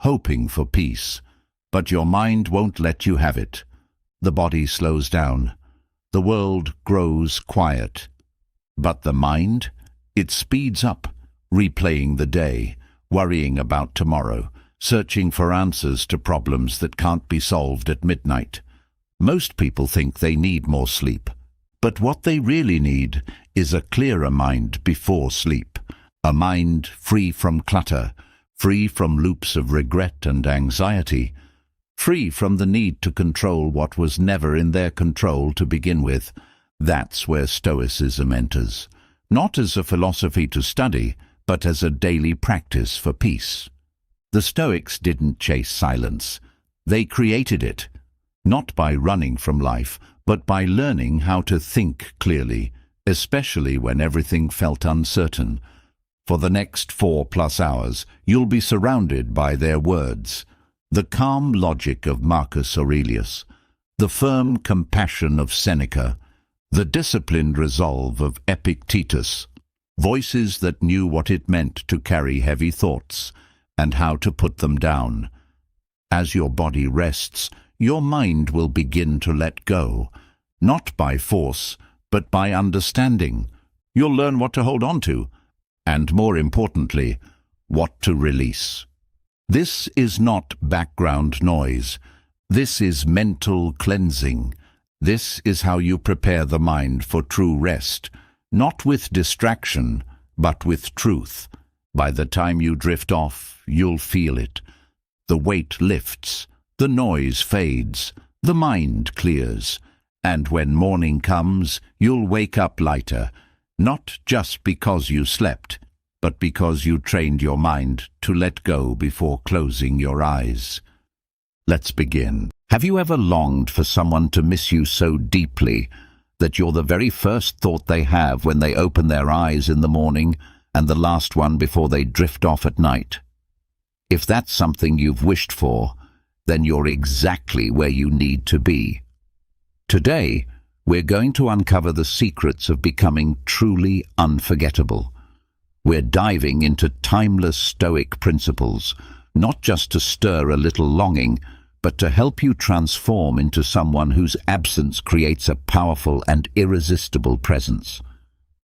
hoping for peace, but your mind won't let you have it. The body slows down. The world grows quiet. But the mind, it speeds up, replaying the day, worrying about tomorrow, searching for answers to problems that can't be solved at midnight. Most people think they need more sleep, but what they really need is a clearer mind before sleep, a mind free from clutter, free from loops of regret and anxiety, free from the need to control what was never in their control to begin with. That's where Stoicism enters, not as a philosophy to study, but as a daily practice for peace. The Stoics didn't chase silence. They created it, not by running from life, but by learning how to think clearly, especially when everything felt uncertain. For the next 4+ hours, you'll be surrounded by their words. The calm logic of Marcus Aurelius, the firm compassion of Seneca, the disciplined resolve of Epictetus, voices that knew what it meant to carry heavy thoughts and how to put them down. As your body rests, your mind will begin to let go, not by force, but by understanding. You'll learn what to hold on to, and more importantly, what to release. This is not background noise. This is mental cleansing. This is how you prepare the mind for true rest, not with distraction, but with truth. By the time you drift off, you'll feel it. The weight lifts, the noise fades, the mind clears, and when morning comes, you'll wake up lighter, not just because you slept, but because you trained your mind to let go before closing your eyes. Let's begin. Have you ever longed for someone to miss you so deeply that you're the very first thought they have when they open their eyes in the morning and the last one before they drift off at night? If that's something you've wished for, then you're exactly where you need to be. Today, we're going to uncover the secrets of becoming truly unforgettable. We're diving into timeless Stoic principles, not just to stir a little longing, but to help you transform into someone whose absence creates a powerful and irresistible presence.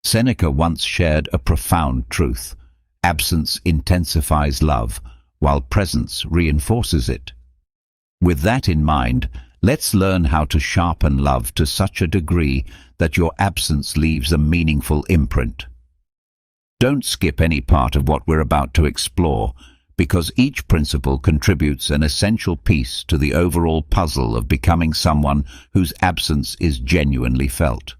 Seneca once shared a profound truth: absence intensifies love, while presence reinforces it. With that in mind, let's learn how to sharpen love to such a degree that your absence leaves a meaningful imprint. Don't skip any part of what we're about to explore, because each principle contributes an essential piece to the overall puzzle of becoming someone whose absence is genuinely felt.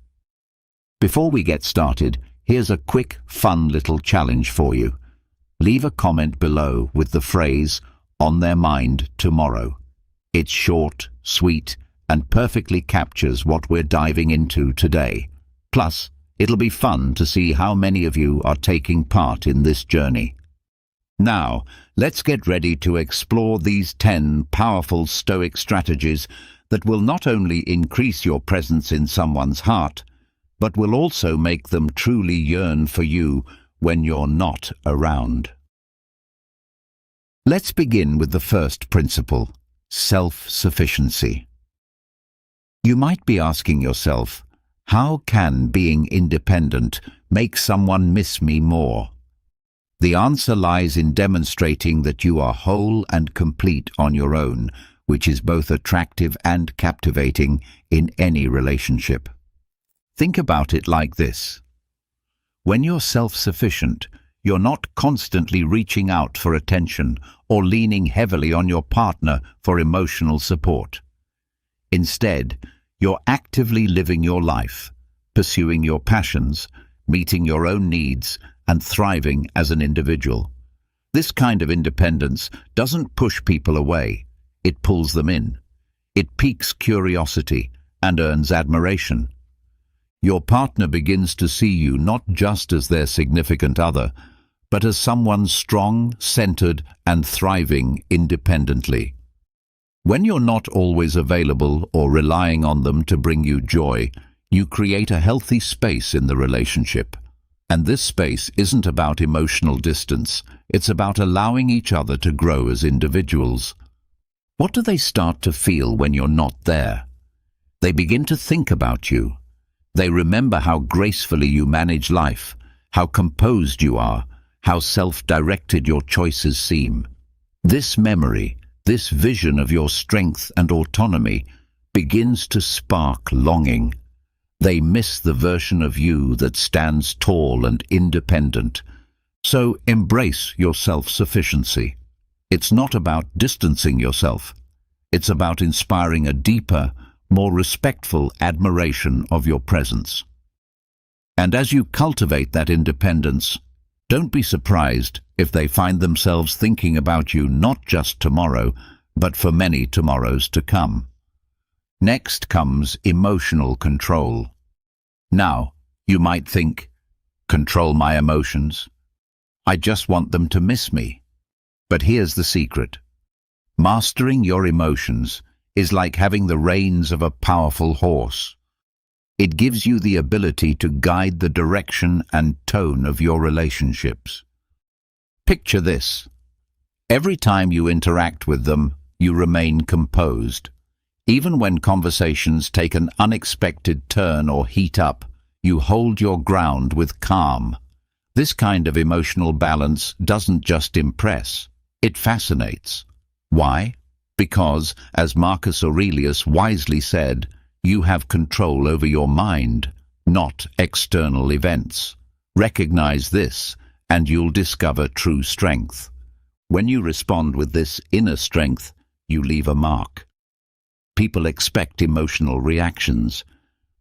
Before we get started, here's a quick, fun little challenge for you. Leave a comment below with the phrase, "on their mind tomorrow." It's short, sweet, and perfectly captures what we're diving into today. Plus, it'll be fun to see how many of you are taking part in this journey. Now, let's get ready to explore these 10 powerful Stoic strategies that will not only increase your presence in someone's heart, but will also make them truly yearn for you when you're not around. Let's begin with the first principle: self-sufficiency. You might be asking yourself, how can being independent make someone miss me more? The answer lies in demonstrating that you are whole and complete on your own, which is both attractive and captivating in any relationship. Think about it like this. When you're self-sufficient, you're not constantly reaching out for attention or leaning heavily on your partner for emotional support. Instead, you're actively living your life, pursuing your passions, meeting your own needs, and thriving as an individual. This kind of independence doesn't push people away, it pulls them in. It piques curiosity and earns admiration. Your partner begins to see you not just as their significant other, but as someone strong, centered, and thriving independently. When you're not always available or relying on them to bring you joy, you create a healthy space in the relationship. And this space isn't about emotional distance, it's about allowing each other to grow as individuals. What do they start to feel when you're not there? They begin to think about you. They remember how gracefully you manage life, how composed you are, how self-directed your choices seem. This memory, this vision of your strength and autonomy, begins to spark longing. They miss the version of you that stands tall and independent. So embrace your self-sufficiency. It's not about distancing yourself. It's about inspiring a deeper, more respectful admiration of your presence. And as you cultivate that independence, don't be surprised if they find themselves thinking about you not just tomorrow, but for many tomorrows to come. Next comes emotional control. Now, you might think, control my emotions? I just want them to miss me. But here's the secret. Mastering your emotions is like having the reins of a powerful horse. It gives you the ability to guide the direction and tone of your relationships. Picture this. Every time you interact with them, you remain composed. Even when conversations take an unexpected turn or heat up, you hold your ground with calm. This kind of emotional balance doesn't just impress, it fascinates. Why? Because, as Marcus Aurelius wisely said, you have control over your mind, not external events. Recognize this, and you'll discover true strength. When you respond with this inner strength, you leave a mark. People expect emotional reactions,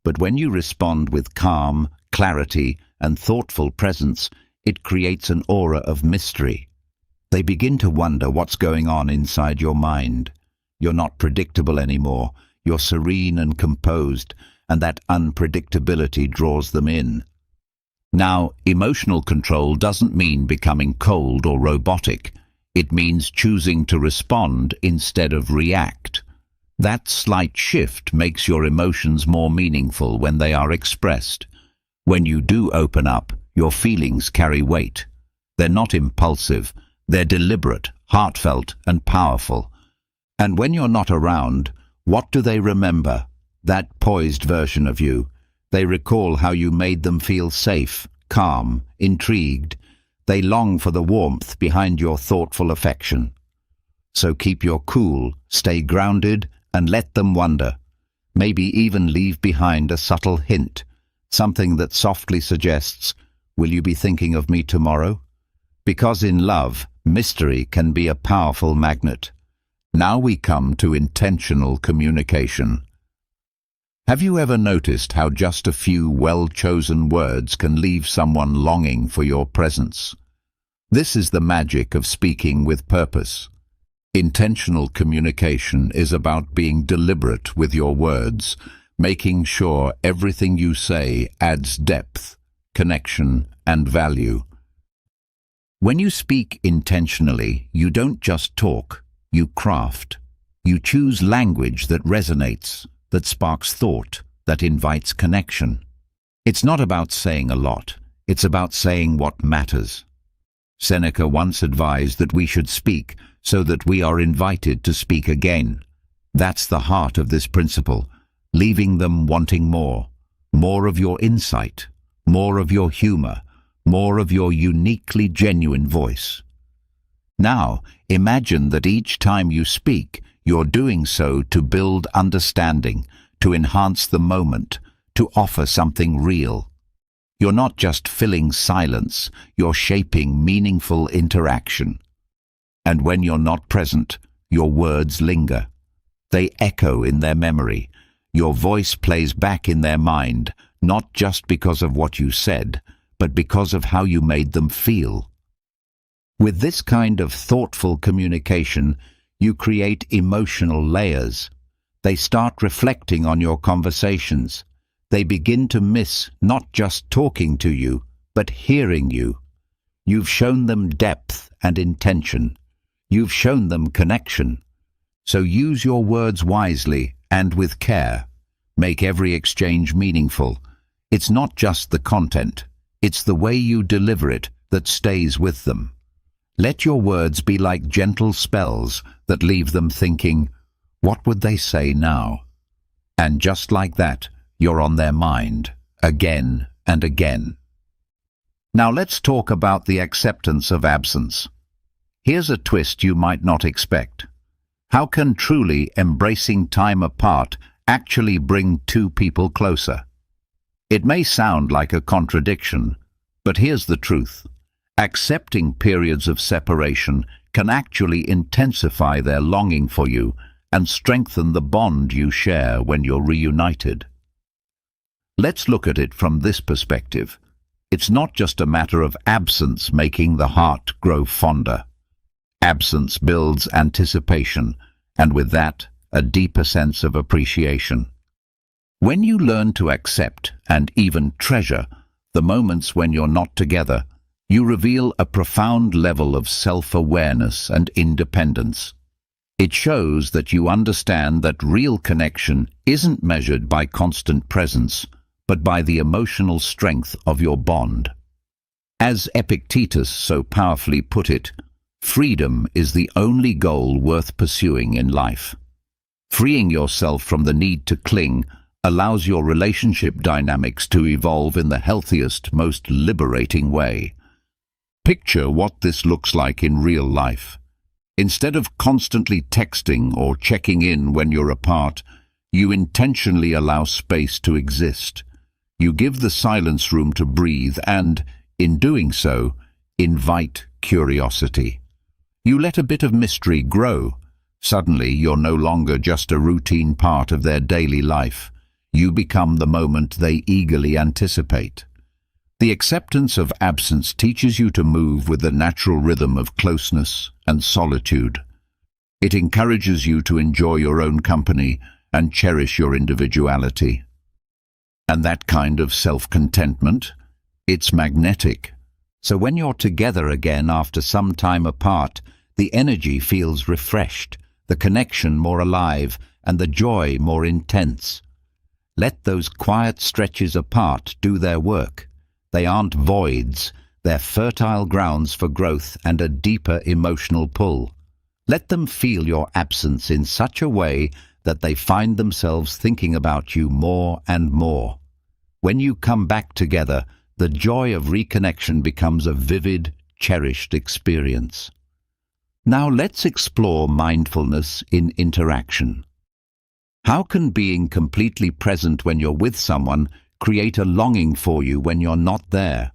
but when you respond with calm, clarity, and thoughtful presence, it creates an aura of mystery. They begin to wonder what's going on inside your mind. You're not predictable anymore. You're serene and composed, and that unpredictability draws them in. Now, emotional control doesn't mean becoming cold or robotic. It means choosing to respond instead of react. That slight shift makes your emotions more meaningful when they are expressed. When you do open up, your feelings carry weight. They're not impulsive. They're deliberate, heartfelt, and powerful. And when you're not around, what do they remember? That poised version of you. They recall how you made them feel safe, calm, intrigued. They long for the warmth behind your thoughtful affection. So keep your cool, stay grounded, and let them wonder. Maybe even leave behind a subtle hint, something that softly suggests, will you be thinking of me tomorrow? Because in love, mystery can be a powerful magnet. Now we come to intentional communication. Have you ever noticed how just a few well-chosen words can leave someone longing for your presence? This is the magic of speaking with purpose. Intentional communication is about being deliberate with your words, making sure everything you say adds depth, connection, and value. When you speak intentionally, you don't just talk, you craft. You choose language that resonates, that sparks thought, that invites connection. It's not about saying a lot, it's about saying what matters. Seneca once advised that we should speak so that we are invited to speak again. That's the heart of this principle, leaving them wanting more of your insight, more of your humor, more of your uniquely genuine voice. Now, imagine that each time you speak, you're doing so to build understanding, to enhance the moment, to offer something real. You're not just filling silence, you're shaping meaningful interaction. And when you're not present, your words linger. They echo in their memory. Your voice plays back in their mind, not just because of what you said, but because of how you made them feel. With this kind of thoughtful communication, you create emotional layers. They start reflecting on your conversations. They begin to miss not just talking to you, but hearing you. You've shown them depth and intention. You've shown them connection. So use your words wisely and with care. Make every exchange meaningful. It's not just the content, It's the way you deliver it that stays with them. Let your words be like gentle spells that leave them thinking, "What would they say now?" And just like that, you're on their mind, again and again. Now let's talk about the acceptance of absence. Here's a twist you might not expect. How can truly embracing time apart actually bring two people closer? It may sound like a contradiction, but here's the truth. Accepting periods of separation can actually intensify their longing for you and strengthen the bond you share when you're reunited. Let's look at it from this perspective. It's not just a matter of absence making the heart grow fonder. Absence builds anticipation, and with that, a deeper sense of appreciation. When you learn to accept and even treasure the moments when you're not together, you reveal a profound level of self-awareness and independence. It shows that you understand that real connection isn't measured by constant presence, but by the emotional strength of your bond. As Epictetus so powerfully put it, freedom is the only goal worth pursuing in life. Freeing yourself from the need to cling allows your relationship dynamics to evolve in the healthiest, most liberating way. Picture what this looks like in real life. Instead of constantly texting or checking in when you're apart, you intentionally allow space to exist. You give the silence room to breathe and, in doing so, invite curiosity. You let a bit of mystery grow. Suddenly, you're no longer just a routine part of their daily life. You become the moment they eagerly anticipate. The acceptance of absence teaches you to move with the natural rhythm of closeness and solitude. It encourages you to enjoy your own company and cherish your individuality. And that kind of self-contentment, it's magnetic. So when you're together again after some time apart, the energy feels refreshed, the connection more alive, and the joy more intense. Let those quiet stretches apart do their work. They aren't voids, they're fertile grounds for growth and a deeper emotional pull. Let them feel your absence in such a way that they find themselves thinking about you more and more. When you come back together, the joy of reconnection becomes a vivid, cherished experience. Now let's explore mindfulness in interaction. How can being completely present when you're with someone create a longing for you when you're not there?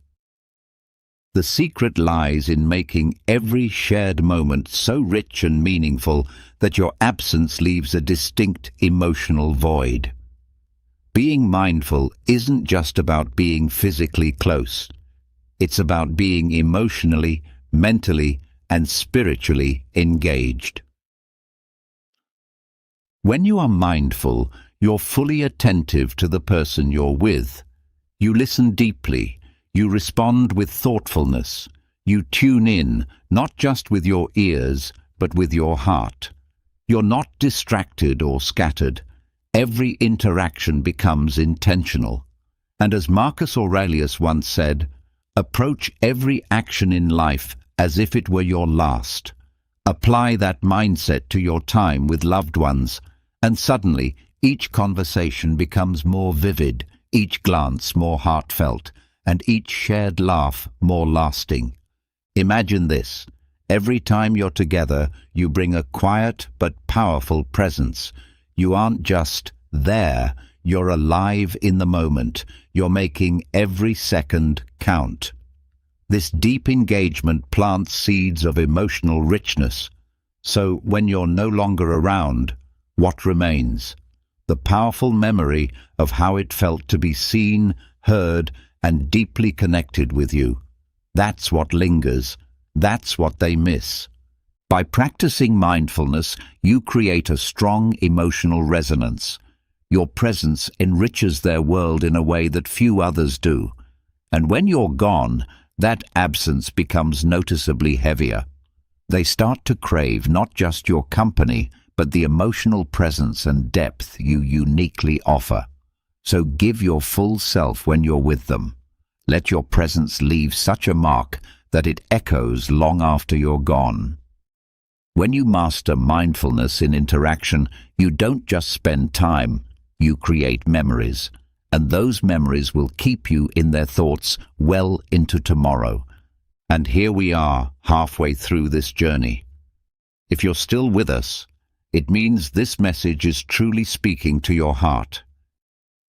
The secret lies in making every shared moment so rich and meaningful that your absence leaves a distinct emotional void. Being mindful isn't just about being physically close. It's about being emotionally, mentally, and spiritually engaged. When you are mindful, you're fully attentive to the person you're with. You listen deeply. You respond with thoughtfulness. You tune in, not just with your ears, but with your heart. You're not distracted or scattered. Every interaction becomes intentional. And as Marcus Aurelius once said, approach every action in life as if it were your last. Apply that mindset to your time with loved ones, and suddenly each conversation becomes more vivid, each glance more heartfelt, and each shared laugh more lasting. Imagine this. Every time you're together, you bring a quiet but powerful presence. You aren't just there, you're alive in the moment. You're making every second count. This deep engagement plants seeds of emotional richness. So when you're no longer around, what remains? The powerful memory of how it felt to be seen, heard, and deeply connected with you. That's what lingers. That's what they miss. By practicing mindfulness, you create a strong emotional resonance. Your presence enriches their world in a way that few others do. And when you're gone, that absence becomes noticeably heavier. They start to crave not just your company, but the emotional presence and depth you uniquely offer. So give your full self when you're with them. Let your presence leave such a mark that it echoes long after you're gone. When you master mindfulness in interaction, you don't just spend time, you create memories, and those memories will keep you in their thoughts well into tomorrow. And here we are, halfway through this journey. If you're still with us, it means this message is truly speaking to your heart.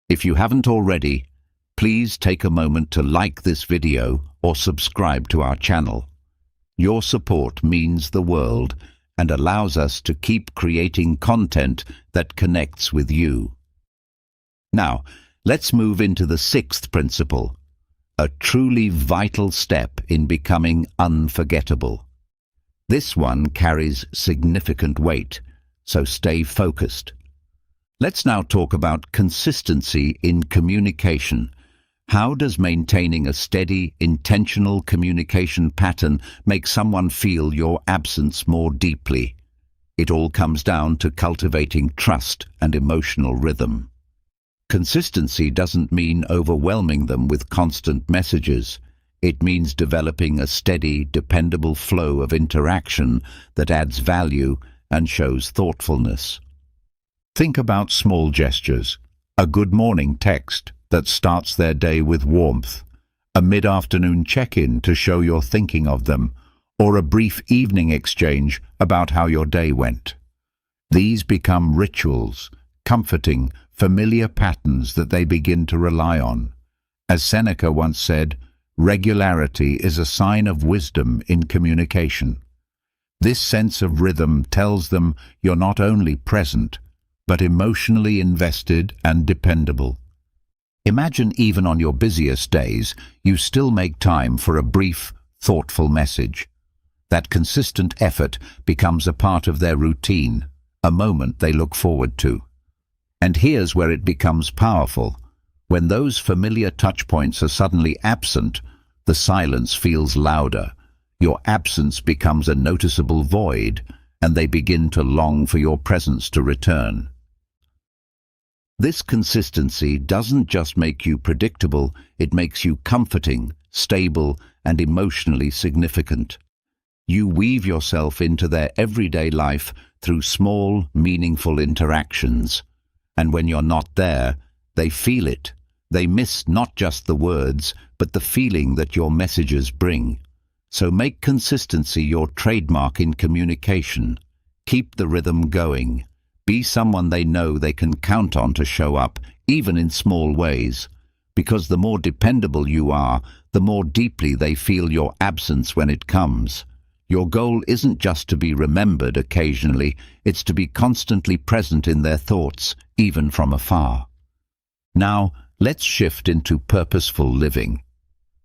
If you haven't already, please take a moment to like this video or subscribe to our channel. Your support means the world and allows us to keep creating content that connects with you. Now, let's move into the sixth principle, a truly vital step in becoming unforgettable. This one carries significant weight, so stay focused. Let's now talk about consistency in communication. How does maintaining a steady, intentional communication pattern make someone feel your absence more deeply? It all comes down to cultivating trust and emotional rhythm. Consistency doesn't mean overwhelming them with constant messages. It means developing a steady, dependable flow of interaction that adds value and shows thoughtfulness. Think about small gestures, a good morning text that starts their day with warmth, a mid-afternoon check-in to show you're thinking of them, or a brief evening exchange about how your day went. These become rituals, comforting, familiar patterns that they begin to rely on. As Seneca once said, regularity is a sign of wisdom in communication. This sense of rhythm tells them you're not only present, but emotionally invested and dependable. Imagine even on your busiest days, you still make time for a brief, thoughtful message. That consistent effort becomes a part of their routine, a moment they look forward to. And here's where it becomes powerful. When those familiar touchpoints are suddenly absent, the silence feels louder. Your absence becomes a noticeable void, and they begin to long for your presence to return. This consistency doesn't just make you predictable, it makes you comforting, stable, and emotionally significant. You weave yourself into their everyday life through small, meaningful interactions. And when you're not there, they feel it. They miss not just the words, but the feeling that your messages bring. So make consistency your trademark in communication. Keep the rhythm going. Be someone they know they can count on to show up, even in small ways. Because the more dependable you are, the more deeply they feel your absence when it comes. Your goal isn't just to be remembered occasionally, it's to be constantly present in their thoughts, even from afar. Now, let's shift into purposeful living.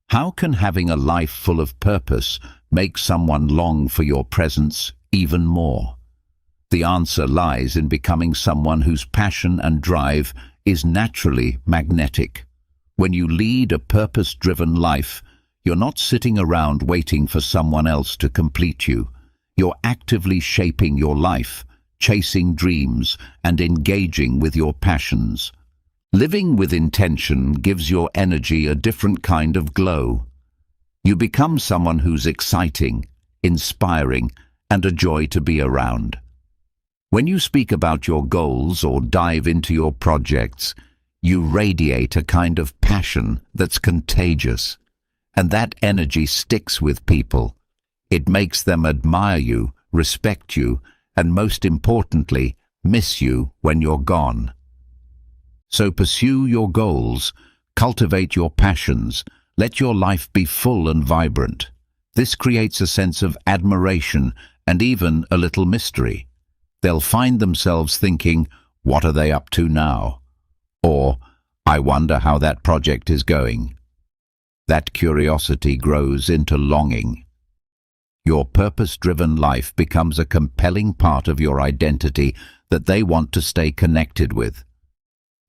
How can having a life full of purpose make someone long for your presence even more? The answer lies in becoming someone whose passion and drive is naturally magnetic. When you lead a purpose-driven life, you're not sitting around waiting for someone else to complete you. You're actively shaping your life, chasing dreams, and engaging with your passions. Living with intention gives your energy a different kind of glow. You become someone who's exciting, inspiring, and a joy to be around. When you speak about your goals or dive into your projects, you radiate a kind of passion that's contagious. And that energy sticks with people. It makes them admire you, respect you, and most importantly, miss you when you're gone. So pursue your goals, cultivate your passions, let your life be full and vibrant. This creates a sense of admiration and even a little mystery. They'll find themselves thinking, what are they up to now? Or, I wonder how that project is going. That curiosity grows into longing. Your purpose-driven life becomes a compelling part of your identity that they want to stay connected with.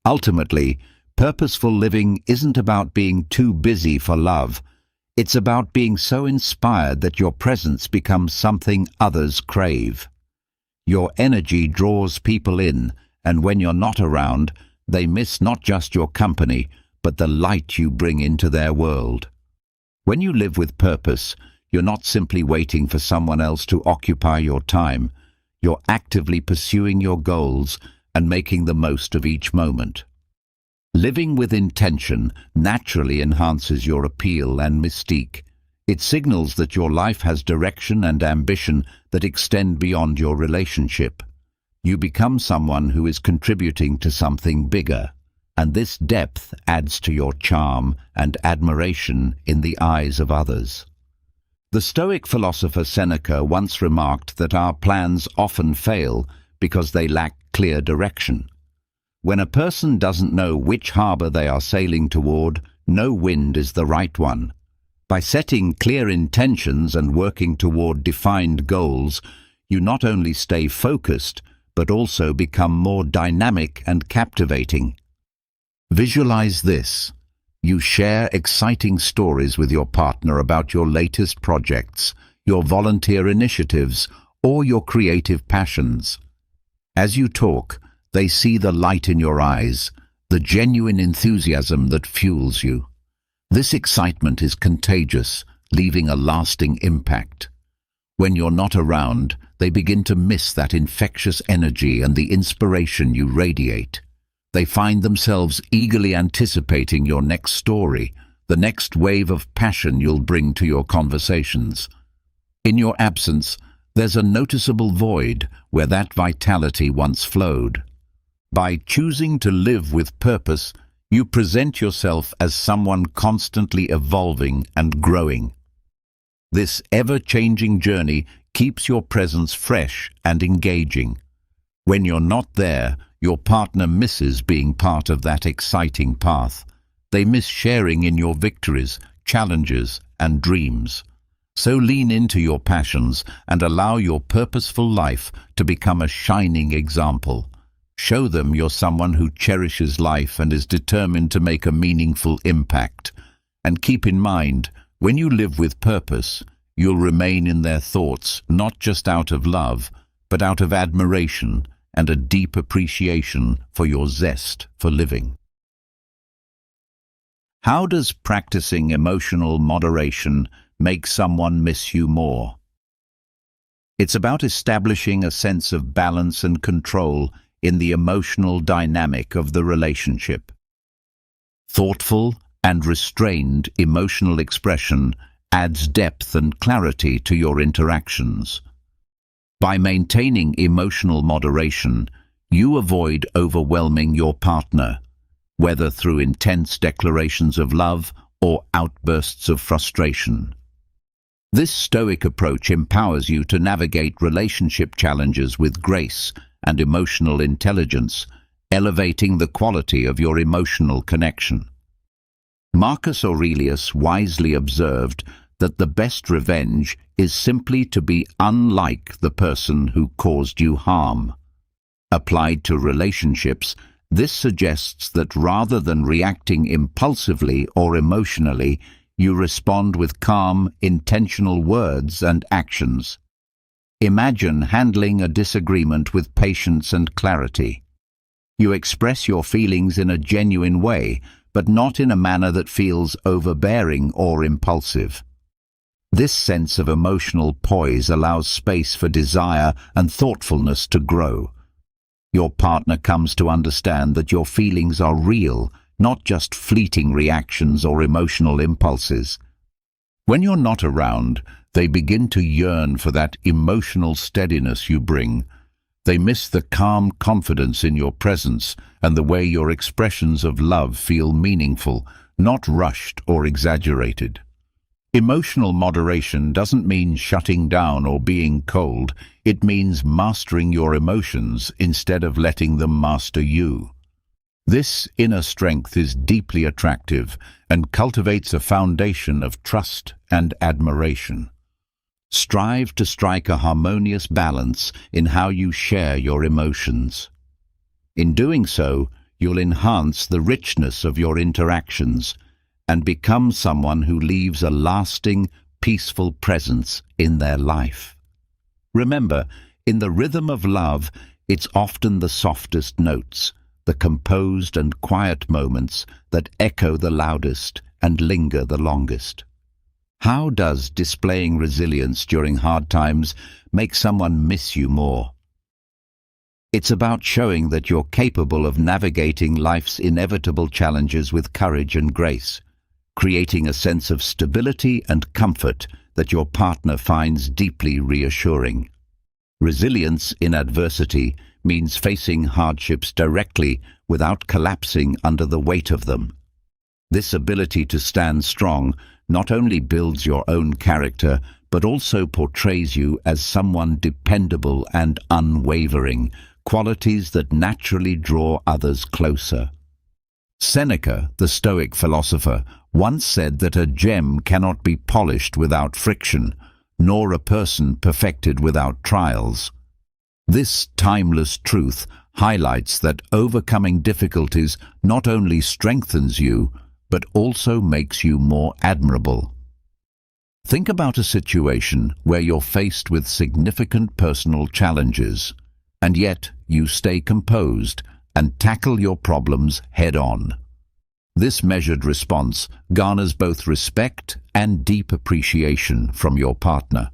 Ultimately, purposeful living isn't about being too busy for love. It's about being so inspired that your presence becomes something others crave. Your energy draws people in, and when you're not around, they miss not just your company, but the light you bring into their world. When you live with purpose, you're not simply waiting for someone else to occupy your time. You're actively pursuing your goals and making the most of each moment. Living with intention naturally enhances your appeal and mystique. It signals that your life has direction and ambition that extend beyond your relationship. You become someone who is contributing to something bigger, and this depth adds to your charm and admiration in the eyes of others. The Stoic philosopher Seneca once remarked that our plans often fail because they lack clear direction. When a person doesn't know which harbor they are sailing toward, no wind is the right one. By setting clear intentions and working toward defined goals, you not only stay focused, but also become more dynamic and captivating. Visualize this. You share exciting stories with your partner about your latest projects, your volunteer initiatives, or your creative passions. As you talk, they see the light in your eyes, the genuine enthusiasm that fuels you. This excitement is contagious, leaving a lasting impact. When you're not around, they begin to miss that infectious energy and the inspiration you radiate. They find themselves eagerly anticipating your next story, the next wave of passion you'll bring to your conversations. In your absence, there's a noticeable void where that vitality once flowed. By choosing to live with purpose, you present yourself as someone constantly evolving and growing. This ever-changing journey keeps your presence fresh and engaging. When you're not there, your partner misses being part of that exciting path. They miss sharing in your victories, challenges, and dreams. So lean into your passions and allow your purposeful life to become a shining example. Show them you're someone who cherishes life and is determined to make a meaningful impact. And keep in mind, when you live with purpose, you'll remain in their thoughts, not just out of love, but out of admiration and a deep appreciation for your zest for living. How does practicing emotional moderation make someone miss you more? It's about establishing a sense of balance and control in the emotional dynamic of the relationship. Thoughtful and restrained emotional expression adds depth and clarity to your interactions. By maintaining emotional moderation, you avoid overwhelming your partner, whether through intense declarations of love or outbursts of frustration. This Stoic approach empowers you to navigate relationship challenges with grace and emotional intelligence, elevating the quality of your emotional connection. Marcus Aurelius wisely observed that the best revenge is simply to be unlike the person who caused you harm. Applied to relationships, this suggests that rather than reacting impulsively or emotionally, you respond with calm, intentional words and actions. Imagine handling a disagreement with patience and clarity. You express your feelings in a genuine way, but not in a manner that feels overbearing or impulsive. This sense of emotional poise allows space for desire and thoughtfulness to grow. Your partner comes to understand that your feelings are real, not just fleeting reactions or emotional impulses. When you're not around, they begin to yearn for that emotional steadiness you bring. They miss the calm confidence in your presence and the way your expressions of love feel meaningful, not rushed or exaggerated. Emotional moderation doesn't mean shutting down or being cold. It means mastering your emotions instead of letting them master you. This inner strength is deeply attractive and cultivates a foundation of trust and admiration. Strive to strike a harmonious balance in how you share your emotions. In doing so, you'll enhance the richness of your interactions and become someone who leaves a lasting, peaceful presence in their life. Remember, in the rhythm of love, it's often the softest notes, the composed and quiet moments that echo the loudest and linger the longest. How does displaying resilience during hard times make someone miss you more? It's about showing that you're capable of navigating life's inevitable challenges with courage and grace, creating a sense of stability and comfort that your partner finds deeply reassuring. Resilience in adversity means facing hardships directly without collapsing under the weight of them. This ability to stand strong not only builds your own character, but also portrays you as someone dependable and unwavering, qualities that naturally draw others closer. Seneca, the Stoic philosopher, once said that a gem cannot be polished without friction, nor a person perfected without trials. This timeless truth highlights that overcoming difficulties not only strengthens you, but also makes you more admirable. Think about a situation where you're faced with significant personal challenges, and yet you stay composed and tackle your problems head-on. This measured response garners both respect and deep appreciation from your partner.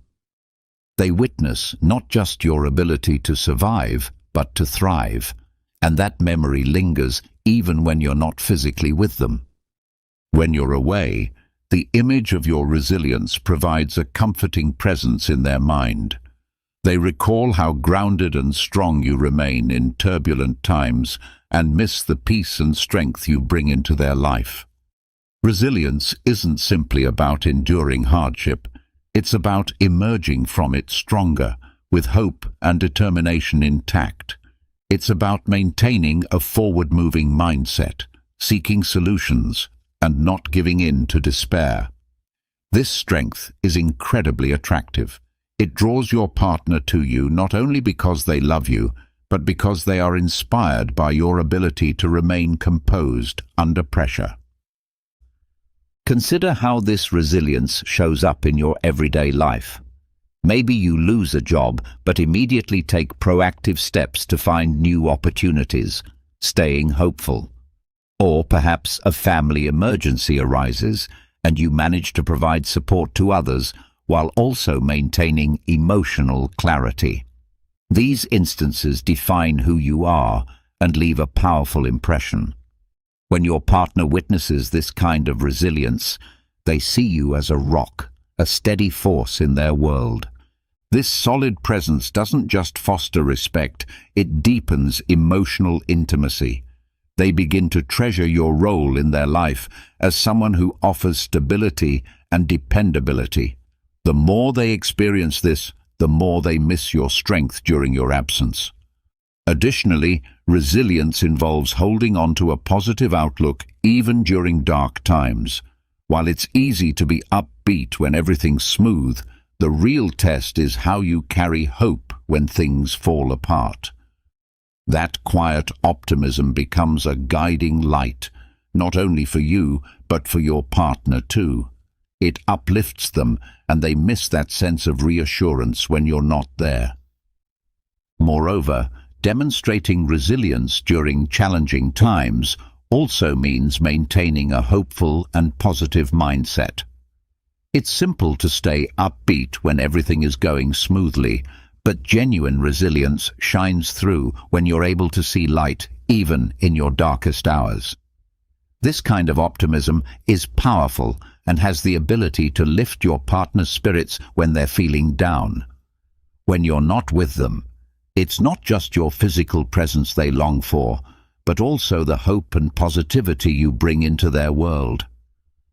They witness not just your ability to survive, but to thrive, and that memory lingers even when you're not physically with them. When you're away, the image of your resilience provides a comforting presence in their mind. They recall how grounded and strong you remain in turbulent times and miss the peace and strength you bring into their life. Resilience isn't simply about enduring hardship. It's about emerging from it stronger, with hope and determination intact. It's about maintaining a forward-moving mindset, seeking solutions, and not giving in to despair. This strength is incredibly attractive. It draws your partner to you not only because they love you, but because they are inspired by your ability to remain composed under pressure. Consider how this resilience shows up in your everyday life. Maybe you lose a job, but immediately take proactive steps to find new opportunities, staying hopeful. Or perhaps a family emergency arises, and you manage to provide support to others while also maintaining emotional clarity. These instances define who you are and leave a powerful impression. When your partner witnesses this kind of resilience, they see you as a rock, a steady force in their world. This solid presence doesn't just foster respect, it deepens emotional intimacy. They begin to treasure your role in their life as someone who offers stability and dependability. The more they experience this, the more they miss your strength during your absence. Additionally, resilience involves holding on to a positive outlook even during dark times. While it's easy to be upbeat when everything's smooth, the real test is how you carry hope when things fall apart. That quiet optimism becomes a guiding light, not only for you, but for your partner too. It uplifts them, and they miss that sense of reassurance when you're not there. Moreover, demonstrating resilience during challenging times also means maintaining a hopeful and positive mindset. It's simple to stay upbeat when everything is going smoothly, but genuine resilience shines through when you're able to see light even in your darkest hours. This kind of optimism is powerful and has the ability to lift your partner's spirits when they're feeling down. When you're not with them, it's not just your physical presence they long for, but also the hope and positivity you bring into their world.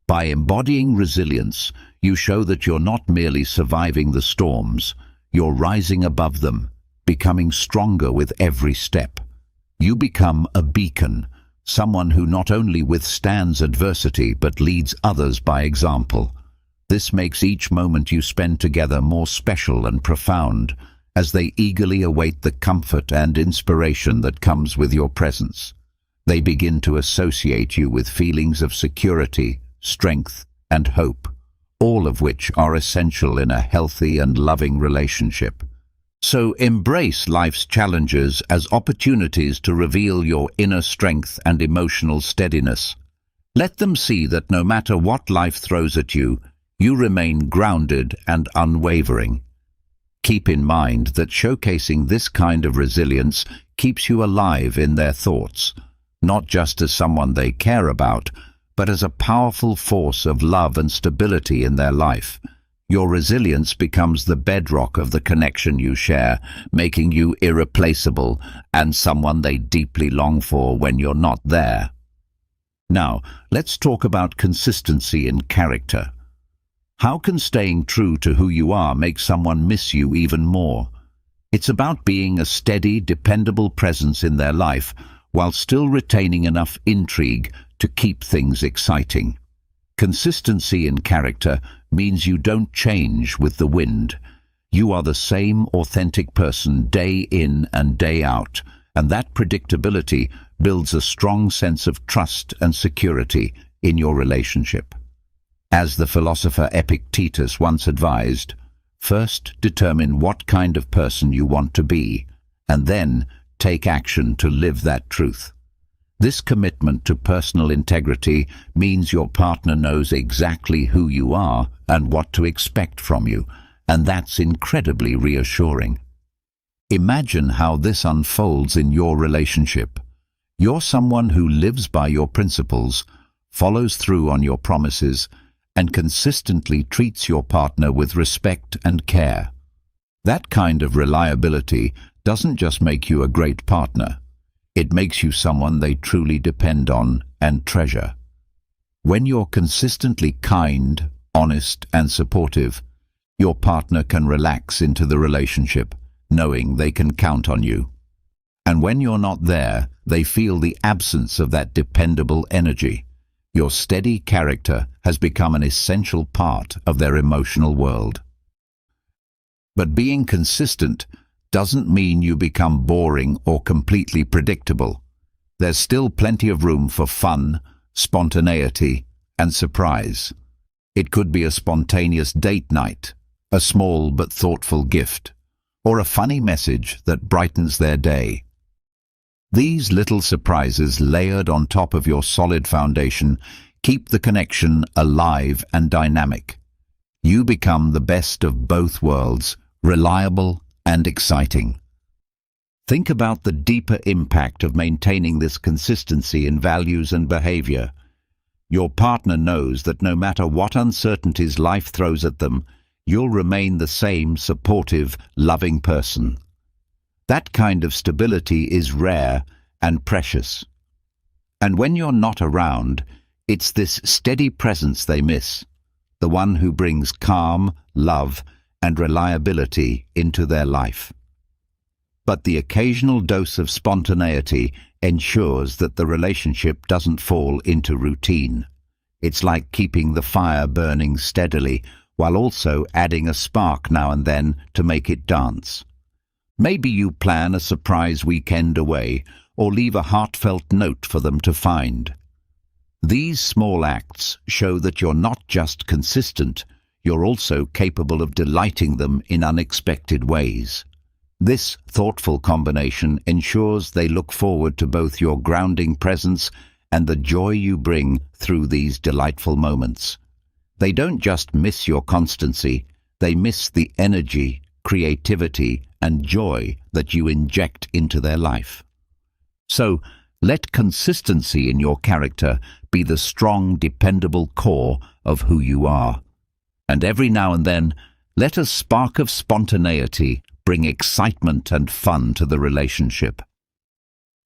By embodying resilience, you show that you're not merely surviving the storms, you're rising above them, becoming stronger with every step. You become a beacon, someone who not only withstands adversity but leads others by example. This makes each moment you spend together more special and profound, as they eagerly await the comfort and inspiration that comes with your presence. They begin to associate you with feelings of security, strength, and hope, all of which are essential in a healthy and loving relationship. So embrace life's challenges as opportunities to reveal your inner strength and emotional steadiness. Let them see that no matter what life throws at you, you remain grounded and unwavering. Keep in mind that showcasing this kind of resilience keeps you alive in their thoughts, not just as someone they care about, but as a powerful force of love and stability in their life. Your resilience becomes the bedrock of the connection you share, making you irreplaceable and someone they deeply long for when you're not there. Now, let's talk about consistency in character. How can staying true to who you are make someone miss you even more? It's about being a steady, dependable presence in their life while still retaining enough intrigue to keep things exciting. Consistency in character means you don't change with the wind. You are the same authentic person day in and day out, and that predictability builds a strong sense of trust and security in your relationship. As the philosopher Epictetus once advised, first determine what kind of person you want to be, and then take action to live that truth. This commitment to personal integrity means your partner knows exactly who you are and what to expect from you, and that's incredibly reassuring. Imagine how this unfolds in your relationship. You're someone who lives by your principles, follows through on your promises, and consistently treats your partner with respect and care. That kind of reliability doesn't just make you a great partner. It makes you someone they truly depend on and treasure. When you're consistently kind, honest, and supportive, your partner can relax into the relationship, knowing they can count on you. And when you're not there, they feel the absence of that dependable energy. Your steady character has become an essential part of their emotional world. But being consistent doesn't mean you become boring or completely predictable. There's still plenty of room for fun, spontaneity, and surprise. It could be a spontaneous date night, a small but thoughtful gift, or a funny message that brightens their day. These little surprises layered on top of your solid foundation keep the connection alive and dynamic. You become the best of both worlds, reliable and exciting. Think about the deeper impact of maintaining this consistency in values and behavior. Your partner knows that no matter what uncertainties life throws at them, you'll remain the same supportive, loving person. That kind of stability is rare and precious. And when you're not around, it's this steady presence they miss, the one who brings calm, love, and reliability into their life. But the occasional dose of spontaneity ensures that the relationship doesn't fall into routine. It's like keeping the fire burning steadily while also adding a spark now and then to make it dance. Maybe you plan a surprise weekend away or leave a heartfelt note for them to find. These small acts show that you're not just consistent, you're also capable of delighting them in unexpected ways. This thoughtful combination ensures they look forward to both your grounding presence and the joy you bring through these delightful moments. They don't just miss your constancy, they miss the energy, creativity, and joy that you inject into their life. So, let consistency in your character be the strong, dependable core of who you are. And every now and then, let a spark of spontaneity bring excitement and fun to the relationship.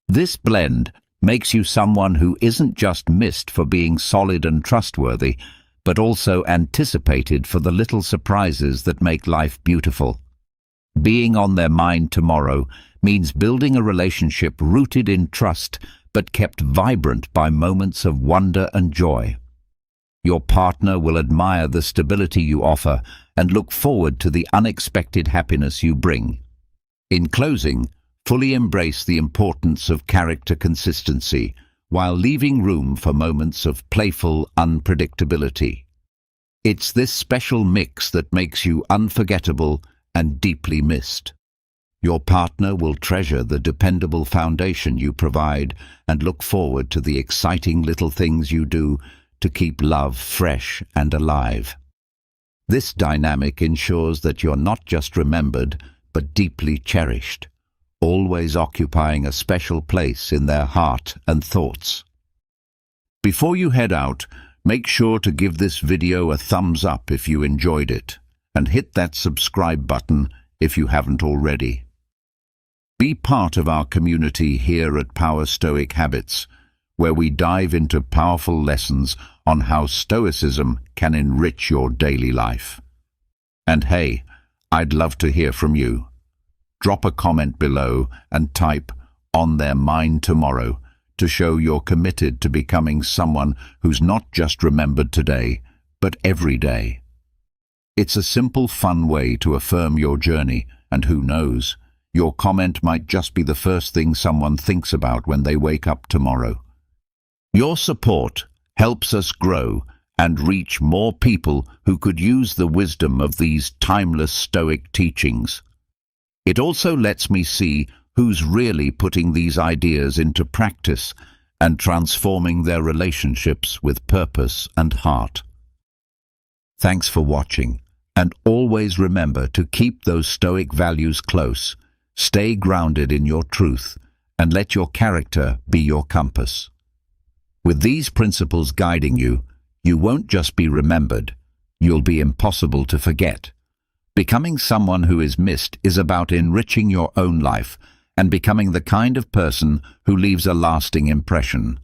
This blend makes you someone who isn't just missed for being solid and trustworthy, but also anticipated for the little surprises that make life beautiful. Being on their mind tomorrow means building a relationship rooted in trust but kept vibrant by moments of wonder and joy. Your partner will admire the stability you offer and look forward to the unexpected happiness you bring. In closing, fully embrace the importance of character consistency while leaving room for moments of playful unpredictability. It's this special mix that makes you unforgettable and deeply missed. Your partner will treasure the dependable foundation you provide and look forward to the exciting little things you do to keep love fresh and alive. This dynamic ensures that you're not just remembered, but deeply cherished, always occupying a special place in their heart and thoughts. Before you head out, make sure to give this video a thumbs up if you enjoyed it, and hit that subscribe button if you haven't already. Be part of our community here at Power Stoic Habits, where we dive into powerful lessons on how Stoicism can enrich your daily life. And hey, I'd love to hear from you. Drop a comment below and type "on their mind tomorrow" to show you're committed to becoming someone who's not just remembered today, but every day. It's a simple, fun way to affirm your journey, and who knows, your comment might just be the first thing someone thinks about when they wake up tomorrow. Your support helps us grow and reach more people who could use the wisdom of these timeless Stoic teachings. It also lets me see who's really putting these ideas into practice and transforming their relationships with purpose and heart. Thanks for watching, and always remember to keep those Stoic values close, stay grounded in your truth, and let your character be your compass. With these principles guiding you, you won't just be remembered, you'll be impossible to forget. Becoming someone who is missed is about enriching your own life and becoming the kind of person who leaves a lasting impression.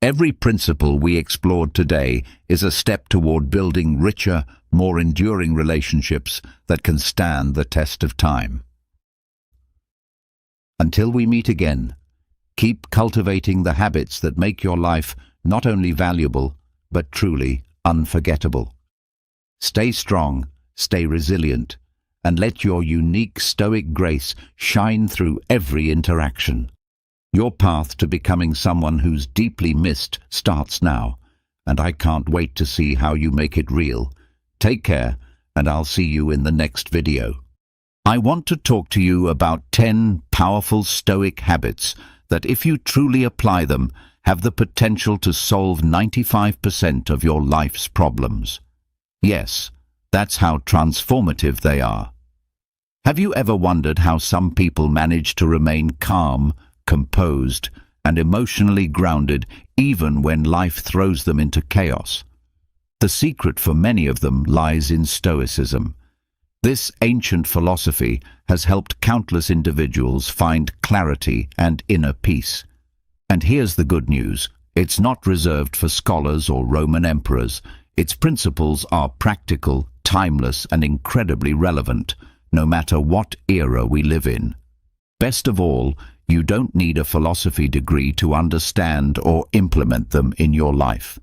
Every principle we explored today is a step toward building richer, more enduring relationships that can stand the test of time. Until we meet again, keep cultivating the habits that make your life not only valuable, but truly unforgettable. Stay strong, stay resilient, and let your unique Stoic grace shine through every interaction. Your path to becoming someone who's deeply missed starts now, and I can't wait to see how you make it real. Take care, and I'll see you in the next video. I want to talk to you about 10 powerful Stoic habits that, if you truly apply them, have the potential to solve 95% of your life's problems. Yes, that's how transformative they are. Have you ever wondered how some people manage to remain calm, composed, and emotionally grounded even when life throws them into chaos? The secret for many of them lies in Stoicism. This ancient philosophy has helped countless individuals find clarity and inner peace. And here's the good news: it's not reserved for scholars or Roman emperors. Its principles are practical, timeless, and incredibly relevant, no matter what era we live in. Best of all, you don't need a philosophy degree to understand or implement them in your life.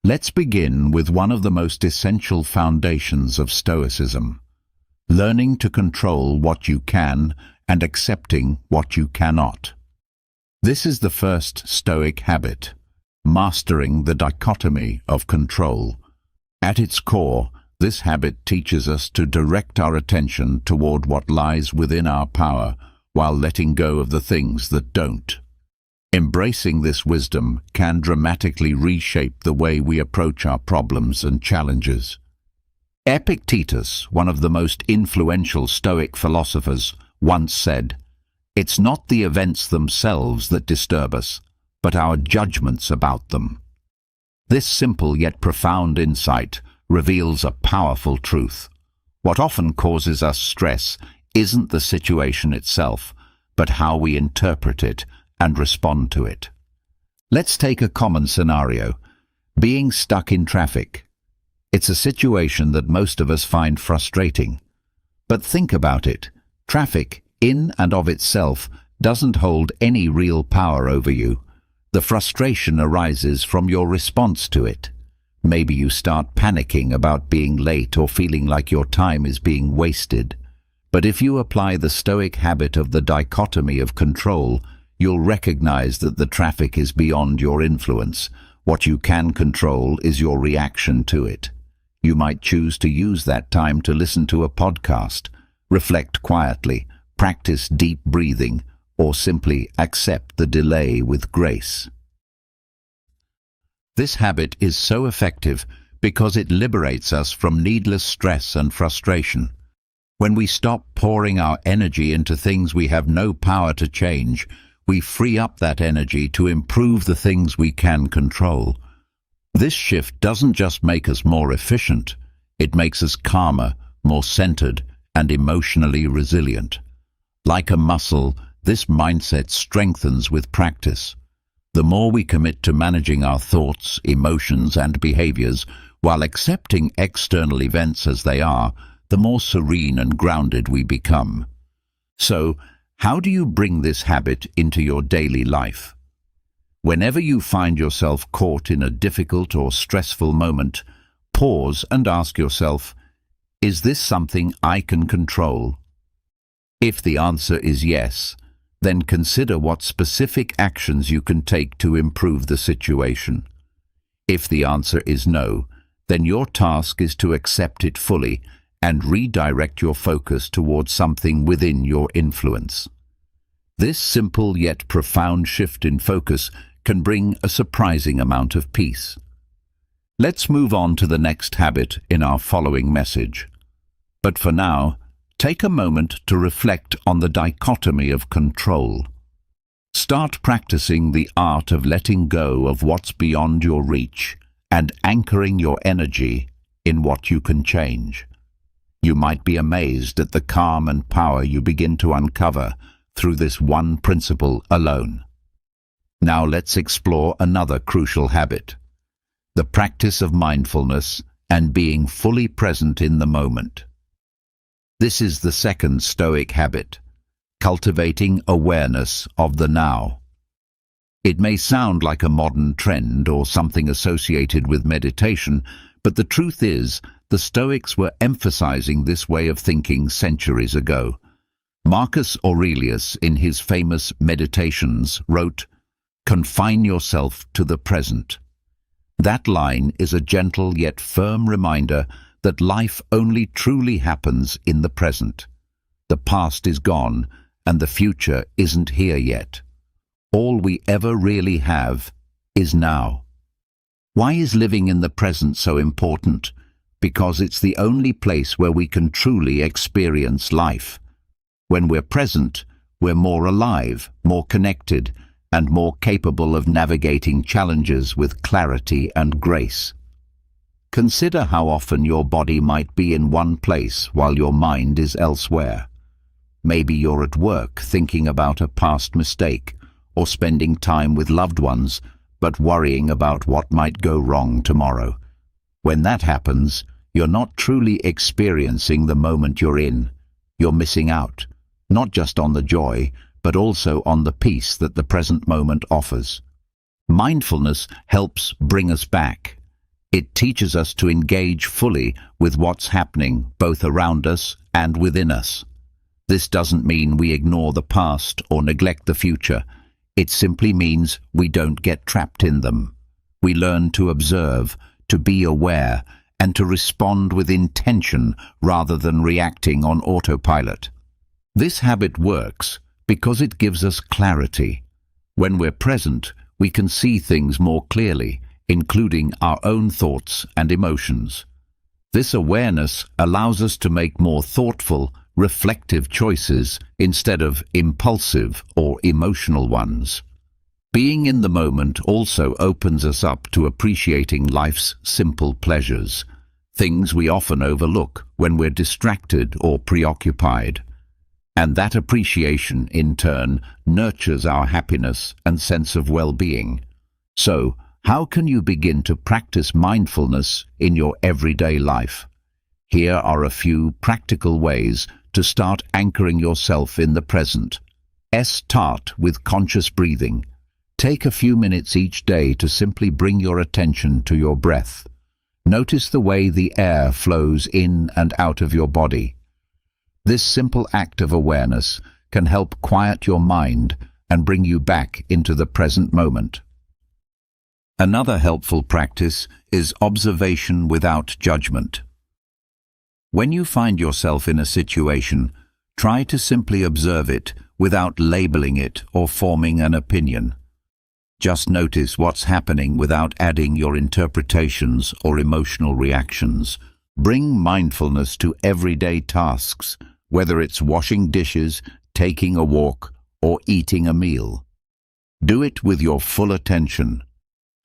Let's begin with one of the most essential foundations of Stoicism: learning to control what you can and accepting what you cannot. This is the first Stoic habit, mastering the dichotomy of control. At its core, this habit teaches us to direct our attention toward what lies within our power while letting go of the things that don't. Embracing this wisdom can dramatically reshape the way we approach our problems and challenges. Epictetus, one of the most influential Stoic philosophers, once said, "It's not the events themselves that disturb us, but our judgments about them." This simple yet profound insight reveals a powerful truth. What often causes us stress isn't the situation itself, but how we interpret it and respond to it. Let's take a common scenario: being stuck in traffic. It's a situation that most of us find frustrating. But think about it. Traffic, in and of itself, doesn't hold any real power over you. The frustration arises from your response to it. Maybe you start panicking about being late or feeling like your time is being wasted. But if you apply the Stoic habit of the dichotomy of control, you'll recognize that the traffic is beyond your influence. What you can control is your reaction to it. You might choose to use that time to listen to a podcast, reflect quietly, practice deep breathing, or simply accept the delay with grace. This habit is so effective because it liberates us from needless stress and frustration. When we stop pouring our energy into things we have no power to change, we free up that energy to improve the things we can control. This shift doesn't just make us more efficient, it makes us calmer, more centered, and emotionally resilient. Like a muscle, this mindset strengthens with practice. The more we commit to managing our thoughts, emotions, and behaviors while accepting external events as they are, the more serene and grounded we become. So, how do you bring this habit into your daily life? Whenever you find yourself caught in a difficult or stressful moment, pause and ask yourself, is this something I can control? If the answer is yes, then consider what specific actions you can take to improve the situation. If the answer is no, then your task is to accept it fully and redirect your focus towards something within your influence. This simple yet profound shift in focus can bring a surprising amount of peace. Let's move on to the next habit in our following message. But for now, take a moment to reflect on the dichotomy of control. Start practicing the art of letting go of what's beyond your reach and anchoring your energy in what you can change. You might be amazed at the calm and power you begin to uncover through this one principle alone. Now let's explore another crucial habit: the practice of mindfulness and being fully present in the moment. This is the second Stoic habit, cultivating awareness of the now. It may sound like a modern trend or something associated with meditation, but the truth is, the Stoics were emphasizing this way of thinking centuries ago. Marcus Aurelius, in his famous Meditations, wrote, "Confine yourself to the present." That line is a gentle yet firm reminder that life only truly happens in the present. The past is gone, and the future isn't here yet. All we ever really have is now. Why is living in the present so important? Because it's the only place where we can truly experience life. When we're present, we're more alive, more connected, and more capable of navigating challenges with clarity and grace. Consider how often your body might be in one place while your mind is elsewhere. Maybe you're at work thinking about a past mistake, or spending time with loved ones, but worrying about what might go wrong tomorrow. When that happens, you're not truly experiencing the moment you're in. You're missing out, not just on the joy, but also on the peace that the present moment offers. Mindfulness helps bring us back. It teaches us to engage fully with what's happening both around us and within us. This doesn't mean we ignore the past or neglect the future. It simply means we don't get trapped in them. We learn to observe, to be aware, and to respond with intention rather than reacting on autopilot. This habit works because it gives us clarity. When we're present, we can see things more clearly, including our own thoughts and emotions. This awareness allows us to make more thoughtful, reflective choices instead of impulsive or emotional ones. Being in the moment also opens us up to appreciating life's simple pleasures, things we often overlook when we're distracted or preoccupied. And that appreciation, in turn, nurtures our happiness and sense of well-being. So, how can you begin to practice mindfulness in your everyday life? Here are a few practical ways to start anchoring yourself in the present. Start with conscious breathing. Take a few minutes each day to simply bring your attention to your breath. Notice the way the air flows in and out of your body. This simple act of awareness can help quiet your mind and bring you back into the present moment. Another helpful practice is observation without judgment. When you find yourself in a situation, Try to simply observe it without labeling it or forming an opinion. Just notice what's happening without adding your interpretations or emotional reactions. Bring mindfulness to everyday tasks, whether it's washing dishes, taking a walk, or eating a meal. Do it with your full attention.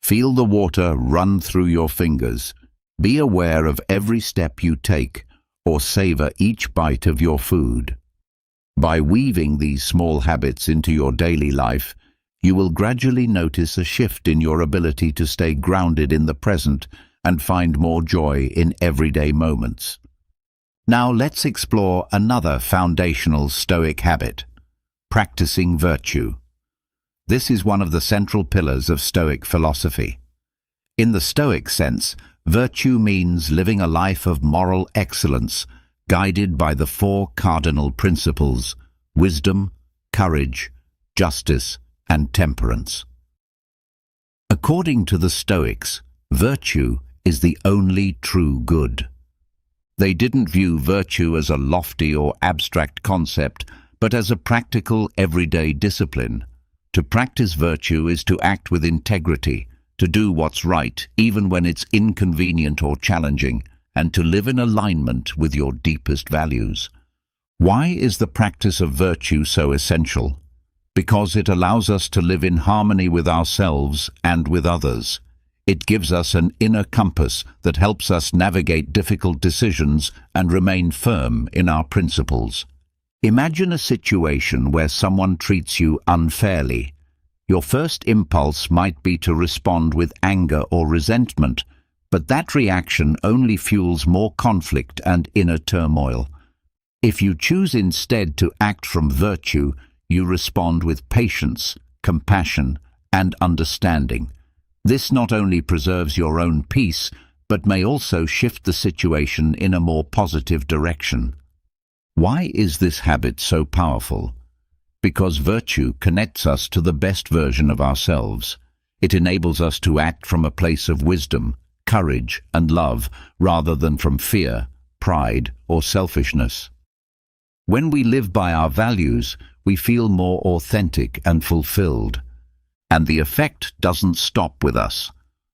Feel the water run through your fingers. Be aware of every step you take, or savor each bite of your food. By weaving these small habits into your daily life, you will gradually notice a shift in your ability to stay grounded in the present and find more joy in everyday moments. Now let's explore another foundational Stoic habit: practicing virtue. This is one of the central pillars of Stoic philosophy. In the Stoic sense, virtue means living a life of moral excellence, guided by the four cardinal principles: wisdom, courage, justice, and temperance. According to the Stoics, virtue is the only true good. They didn't view virtue as a lofty or abstract concept, but as a practical, everyday discipline. To practice virtue is to act with integrity, to do what's right, even when it's inconvenient or challenging, and to live in alignment with your deepest values. Why is the practice of virtue so essential? Because it allows us to live in harmony with ourselves and with others. It gives us an inner compass that helps us navigate difficult decisions and remain firm in our principles. Imagine a situation where someone treats you unfairly. Your first impulse might be to respond with anger or resentment, but that reaction only fuels more conflict and inner turmoil. If you choose instead to act from virtue, you respond with patience, compassion, and understanding. This not only preserves your own peace, but may also shift the situation in a more positive direction. Why is this habit so powerful? Because virtue connects us to the best version of ourselves. It enables us to act from a place of wisdom, courage, and love, rather than from fear, pride, or selfishness. When we live by our values, we feel more authentic and fulfilled. And the effect doesn't stop with us.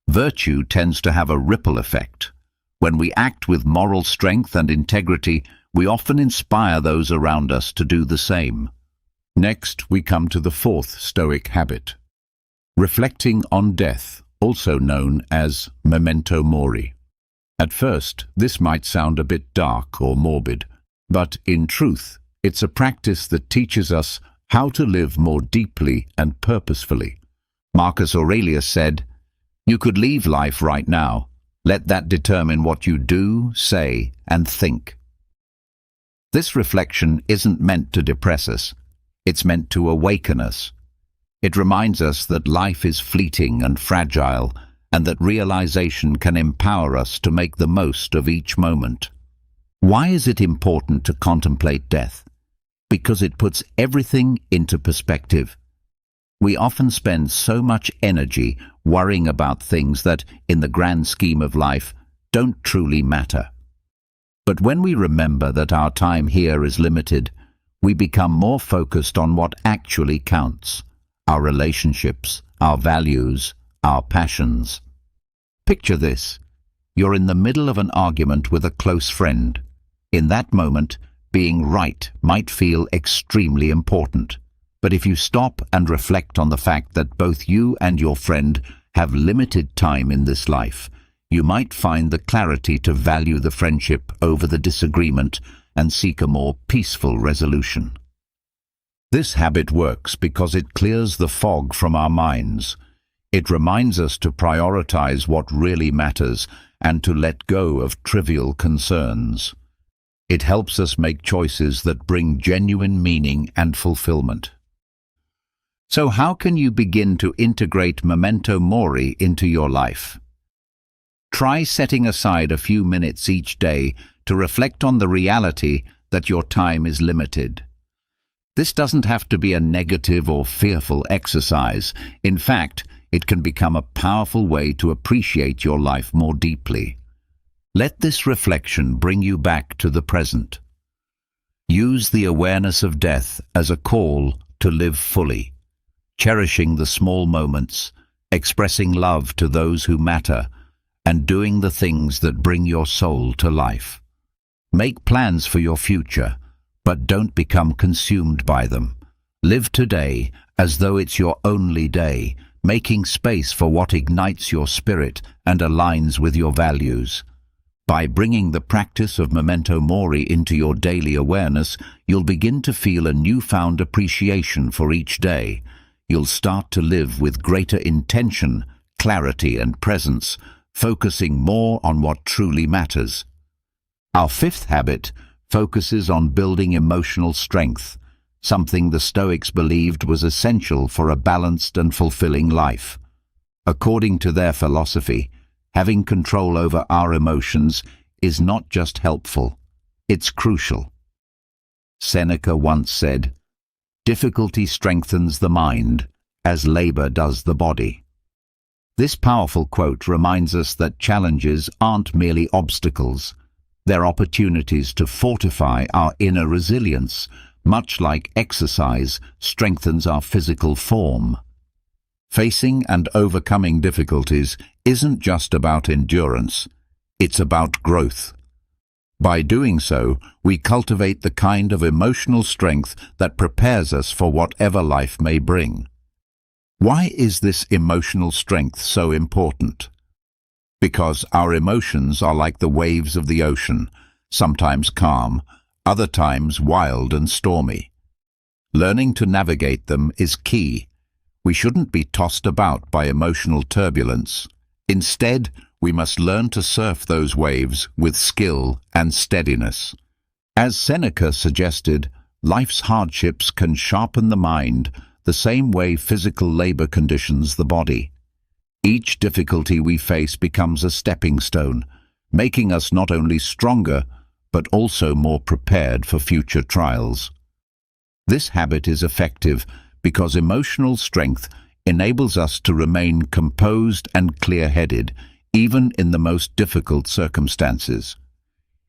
Virtue tends to have a ripple effect. When we act with moral strength and integrity, we often inspire those around us to do the same. Next, we come to the fourth Stoic habit: reflecting on death, also known as memento mori. At first, this might sound a bit dark or morbid, but in truth, it's a practice that teaches us how to live more deeply and purposefully. Marcus Aurelius said, "You could leave life right now. Let that determine what you do, say, and think." This reflection isn't meant to depress us. It's meant to awaken us. It reminds us that life is fleeting and fragile, and that realization can empower us to make the most of each moment. Why is it important to contemplate death? Because it puts everything into perspective. We often spend so much energy worrying about things that, in the grand scheme of life, don't truly matter. But when we remember that our time here is limited, we become more focused on what actually counts: our relationships, our values, our passions. Picture this. You're in the middle of an argument with a close friend. In that moment, being right might feel extremely important. But if you stop and reflect on the fact that both you and your friend have limited time in this life, you might find the clarity to value the friendship over the disagreement and seek a more peaceful resolution. This habit works because it clears the fog from our minds. It reminds us to prioritize what really matters and to let go of trivial concerns. It helps us make choices that bring genuine meaning and fulfillment. So how can you begin to integrate memento mori into your life? Try setting aside a few minutes each day to reflect on the reality that your time is limited. This doesn't have to be a negative or fearful exercise. In fact, it can become a powerful way to appreciate your life more deeply. Let this reflection bring you back to the present. Use the awareness of death as a call to live fully, cherishing the small moments, expressing love to those who matter, and doing the things that bring your soul to life. Make plans for your future, but don't become consumed by them. Live today as though it's your only day, making space for what ignites your spirit and aligns with your values. By bringing the practice of memento mori into your daily awareness, you'll begin to feel a newfound appreciation for each day. You'll start to live with greater intention, clarity, and presence, focusing more on what truly matters. Our fifth habit focuses on building emotional strength, something the Stoics believed was essential for a balanced and fulfilling life. According to their philosophy, having control over our emotions is not just helpful, it's crucial. Seneca once said, "Difficulty strengthens the mind, as labor does the body." This powerful quote reminds us that challenges aren't merely obstacles, they're opportunities to fortify our inner resilience, much like exercise strengthens our physical form. Facing and overcoming difficulties isn't just about endurance, it's about growth. By doing so, we cultivate the kind of emotional strength that prepares us for whatever life may bring. Why is this emotional strength so important? Because our emotions are like the waves of the ocean, sometimes calm, other times wild and stormy. Learning to navigate them is key. We shouldn't be tossed about by emotional turbulence. Instead, we must learn to surf those waves with skill and steadiness. As Seneca suggested, life's hardships can sharpen the mind the same way physical labor conditions the body. Each difficulty we face becomes a stepping stone, making us not only stronger, but also more prepared for future trials. This habit is effective because emotional strength enables us to remain composed and clear-headed, even in the most difficult circumstances.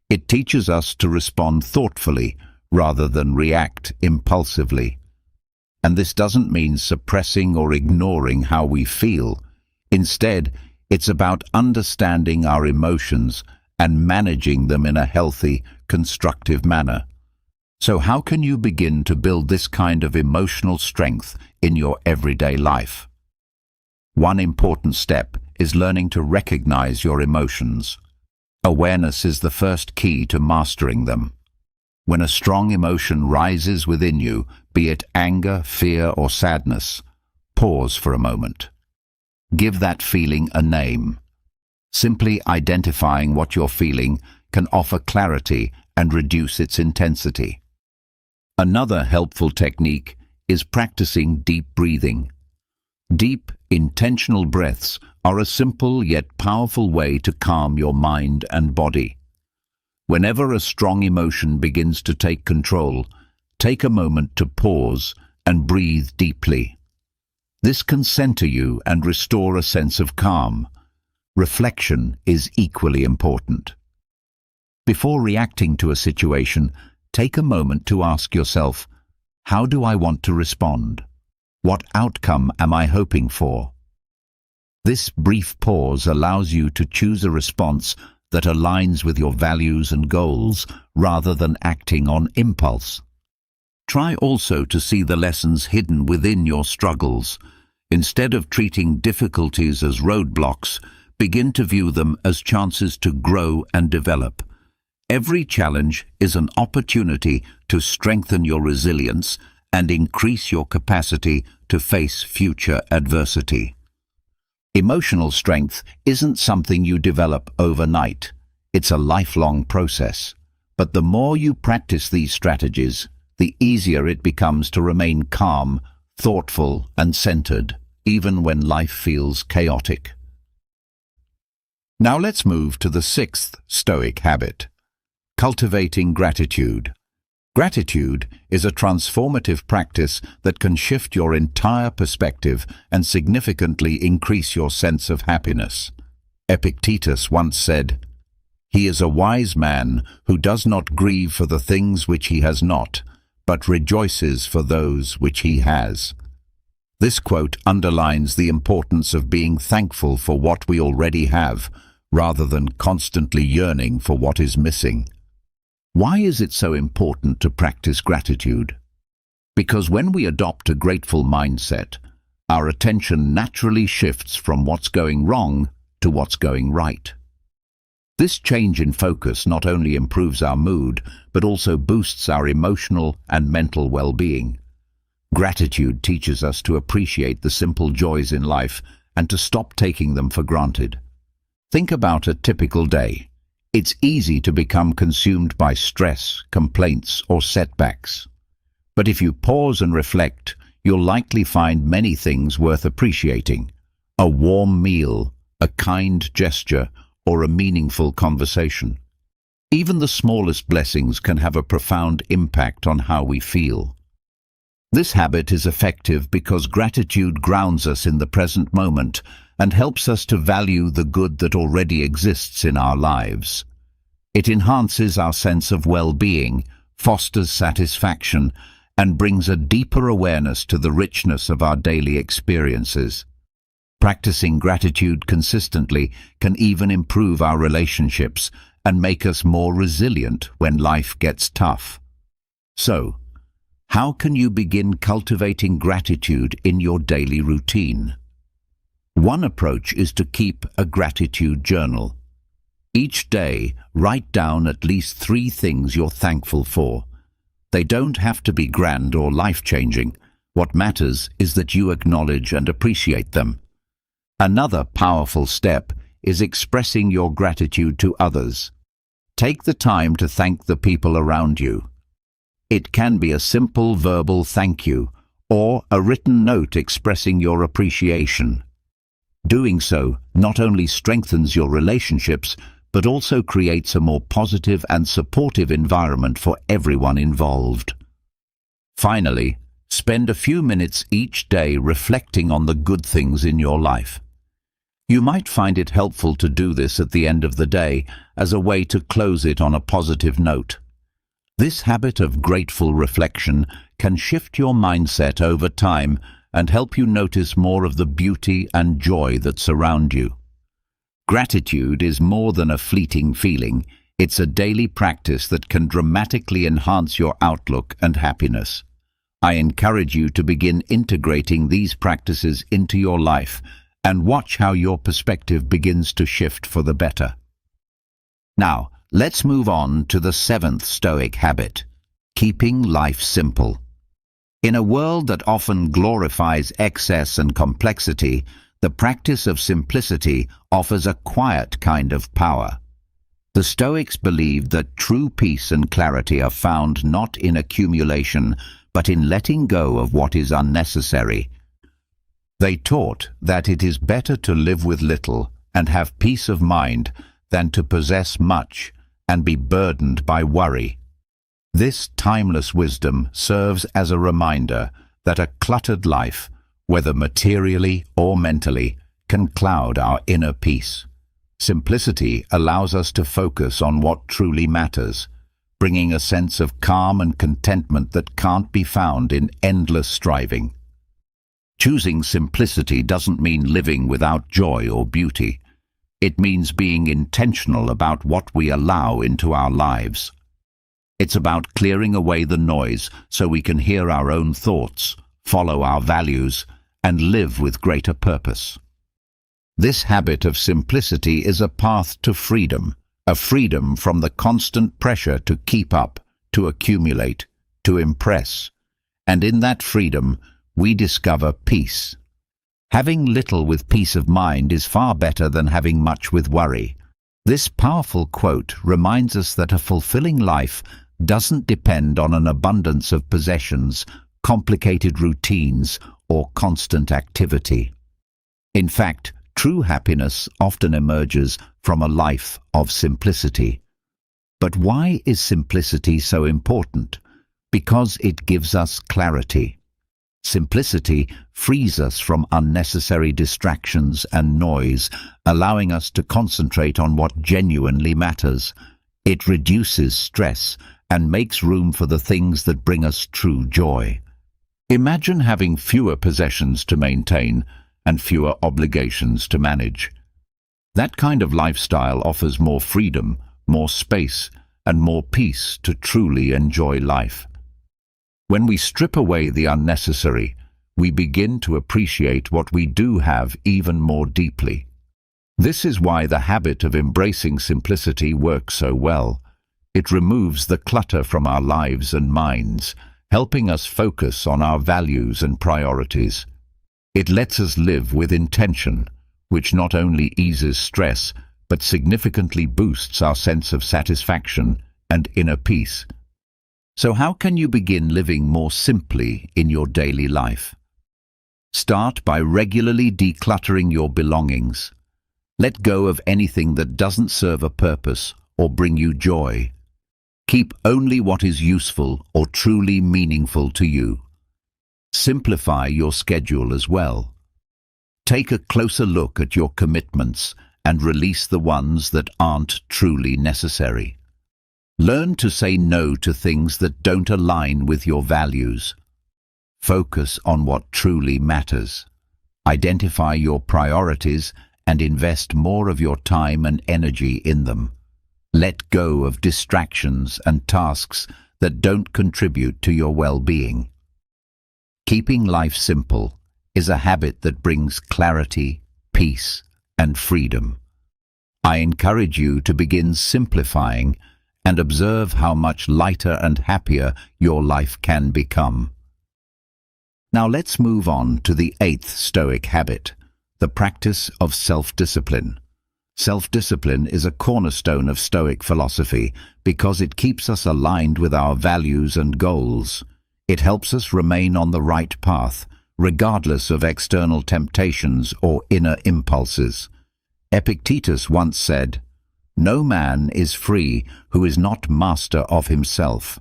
It teaches us to respond thoughtfully rather than react impulsively. And this doesn't mean suppressing or ignoring how we feel. Instead, it's about understanding our emotions and managing them in a healthy, constructive manner. So how can you begin to build this kind of emotional strength in your everyday life? One important step is learning to recognize your emotions. Awareness is the first key to mastering them. When a strong emotion rises within you, be it anger, fear, or sadness, pause for a moment. Give that feeling a name. Simply identifying what you're feeling can offer clarity and reduce its intensity. Another helpful technique is practicing deep breathing. Deep, intentional breaths are a simple yet powerful way to calm your mind and body. Whenever a strong emotion begins to take control, take a moment to pause and breathe deeply. This can center you and restore a sense of calm. Reflection is equally important. Before reacting to a situation, take a moment to ask yourself, how do I want to respond? What outcome am I hoping for? This brief pause allows you to choose a response that aligns with your values and goals rather than acting on impulse. Try also to see the lessons hidden within your struggles. Instead of treating difficulties as roadblocks, begin to view them as chances to grow and develop. Every challenge is an opportunity to strengthen your resilience and increase your capacity to face future adversity. Emotional strength isn't something you develop overnight. It's a lifelong process. But the more you practice these strategies, the easier it becomes to remain calm, thoughtful, and centered, even when life feels chaotic. Now let's move to the sixth Stoic habit, cultivating gratitude. Gratitude is a transformative practice that can shift your entire perspective and significantly increase your sense of happiness. Epictetus once said, He is a wise man who does not grieve for the things which he has not, but rejoices for those which he has. This quote underlines the importance of being thankful for what we already have, rather than constantly yearning for what is missing. Why is it so important to practice gratitude? Because when we adopt a grateful mindset, our attention naturally shifts from what's going wrong to what's going right. This change in focus not only improves our mood, but also boosts our emotional and mental well-being. Gratitude teaches us to appreciate the simple joys in life and to stop taking them for granted. Think about a typical day. It's easy to become consumed by stress, complaints, or setbacks. But if you pause and reflect, you'll likely find many things worth appreciating. A warm meal, a kind gesture, or a meaningful conversation. Even the smallest blessings can have a profound impact on how we feel. This habit is effective because gratitude grounds us in the present moment and helps us to value the good that already exists in our lives. It enhances our sense of well-being, fosters satisfaction, and brings a deeper awareness to the richness of our daily experiences. Practicing gratitude consistently can even improve our relationships and make us more resilient when life gets tough. So, how can you begin cultivating gratitude in your daily routine? One approach is to keep a gratitude journal. Each day, write down at least 3 things you're thankful for. They don't have to be grand or life-changing. What matters is that you acknowledge and appreciate them. Another powerful step is expressing your gratitude to others. Take the time to thank the people around you. It can be a simple verbal thank you or a written note expressing your appreciation. Doing so not only strengthens your relationships, but also creates a more positive and supportive environment for everyone involved. Finally, spend a few minutes each day reflecting on the good things in your life. You might find it helpful to do this at the end of the day as a way to close it on a positive note. This habit of grateful reflection can shift your mindset over time and help you notice more of the beauty and joy that surround you. Gratitude is more than a fleeting feeling. It's a daily practice that can dramatically enhance your outlook and happiness. I encourage you to begin integrating these practices into your life and watch how your perspective begins to shift for the better. Now, let's move on to the 7th Stoic habit, keeping life simple. In a world that often glorifies excess and complexity, the practice of simplicity offers a quiet kind of power. The Stoics believed that true peace and clarity are found not in accumulation, but in letting go of what is unnecessary. They taught that it is better to live with little and have peace of mind than to possess much and be burdened by worry. This timeless wisdom serves as a reminder that a cluttered life, whether materially or mentally, can cloud our inner peace. Simplicity allows us to focus on what truly matters, bringing a sense of calm and contentment that can't be found in endless striving. Choosing simplicity doesn't mean living without joy or beauty. It means being intentional about what we allow into our lives. It's about clearing away the noise so we can hear our own thoughts, follow our values, and live with greater purpose. This habit of simplicity is a path to freedom, a freedom from the constant pressure to keep up, to accumulate, to impress. And in that freedom, we discover peace. Having little with peace of mind is far better than having much with worry. This powerful quote reminds us that a fulfilling life doesn't depend on an abundance of possessions, complicated routines, or constant activity. In fact, true happiness often emerges from a life of simplicity. But why is simplicity so important? Because it gives us clarity. Simplicity frees us from unnecessary distractions and noise, allowing us to concentrate on what genuinely matters. It reduces stress and makes room for the things that bring us true joy. Imagine having fewer possessions to maintain and fewer obligations to manage. That kind of lifestyle offers more freedom, more space, and more peace to truly enjoy life. When we strip away the unnecessary, we begin to appreciate what we do have even more deeply. This is why the habit of embracing simplicity works so well. It removes the clutter from our lives and minds, helping us focus on our values and priorities. It lets us live with intention, which not only eases stress, but significantly boosts our sense of satisfaction and inner peace. So how can you begin living more simply in your daily life? Start by regularly decluttering your belongings. Let go of anything that doesn't serve a purpose or bring you joy. Keep only what is useful or truly meaningful to you. Simplify your schedule as well. Take a closer look at your commitments and release the ones that aren't truly necessary. Learn to say no to things that don't align with your values. Focus on what truly matters. Identify your priorities and invest more of your time and energy in them. Let go of distractions and tasks that don't contribute to your well-being. Keeping life simple is a habit that brings clarity, peace, and freedom. I encourage you to begin simplifying and observe how much lighter and happier your life can become. Now let's move on to the 8th Stoic habit, the practice of self-discipline. Self-discipline is a cornerstone of Stoic philosophy because it keeps us aligned with our values and goals. It helps us remain on the right path, regardless of external temptations or inner impulses. Epictetus once said, "No man is free who is not master of himself."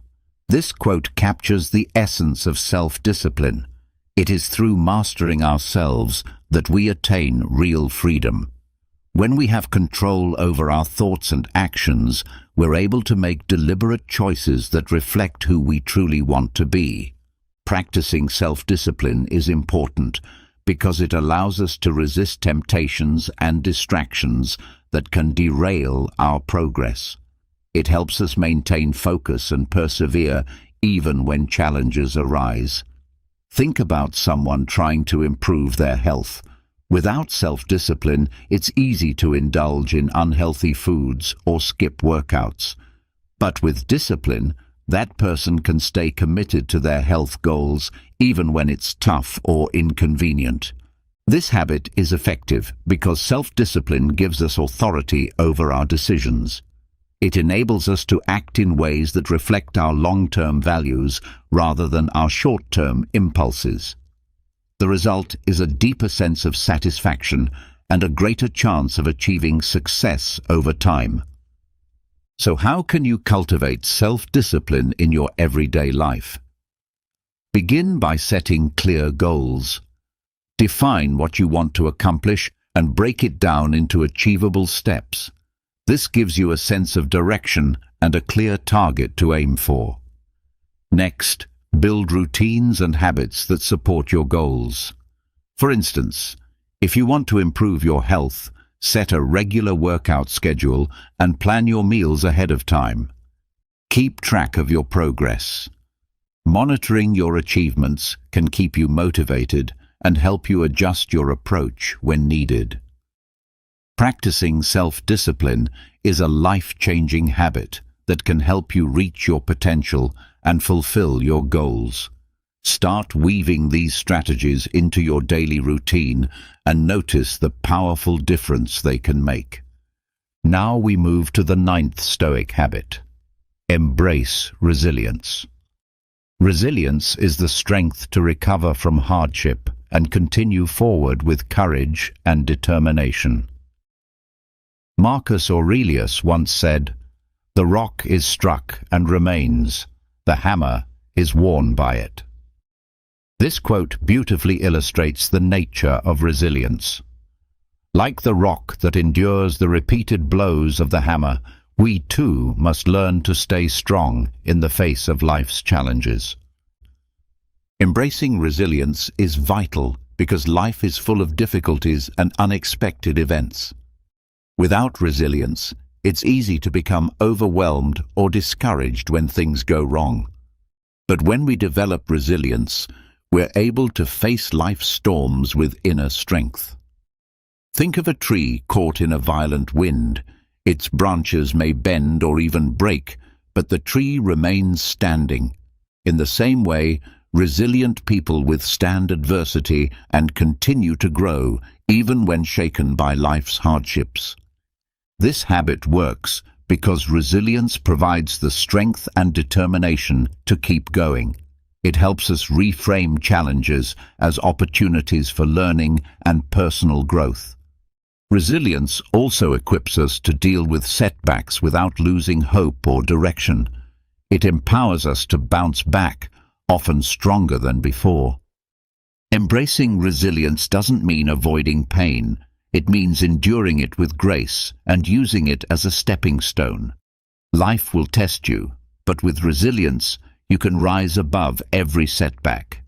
This quote captures the essence of self-discipline. It is through mastering ourselves that we attain real freedom. When we have control over our thoughts and actions, we're able to make deliberate choices that reflect who we truly want to be. Practicing self-discipline is important because it allows us to resist temptations and distractions that can derail our progress. It helps us maintain focus and persevere even when challenges arise. Think about someone trying to improve their health. Without self-discipline, it's easy to indulge in unhealthy foods or skip workouts. But with discipline, that person can stay committed to their health goals even when it's tough or inconvenient. This habit is effective because self-discipline gives us authority over our decisions. It enables us to act in ways that reflect our long-term values rather than our short-term impulses. The result is a deeper sense of satisfaction and a greater chance of achieving success over time. So how can you cultivate self-discipline in your everyday life? Begin by setting clear goals. Define what you want to accomplish and break it down into achievable steps. This gives you a sense of direction and a clear target to aim for. Next, build routines and habits that support your goals. For instance, if you want to improve your health, set a regular workout schedule and plan your meals ahead of time. Keep track of your progress. Monitoring your achievements can keep you motivated and help you adjust your approach when needed. Practicing self-discipline is a life-changing habit that can help you reach your potential and fulfill your goals. Start weaving these strategies into your daily routine and notice the powerful difference they can make. Now we move to the 9th Stoic habit. Embrace resilience. Resilience is the strength to recover from hardship and continue forward with courage and determination. Marcus Aurelius once said, "The rock is struck and remains. The hammer is worn by it." This quote beautifully illustrates the nature of resilience. Like the rock that endures the repeated blows of the hammer, we too must learn to stay strong in the face of life's challenges. Embracing resilience is vital because life is full of difficulties and unexpected events. Without resilience, it's easy to become overwhelmed or discouraged when things go wrong. But when we develop resilience, we're able to face life's storms with inner strength. Think of a tree caught in a violent wind. Its branches may bend or even break, but the tree remains standing. In the same way, resilient people withstand adversity and continue to grow, even when shaken by life's hardships. This habit works because resilience provides the strength and determination to keep going. It helps us reframe challenges as opportunities for learning and personal growth. Resilience also equips us to deal with setbacks without losing hope or direction. It empowers us to bounce back, often stronger than before. Embracing resilience doesn't mean avoiding pain. It means enduring it with grace and using it as a stepping stone. Life will test you, but with resilience, you can rise above every setback.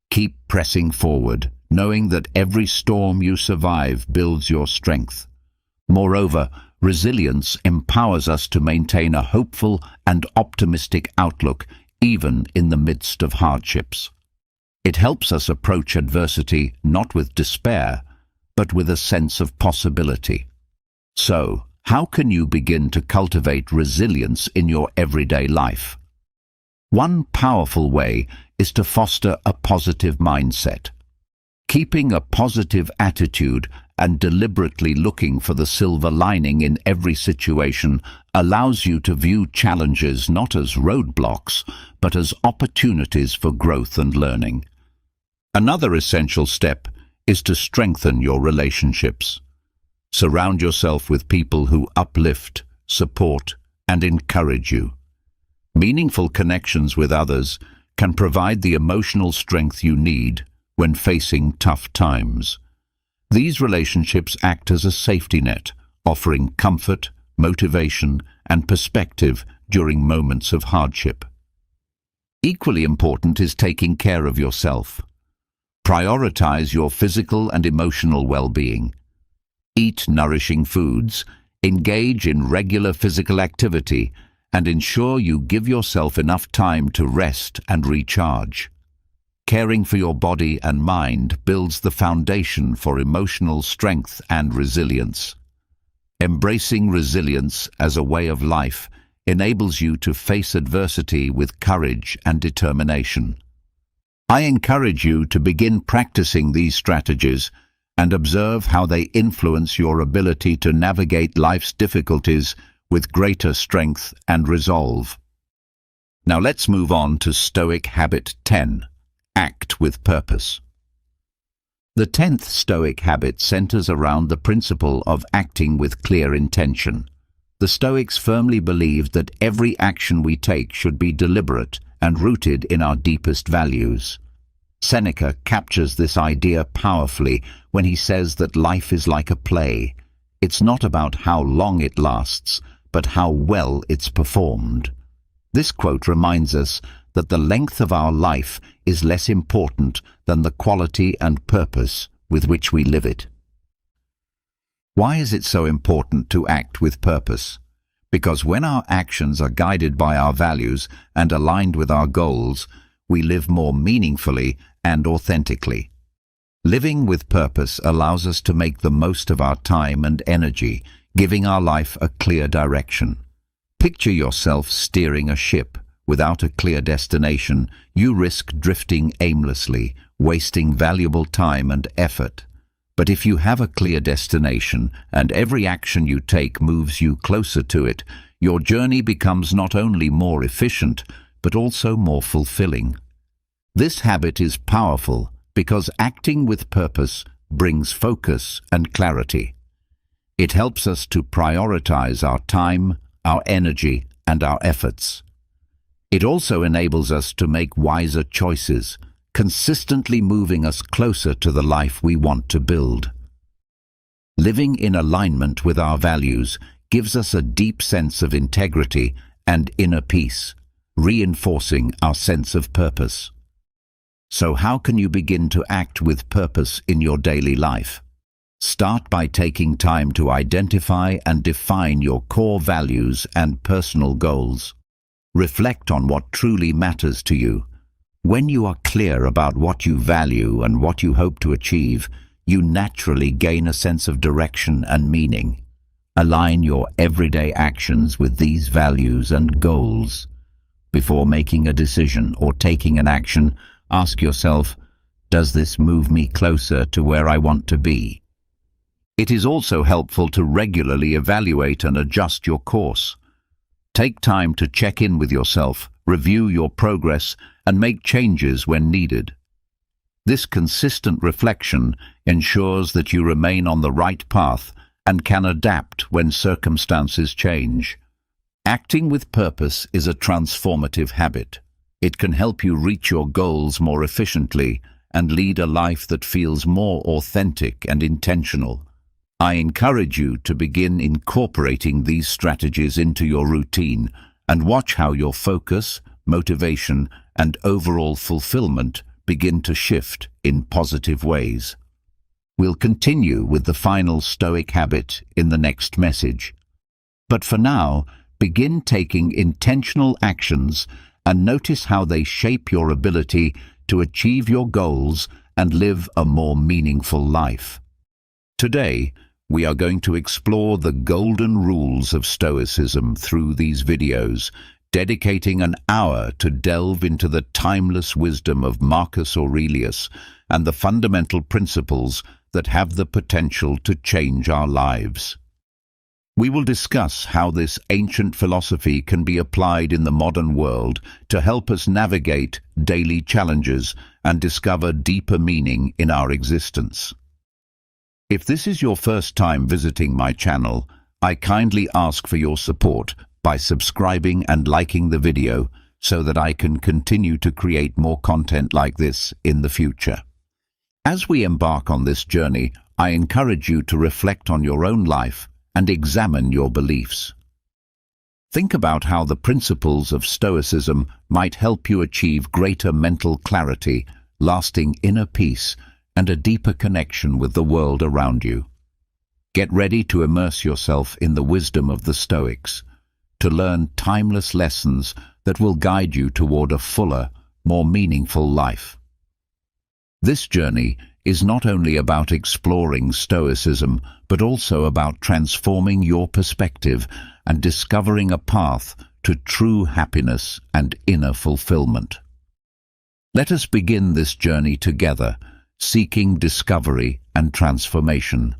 Keep pressing forward, knowing that every storm you survive builds your strength. Moreover, resilience empowers us to maintain a hopeful and optimistic outlook even in the midst of hardships. It helps us approach adversity not with despair, but with a sense of possibility. So, how can you begin to cultivate resilience in your everyday life? One powerful way is to foster a positive mindset. Keeping a positive attitude and deliberately looking for the silver lining in every situation allows you to view challenges not as roadblocks, but as opportunities for growth and learning. Another essential step is to strengthen your relationships. Surround yourself with people who uplift, support, and encourage you. Meaningful connections with others can provide the emotional strength you need when facing tough times. These relationships act as a safety net, offering comfort, motivation, and perspective during moments of hardship. Equally important is taking care of yourself. Prioritize your physical and emotional well-being. Eat nourishing foods, engage in regular physical activity, and ensure you give yourself enough time to rest and recharge. Caring for your body and mind builds the foundation for emotional strength and resilience. Embracing resilience as a way of life enables you to face adversity with courage and determination. I encourage you to begin practicing these strategies and observe how they influence your ability to navigate life's difficulties with greater strength and resolve. Now let's move on to Stoic Habit 10. Act with purpose. The 10th Stoic habit centers around the principle of acting with clear intention. The Stoics firmly believed that every action we take should be deliberate and rooted in our deepest values. Seneca captures this idea powerfully when he says that life is like a play. It's not about how long it lasts, but how well it's performed. This quote reminds us that the length of our life is less important than the quality and purpose with which we live it. Why is it so important to act with purpose? Because when our actions are guided by our values and aligned with our goals, we live more meaningfully and authentically. Living with purpose allows us to make the most of our time and energy, giving our life a clear direction. Picture yourself steering a ship. Without a clear destination, you risk drifting aimlessly, wasting valuable time and effort. But if you have a clear destination and every action you take moves you closer to it, your journey becomes not only more efficient, but also more fulfilling. This habit is powerful because acting with purpose brings focus and clarity. It helps us to prioritize our time, our energy, and our efforts. It also enables us to make wiser choices, consistently moving us closer to the life we want to build. Living in alignment with our values gives us a deep sense of integrity and inner peace, reinforcing our sense of purpose. So how can you begin to act with purpose in your daily life? Start by taking time to identify and define your core values and personal goals. Reflect on what truly matters to you. When you are clear about what you value and what you hope to achieve, you naturally gain a sense of direction and meaning. Align your everyday actions with these values and goals. Before making a decision or taking an action, ask yourself, does this move me closer to where I want to be? It is also helpful to regularly evaluate and adjust your course. Take time to check in with yourself, review your progress, and make changes when needed. This consistent reflection ensures that you remain on the right path and can adapt when circumstances change. Acting with purpose is a transformative habit. It can help you reach your goals more efficiently and lead a life that feels more authentic and intentional. I encourage you to begin incorporating these strategies into your routine and watch how your focus, motivation, and overall fulfillment begin to shift in positive ways. We'll continue with the final Stoic habit in the next message. But for now, begin taking intentional actions and notice how they shape your ability to achieve your goals and live a more meaningful life. Today, we are going to explore the golden rules of Stoicism through these videos, dedicating an hour to delve into the timeless wisdom of Marcus Aurelius and the fundamental principles that have the potential to change our lives. We will discuss how this ancient philosophy can be applied in the modern world to help us navigate daily challenges and discover deeper meaning in our existence. If this is your first time visiting my channel, I kindly ask for your support by subscribing and liking the video so that I can continue to create more content like this in the future. As we embark on this journey, I encourage you to reflect on your own life and examine your beliefs. Think about how the principles of Stoicism might help you achieve greater mental clarity, lasting inner peace, and a deeper connection with the world around you. Get ready to immerse yourself in the wisdom of the Stoics, to learn timeless lessons that will guide you toward a fuller, more meaningful life. This journey is not only about exploring Stoicism, but also about transforming your perspective and discovering a path to true happiness and inner fulfillment. Let us begin this journey together, seeking discovery and transformation.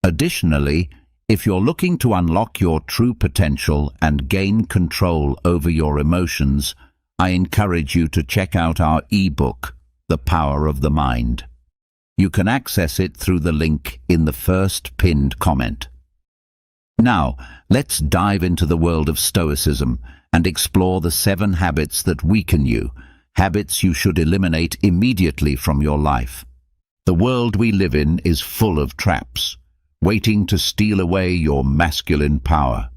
Additionally, if you're looking to unlock your true potential and gain control over your emotions, I encourage you to check out our ebook, The Power of the Mind. You can access it through the link in the first pinned comment. Now, let's dive into the world of Stoicism and explore the 7 habits that weaken you, habits you should eliminate immediately from your life. The world we live in is full of traps, waiting to steal away your masculine power.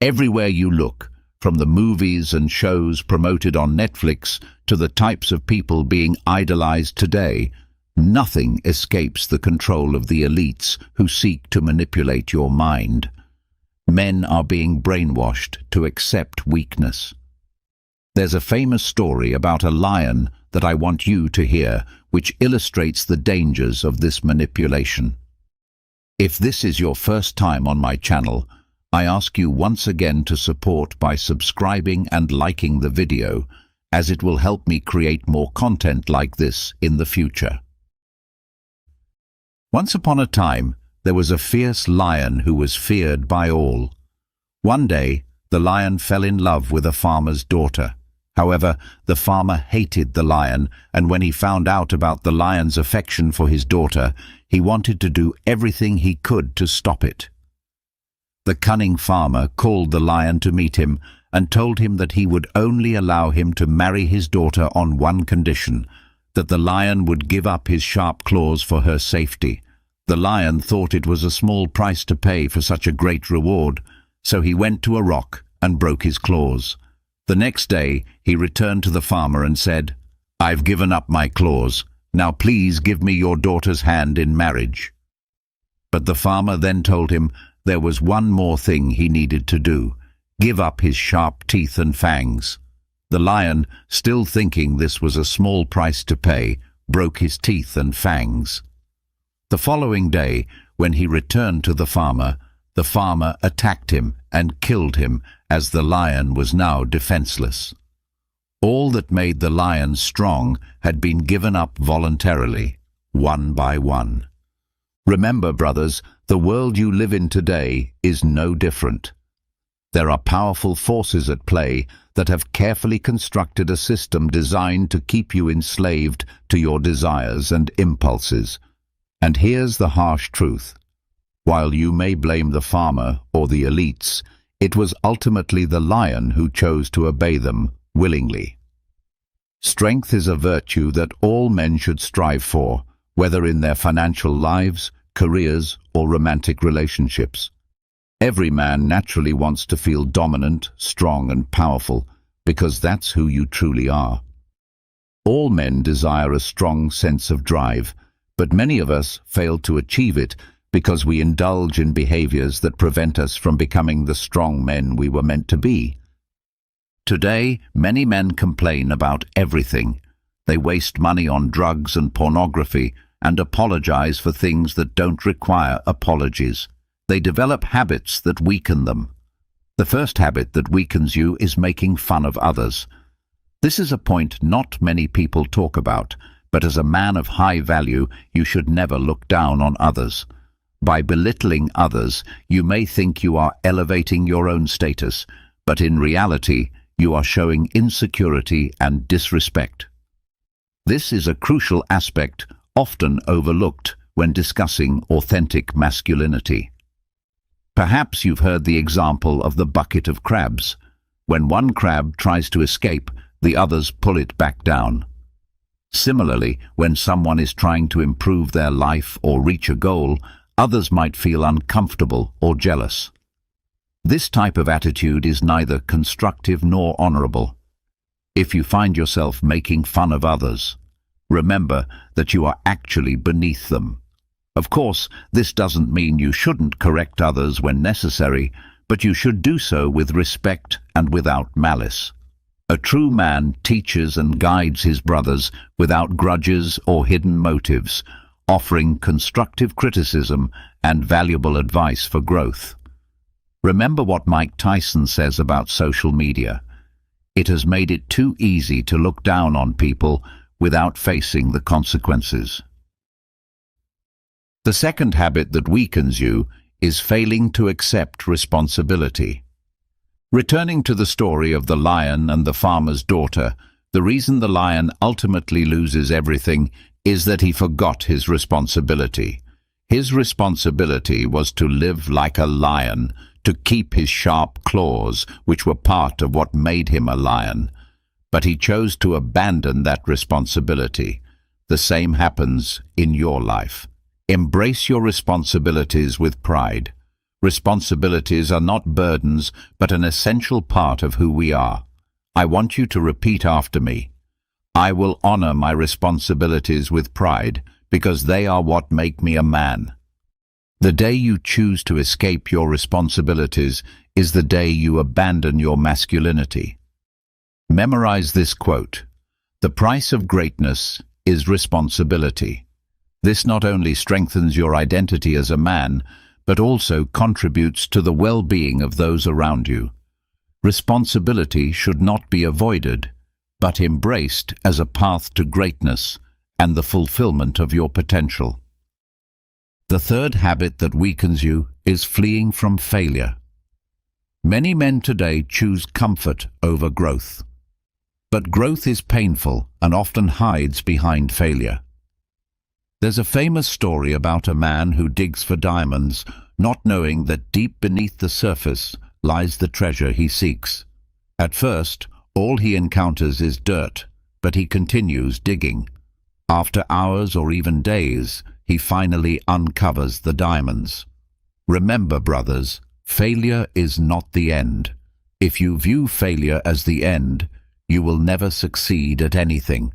Everywhere you look, from the movies and shows promoted on Netflix to the types of people being idolized today, nothing escapes the control of the elites who seek to manipulate your mind. Men are being brainwashed to accept weakness. There's a famous story about a lion that I want you to hear, which illustrates the dangers of this manipulation. If this is your first time on my channel, I ask you once again to support by subscribing and liking the video, as it will help me create more content like this in the future. Once upon a time, there was a fierce lion who was feared by all. One day, the lion fell in love with a farmer's daughter. However, the farmer hated the lion, and when he found out about the lion's affection for his daughter, he wanted to do everything he could to stop it. The cunning farmer called the lion to meet him and told him that he would only allow him to marry his daughter on one condition, that the lion would give up his sharp claws for her safety. The lion thought it was a small price to pay for such a great reward, so he went to a rock and broke his claws. The next day he returned to the farmer and said, "I've given up my claws. Now please give me your daughter's hand in marriage." But the farmer then told him there was one more thing he needed to do: give up his sharp teeth and fangs. The lion, still thinking this was a small price to pay, broke his teeth and fangs. The following day, when he returned to the farmer attacked him and killed him, as the lion was now defenseless. All that made the lion strong had been given up voluntarily, one by one. Remember, brothers, the world you live in today is no different. There are powerful forces at play that have carefully constructed a system designed to keep you enslaved to your desires and impulses. And here's the harsh truth. While you may blame the farmer or the elites, it was ultimately the lion who chose to obey them willingly. Strength is a virtue that all men should strive for, whether in their financial lives, careers, or romantic relationships. Every man naturally wants to feel dominant, strong, and powerful, because that's who you truly are. All men desire a strong sense of drive, but many of us fail to achieve it because we indulge in behaviors that prevent us from becoming the strong men we were meant to be. Today, many men complain about everything. They waste money on drugs and pornography and apologize for things that don't require apologies. They develop habits that weaken them. The first habit that weakens you is making fun of others. This is a point not many people talk about, but as a man of high value, you should never look down on others. By belittling others, you may think you are elevating your own status, but in reality, you are showing insecurity and disrespect. This is a crucial aspect, often overlooked when discussing authentic masculinity. Perhaps you've heard the example of the bucket of crabs. When one crab tries to escape, the others pull it back down. Similarly, when someone is trying to improve their life or reach a goal, others might feel uncomfortable or jealous. This type of attitude is neither constructive nor honorable. If you find yourself making fun of others, remember that you are actually beneath them. Of course, this doesn't mean you shouldn't correct others when necessary, but you should do so with respect and without malice. A true man teaches and guides his brothers without grudges or hidden motives, offering constructive criticism and valuable advice for growth. Remember what Mike Tyson says about social media. It has made it too easy to look down on people without facing the consequences. The second habit that weakens you is failing to accept responsibility. Returning to the story of the lion and the farmer's daughter, the reason the lion ultimately loses everything is that he forgot his responsibility. His responsibility was to live like a lion, to keep his sharp claws, which were part of what made him a lion. But he chose to abandon that responsibility. The same happens in your life. Embrace your responsibilities with pride. Responsibilities are not burdens, but an essential part of who we are. I want you to repeat after me. I will honor my responsibilities with pride, because they are what make me a man. The day you choose to escape your responsibilities is the day you abandon your masculinity. Memorize this quote. The price of greatness is responsibility. This not only strengthens your identity as a man, but also contributes to the well-being of those around you. Responsibility should not be avoided, but embraced as a path to greatness and the fulfillment of your potential. The third habit that weakens you is fleeing from failure. Many men today choose comfort over growth. But growth is painful and often hides behind failure. There's a famous story about a man who digs for diamonds, not knowing that deep beneath the surface lies the treasure he seeks. At first, all he encounters is dirt, but he continues digging. After hours or even days, he finally uncovers the diamonds. Remember, brothers, failure is not the end. If you view failure as the end, you will never succeed at anything.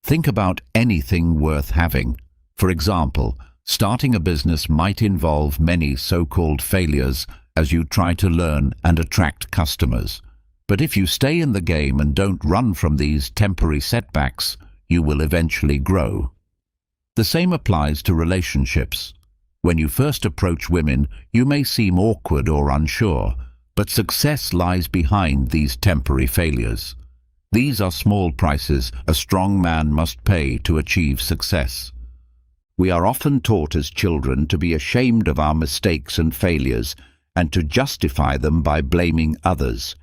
Think about anything worth having. For example, starting a business might involve many so-called failures as you try to learn and attract customers. But if you stay in the game and don't run from these temporary setbacks, you will eventually grow. The same applies to relationships. When you first approach women, you may seem awkward or unsure, but success lies behind these temporary failures. These are small prices a strong man must pay to achieve success. We are often taught as children to be ashamed of our mistakes and failures and to justify them by blaming others.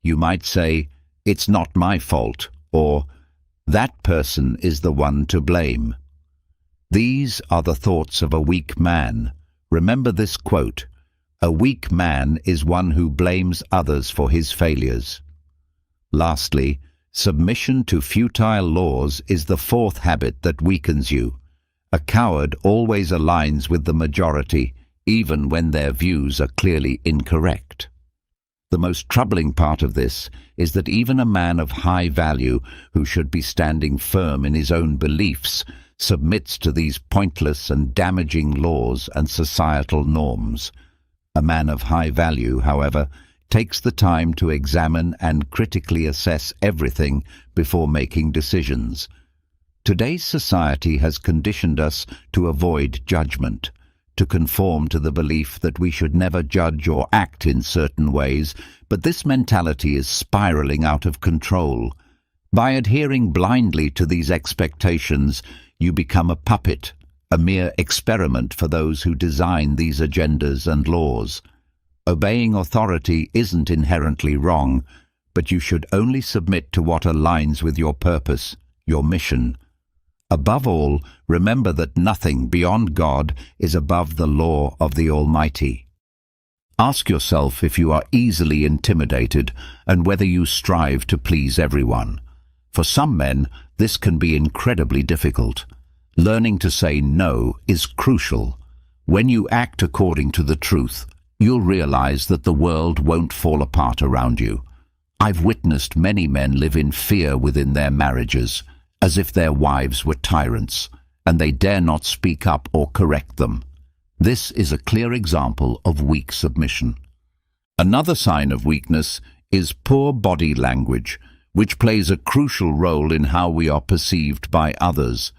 You might say, "It's not my fault," or "That person is the one to blame." These are the thoughts of a weak man. Remember this quote: "A weak man is one who blames others for his failures." Lastly, submission to futile laws is the fourth habit that weakens you. A coward always aligns with the majority, even when their views are clearly incorrect. The most troubling part of this is that even a man of high value, who should be standing firm in his own beliefs, submits to these pointless and damaging laws and societal norms. A man of high value, however, takes the time to examine and critically assess everything before making decisions. Today's society has conditioned us to avoid judgment, to conform to the belief that we should never judge or act in certain ways, but this mentality is spiraling out of control. By adhering blindly to these expectations, you become a puppet, a mere experiment for those who design these agendas and laws. Obeying authority isn't inherently wrong, but you should only submit to what aligns with your purpose, your mission. Above all, remember that nothing beyond God is above the law of the Almighty. Ask yourself if you are easily intimidated and whether you strive to please everyone. For some men, this can be incredibly difficult. Learning to say no is crucial. When you act according to the truth, you'll realize that the world won't fall apart around you. I've witnessed many men live in fear within their marriages, as if their wives were tyrants, and they dare not speak up or correct them. This is a clear example of weak submission. Another sign of weakness is poor body language, which plays a crucial role in how we are perceived by others.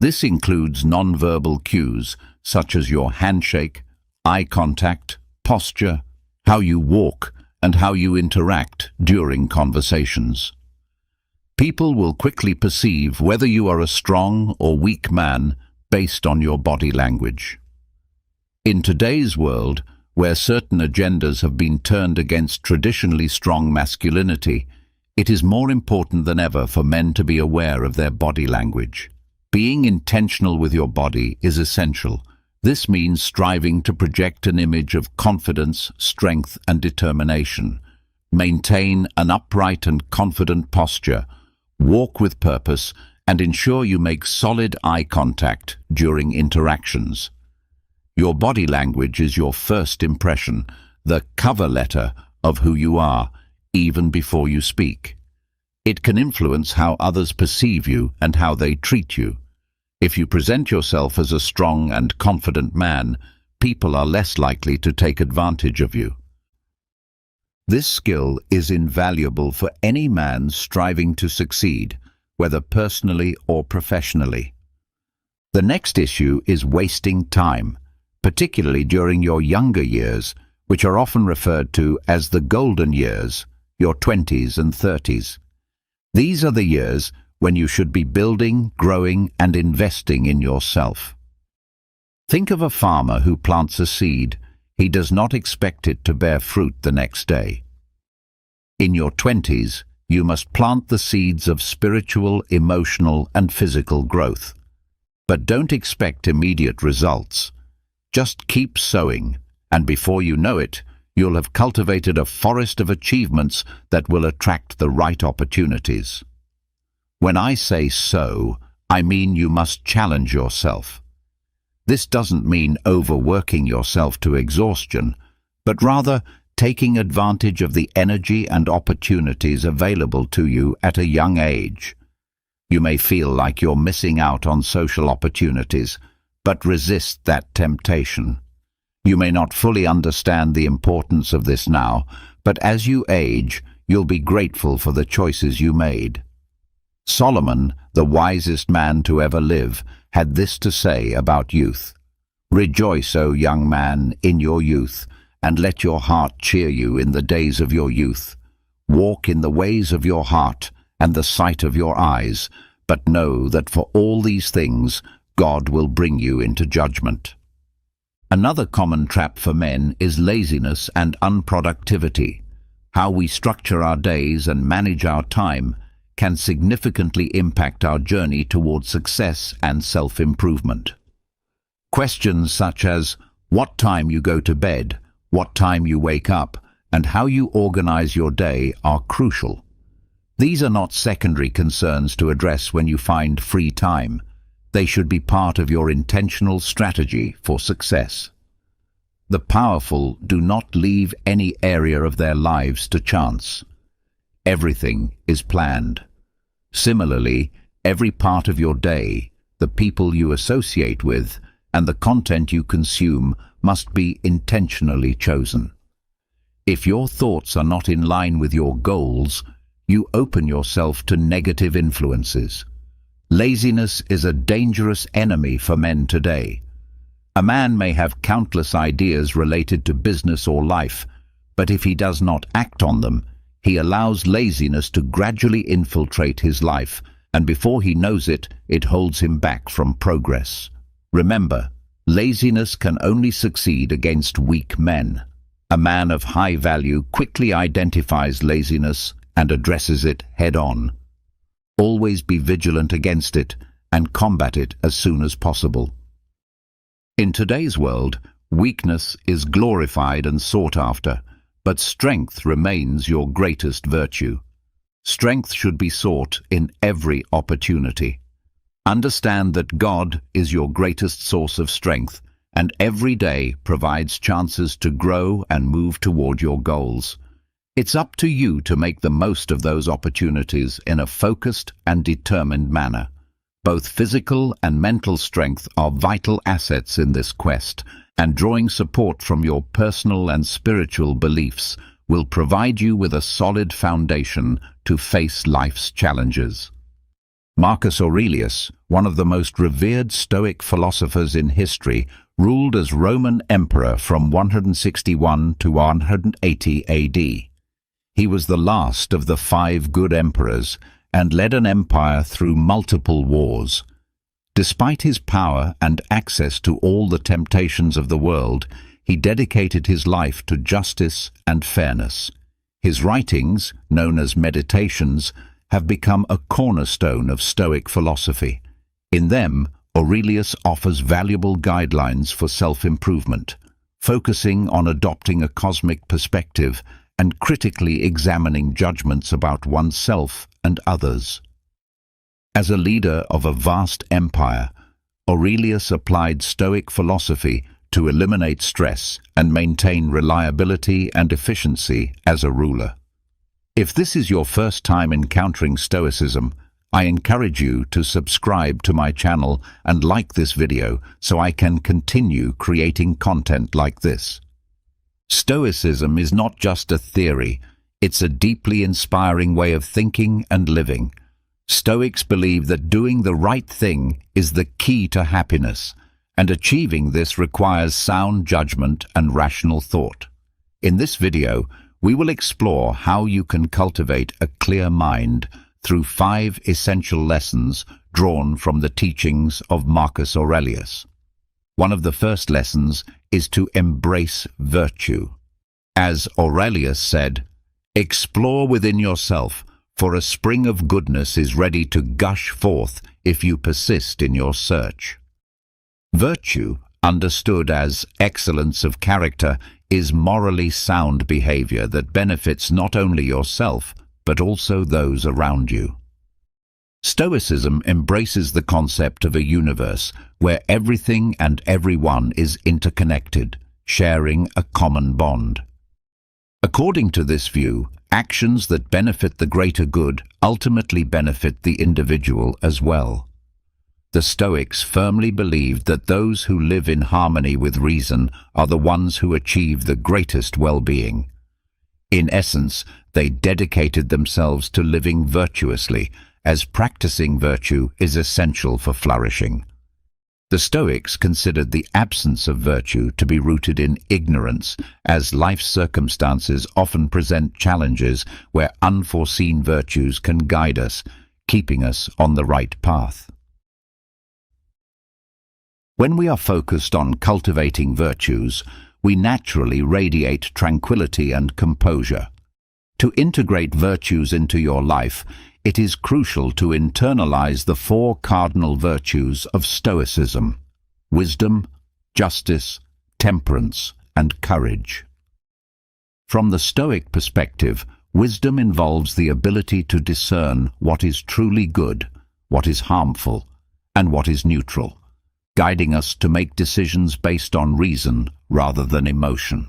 This includes nonverbal cues, such as your handshake, eye contact, posture, how you walk, and how you interact during conversations. People will quickly perceive whether you are a strong or weak man based on your body language. In today's world, where certain agendas have been turned against traditionally strong masculinity, it is more important than ever for men to be aware of their body language. Being intentional with your body is essential. This means striving to project an image of confidence, strength, and determination. Maintain an upright and confident posture. Walk with purpose, and ensure you make solid eye contact during interactions. Your body language is your first impression, the cover letter of who you are, even before you speak. It can influence how others perceive you and how they treat you. If you present yourself as a strong and confident man, people are less likely to take advantage of you. This skill is invaluable for any man striving to succeed, whether personally or professionally. The next issue is wasting time, particularly during your younger years, which are often referred to as the golden years, your 20s and 30s. These are the years when you should be building, growing, and investing in yourself. Think of a farmer who plants a seed. He does not expect it to bear fruit the next day. In your 20s, you must plant the seeds of spiritual, emotional, and physical growth. But don't expect immediate results. Just keep sowing, and before you know it, you'll have cultivated a forest of achievements that will attract the right opportunities. When I say so, I mean you must challenge yourself. This doesn't mean overworking yourself to exhaustion, but rather taking advantage of the energy and opportunities available to you at a young age. You may feel like you're missing out on social opportunities, but resist that temptation. You may not fully understand the importance of this now, but as you age, you'll be grateful for the choices you made. Solomon, the wisest man to ever live, had this to say about youth. "Rejoice, O young man, in your youth, and let your heart cheer you in the days of your youth. Walk in the ways of your heart and the sight of your eyes, but know that for all these things God will bring you into judgment." Another common trap for men is laziness and unproductivity. How we structure our days and manage our time can significantly impact our journey toward success and self-improvement. Questions such as what time you go to bed, what time you wake up, and how you organize your day are crucial. These are not secondary concerns to address when you find free time. They should be part of your intentional strategy for success. The powerful do not leave any area of their lives to chance. Everything is planned. Similarly, every part of your day, the people you associate with, and the content you consume must be intentionally chosen. If your thoughts are not in line with your goals, you open yourself to negative influences. Laziness is a dangerous enemy for men today. A man may have countless ideas related to business or life, but if he does not act on them, he allows laziness to gradually infiltrate his life, and before he knows it, it holds him back from progress. Remember, laziness can only succeed against weak men. A man of high value quickly identifies laziness and addresses it head-on. Always be vigilant against it and combat it as soon as possible. In today's world, weakness is glorified and sought after, but strength remains your greatest virtue. Strength should be sought in every opportunity. Understand that God is your greatest source of strength, and every day provides chances to grow and move toward your goals. It's up to you to make the most of those opportunities in a focused and determined manner. Both physical and mental strength are vital assets in this quest, and drawing support from your personal and spiritual beliefs will provide you with a solid foundation to face life's challenges. Marcus Aurelius, one of the most revered Stoic philosophers in history, ruled as Roman emperor from 161 to 180 AD. He was the last of the 5 good emperors and led an empire through multiple wars. Despite his power and access to all the temptations of the world, he dedicated his life to justice and fairness. His writings, known as Meditations, have become a cornerstone of Stoic philosophy. In them, Aurelius offers valuable guidelines for self-improvement, focusing on adopting a cosmic perspective and critically examining judgments about oneself and others. As a leader of a vast empire, Aurelius applied Stoic philosophy to eliminate stress and maintain reliability and efficiency as a ruler. If this is your first time encountering Stoicism, I encourage you to subscribe to my channel and like this video so I can continue creating content like this. Stoicism is not just a theory, it's a deeply inspiring way of thinking and living. Stoics believe that doing the right thing is the key to happiness, and achieving this requires sound judgment and rational thought. In this video, we will explore how you can cultivate a clear mind through 5 essential lessons drawn from the teachings of Marcus Aurelius. One of the first lessons is to embrace virtue. As Aurelius said, "Explore within yourself, for a spring of goodness is ready to gush forth if you persist in your search." Virtue, understood as excellence of character, is morally sound behavior that benefits not only yourself, but also those around you. Stoicism embraces the concept of a universe where everything and everyone is interconnected, sharing a common bond. According to this view, actions that benefit the greater good ultimately benefit the individual as well. The Stoics firmly believed that those who live in harmony with reason are the ones who achieve the greatest well-being. In essence, they dedicated themselves to living virtuously, as practicing virtue is essential for flourishing. The Stoics considered the absence of virtue to be rooted in ignorance, as life's circumstances often present challenges where unforeseen virtues can guide us, keeping us on the right path. When we are focused on cultivating virtues, we naturally radiate tranquility and composure. To integrate virtues into your life, it is crucial to internalize the four cardinal virtues of Stoicism: wisdom, justice, temperance, and courage. From the Stoic perspective, wisdom involves the ability to discern what is truly good, what is harmful, and what is neutral, guiding us to make decisions based on reason rather than emotion.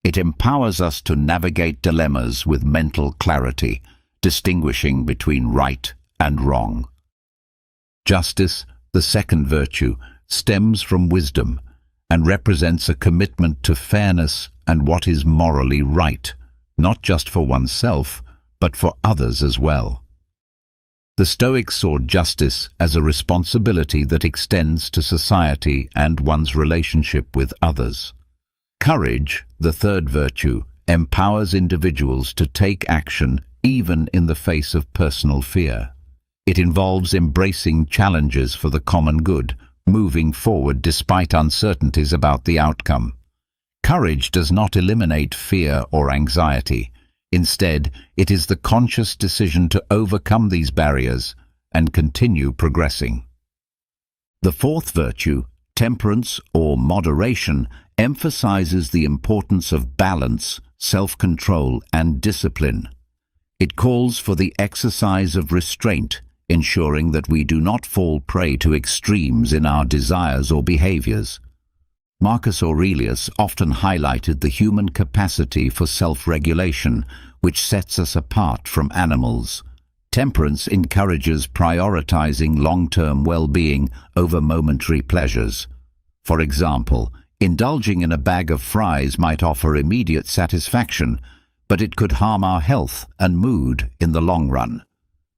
It empowers us to navigate dilemmas with mental clarity, distinguishing between right and wrong. Justice, the second virtue, stems from wisdom and represents a commitment to fairness and what is morally right, not just for oneself, but for others as well. The Stoics saw justice as a responsibility that extends to society and one's relationship with others. Courage, the third virtue, empowers individuals to take action even in the face of personal fear. It involves embracing challenges for the common good, moving forward despite uncertainties about the outcome. Courage does not eliminate fear or anxiety. Instead, it is the conscious decision to overcome these barriers and continue progressing. The fourth virtue, temperance or moderation, emphasizes the importance of balance, self-control, and discipline. It calls for the exercise of restraint, ensuring that we do not fall prey to extremes in our desires or behaviors. Marcus Aurelius often highlighted the human capacity for self-regulation, which sets us apart from animals. Temperance encourages prioritizing long-term well-being over momentary pleasures. For example, indulging in a bag of fries might offer immediate satisfaction, but it could harm our health and mood in the long run.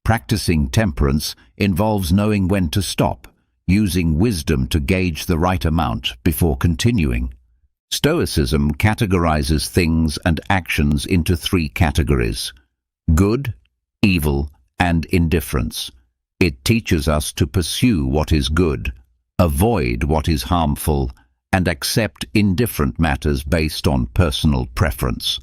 Practicing temperance involves knowing when to stop, using wisdom to gauge the right amount before continuing. Stoicism categorizes things and actions into three categories: good, evil, and indifference. It teaches us to pursue what is good, avoid what is harmful, and accept indifferent matters based on personal preference.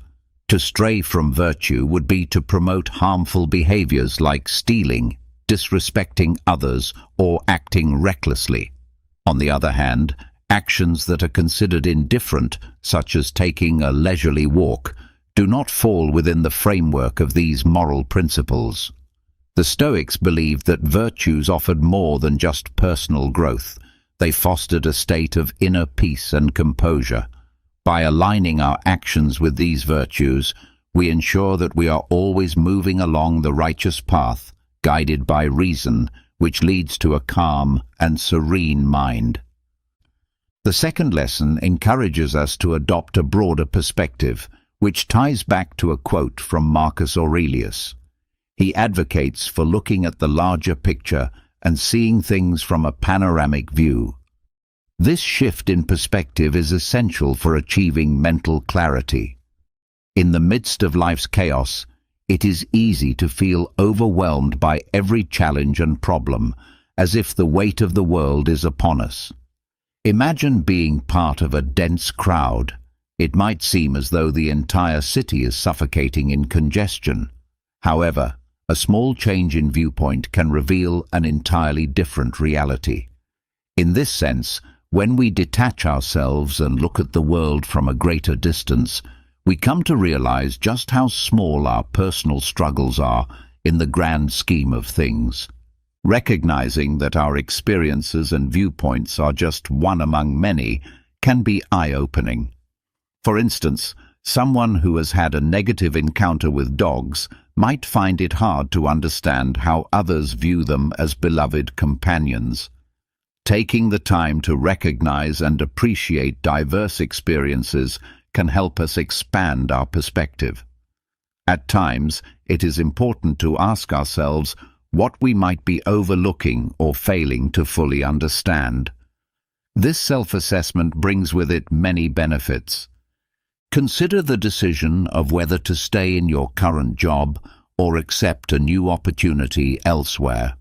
To stray from virtue would be to promote harmful behaviors like stealing, disrespecting others, or acting recklessly. On the other hand, actions that are considered indifferent, such as taking a leisurely walk, do not fall within the framework of these moral principles. The Stoics believed that virtues offered more than just personal growth. They fostered a state of inner peace and composure. By aligning our actions with these virtues, we ensure that we are always moving along the righteous path, guided by reason, which leads to a calm and serene mind. The second lesson encourages us to adopt a broader perspective, which ties back to a quote from Marcus Aurelius. He advocates for looking at the larger picture and seeing things from a panoramic view. This shift in perspective is essential for achieving mental clarity. In the midst of life's chaos, it is easy to feel overwhelmed by every challenge and problem, as if the weight of the world is upon us. Imagine being part of a dense crowd. It might seem as though the entire city is suffocating in congestion. However, a small change in viewpoint can reveal an entirely different reality. In this sense, When we detach ourselves and look at the world from a greater distance, we come to realize just how small our personal struggles are in the grand scheme of things. Recognizing that our experiences and viewpoints are just one among many can be eye-opening. For instance, someone who has had a negative encounter with dogs might find it hard to understand how others view them as beloved companions. Taking the time to recognize and appreciate diverse experiences can help us expand our perspective. At times, it is important to ask ourselves what we might be overlooking or failing to fully understand. This self-assessment brings with it many benefits. Consider the decision of whether to stay in your current job or accept a new opportunity elsewhere.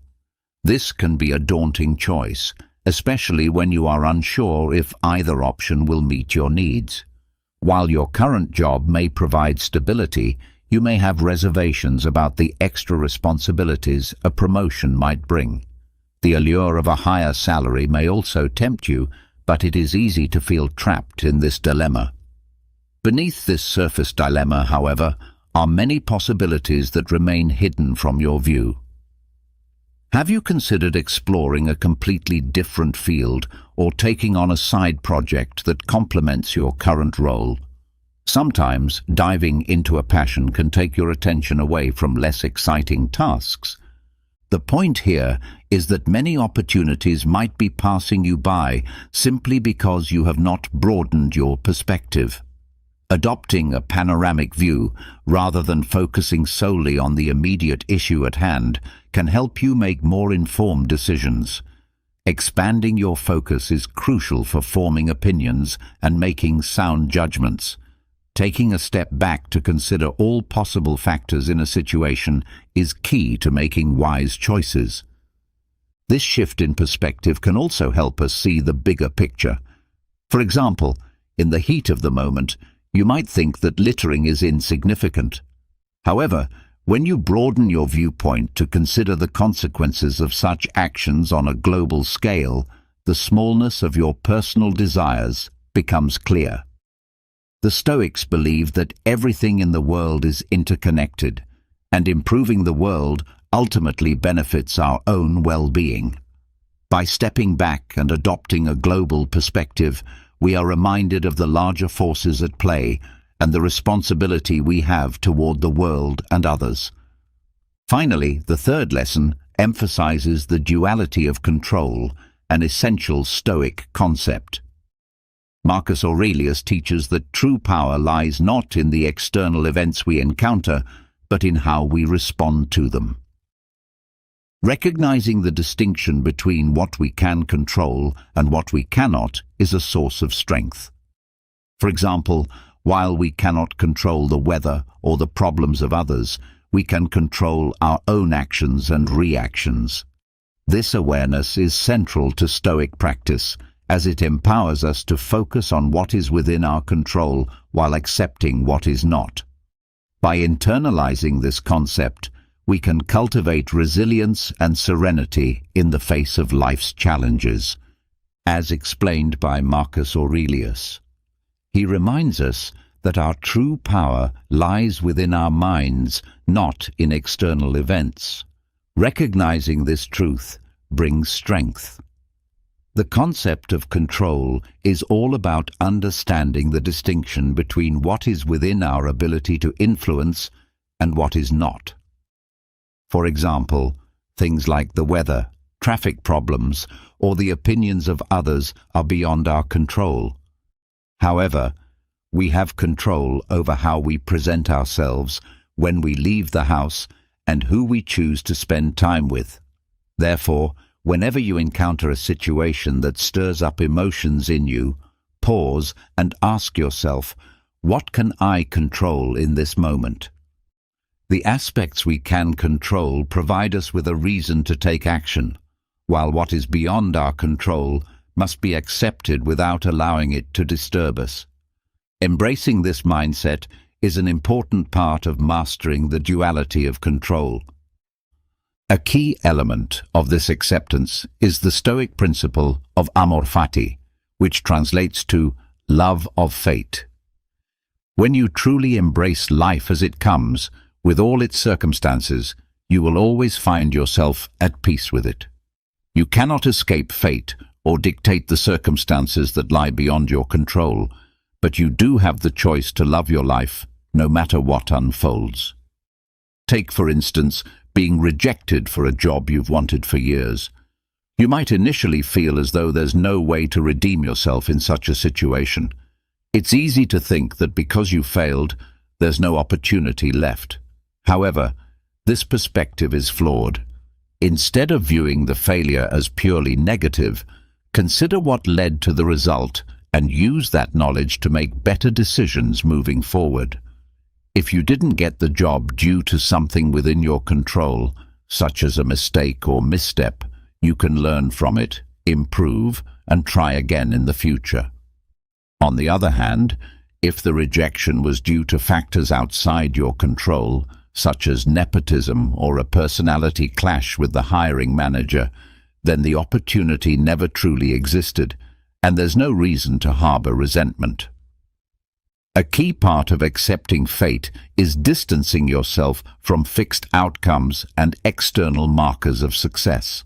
This can be a daunting choice, especially when you are unsure if either option will meet your needs. While your current job may provide stability, you may have reservations about the extra responsibilities a promotion might bring. The allure of a higher salary may also tempt you, but it is easy to feel trapped in this dilemma. Beneath this surface dilemma, however, are many possibilities that remain hidden from your view. Have you considered exploring a completely different field or taking on a side project that complements your current role? Sometimes diving into a passion can take your attention away from less exciting tasks. The point here is that many opportunities might be passing you by simply because you have not broadened your perspective. Adopting a panoramic view, rather than focusing solely on the immediate issue at hand, can help you make more informed decisions. Expanding your focus is crucial for forming opinions and making sound judgments. Taking a step back to consider all possible factors in a situation is key to making wise choices. This shift in perspective can also help us see the bigger picture. For example, in the heat of the moment, you might think that littering is insignificant. However, when you broaden your viewpoint to consider the consequences of such actions on a global scale, the smallness of your personal desires becomes clear. The Stoics believed that everything in the world is interconnected, and improving the world ultimately benefits our own well-being. By stepping back and adopting a global perspective, we are reminded of the larger forces at play and the responsibility we have toward the world and others. Finally, the third lesson emphasizes the duality of control, an essential Stoic concept. Marcus Aurelius teaches that true power lies not in the external events we encounter, but in how we respond to them. Recognizing the distinction between what we can control and what we cannot is a source of strength. For example, while we cannot control the weather or the problems of others, we can control our own actions and reactions. This awareness is central to Stoic practice, as it empowers us to focus on what is within our control while accepting what is not. By internalizing this concept, we can cultivate resilience and serenity in the face of life's challenges, as explained by Marcus Aurelius. He reminds us that our true power lies within our minds, not in external events. Recognizing this truth brings strength. The concept of control is all about understanding the distinction between what is within our ability to influence and what is not. For example, things like the weather, traffic problems, or the opinions of others are beyond our control. However, we have control over how we present ourselves when we leave the house and who we choose to spend time with. Therefore, whenever you encounter a situation that stirs up emotions in you, pause and ask yourself, what can I control in this moment? The aspects we can control provide us with a reason to take action, while what is beyond our control must be accepted without allowing it to disturb us. Embracing this mindset is an important part of mastering the duality of control. A key element of this acceptance is the Stoic principle of amor fati, which translates to love of fate. When you truly embrace life as it comes, with all its circumstances, you will always find yourself at peace with it. You cannot escape fate or dictate the circumstances that lie beyond your control, but you do have the choice to love your life, no matter what unfolds. Take, for instance, being rejected for a job you've wanted for years. You might initially feel as though there's no way to redeem yourself in such a situation. It's easy to think that because you failed, there's no opportunity left. However, this perspective is flawed. Instead of viewing the failure as purely negative, consider what led to the result and use that knowledge to make better decisions moving forward. If you didn't get the job due to something within your control, such as a mistake or misstep, you can learn from it, improve, and try again in the future. On the other hand, if the rejection was due to factors outside your control, such as nepotism or a personality clash with the hiring manager, then the opportunity never truly existed, and there's no reason to harbor resentment. A key part of accepting fate is distancing yourself from fixed outcomes and external markers of success.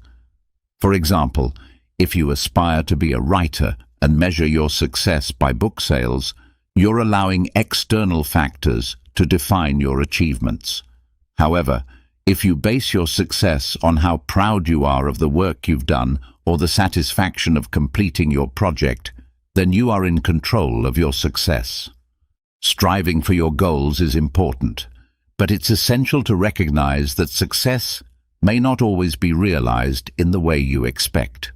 For example, if you aspire to be a writer and measure your success by book sales, you're allowing external factors to define your achievements. However, if you base your success on how proud you are of the work you've done or the satisfaction of completing your project, then you are in control of your success. Striving for your goals is important, but it's essential to recognize that success may not always be realized in the way you expect.